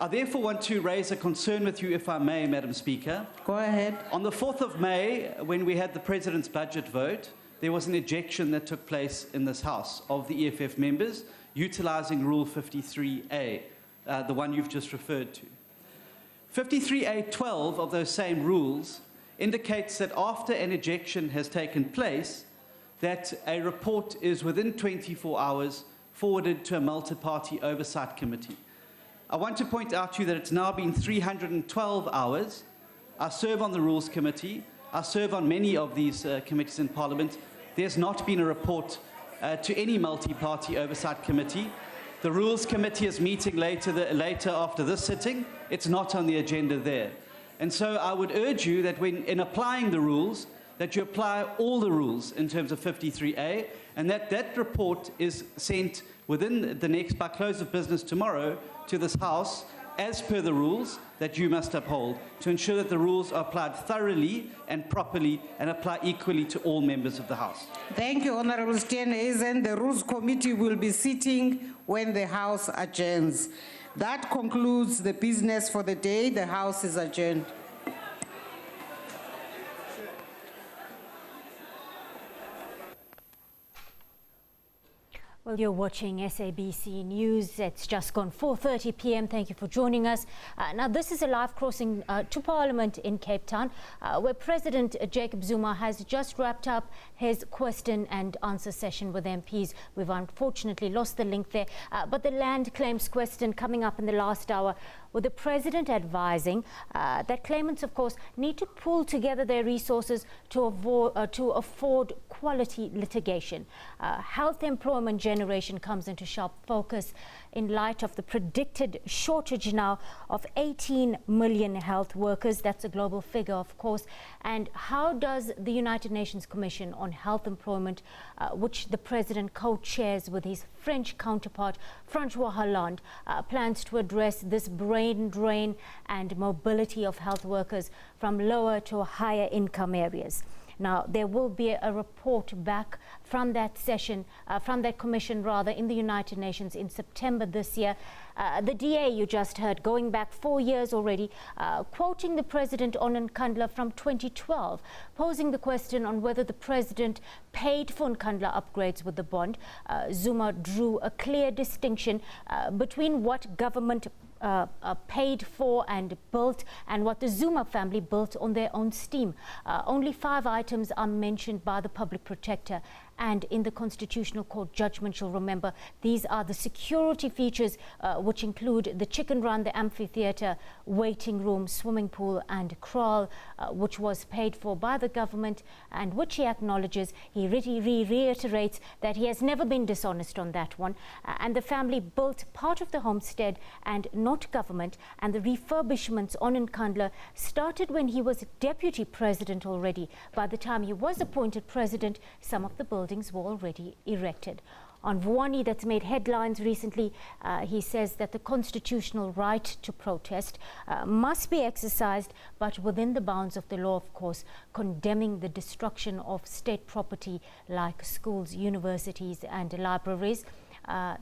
I therefore want to raise a concern with you, if I may, Madam Speaker. Go ahead. On the 4th of May, when we had the President's budget vote, there was an ejection that took place in this House of the EFF members, utilising Rule 53A, the one you've just referred to. 53A.12 of those same rules indicates that after an ejection has taken place, that a report is within 24 hours forwarded to a multi-party oversight committee. I want to point out to you that it's now been 312 hours. I serve on the Rules Committee. I serve on many of these committees in Parliament. There's not been a report to any multi-party oversight committee. The Rules Committee is meeting later after this sitting. It's not on the agenda there. And so I would urge you that when in applying the rules, that you apply all the rules in terms of 53A, and that report is sent within the next, by close of business tomorrow, to this House, as per the rules that you must uphold, to ensure that the rules are applied thoroughly and properly and apply equally to all members of the House. Thank you, Honorable Steenhuisen. The Rules Committee will be sitting when the House adjourns. That concludes the business for the day. The House is adjourned. Well, you're watching SABC News. It's just gone 4:30 p.m. Thank you for joining us. Now, this is a live crossing to Parliament in Cape Town, where President Jacob Zuma has just wrapped up his question and answer session with MPs. We've unfortunately lost the link there, but the land claims question coming up in the last hour, with the President advising that claimants, of course, need to pull together their resources to afford quality litigation. Health employment generation comes into sharp focus in light of the predicted shortage now of 18 million health workers. That's a global figure, of course. And how does the United Nations Commission on Health Employment, which the President co-chairs with his French counterpart, Francois Hollande, plans to address this brain drain and mobility of health workers from lower to higher income areas? Now, there will be a report back from that session, from that commission rather, in the United Nations in September this year. The DA you just heard, going back 4 years already, quoting the President on Nkandla from 2012, posing the question on whether the President paid for Nkandla upgrades with the bond. Zuma drew a clear distinction between what government paid for and built and what the Zuma family built on their own steam. Only 5 items are mentioned by the Public Protector, and in the Constitutional Court judgment, you'll remember, these are the security features which include the chicken run, the amphitheatre, waiting room, swimming pool and kraal, which was paid for by the government, and which he acknowledges. He reiterates that he has never been dishonest on that one, and the family built part of the homestead and not government, and the refurbishments on Nkandla started when he was Deputy President already. By the time he was appointed President, some of the buildings were already erected. On Vuwani, that's made headlines recently, he says that the constitutional right to protest must be exercised, but within the bounds of the law, of course, condemning the destruction of state property like schools, universities and libraries.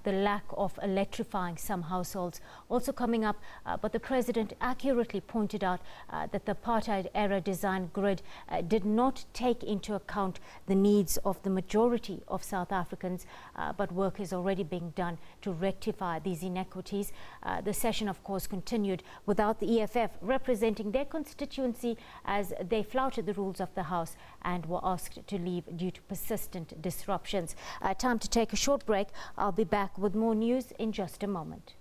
The lack of electrifying some households also coming up, but the President accurately pointed out that the apartheid-era design grid did not take into account the needs of the majority of South Africans, but work is already being done to rectify these inequities. The session, of course, continued without the EFF representing their constituency, as they flouted the rules of the House and were asked to leave due to persistent disruptions. Time to take a short break. I'll be back with more news in just a moment.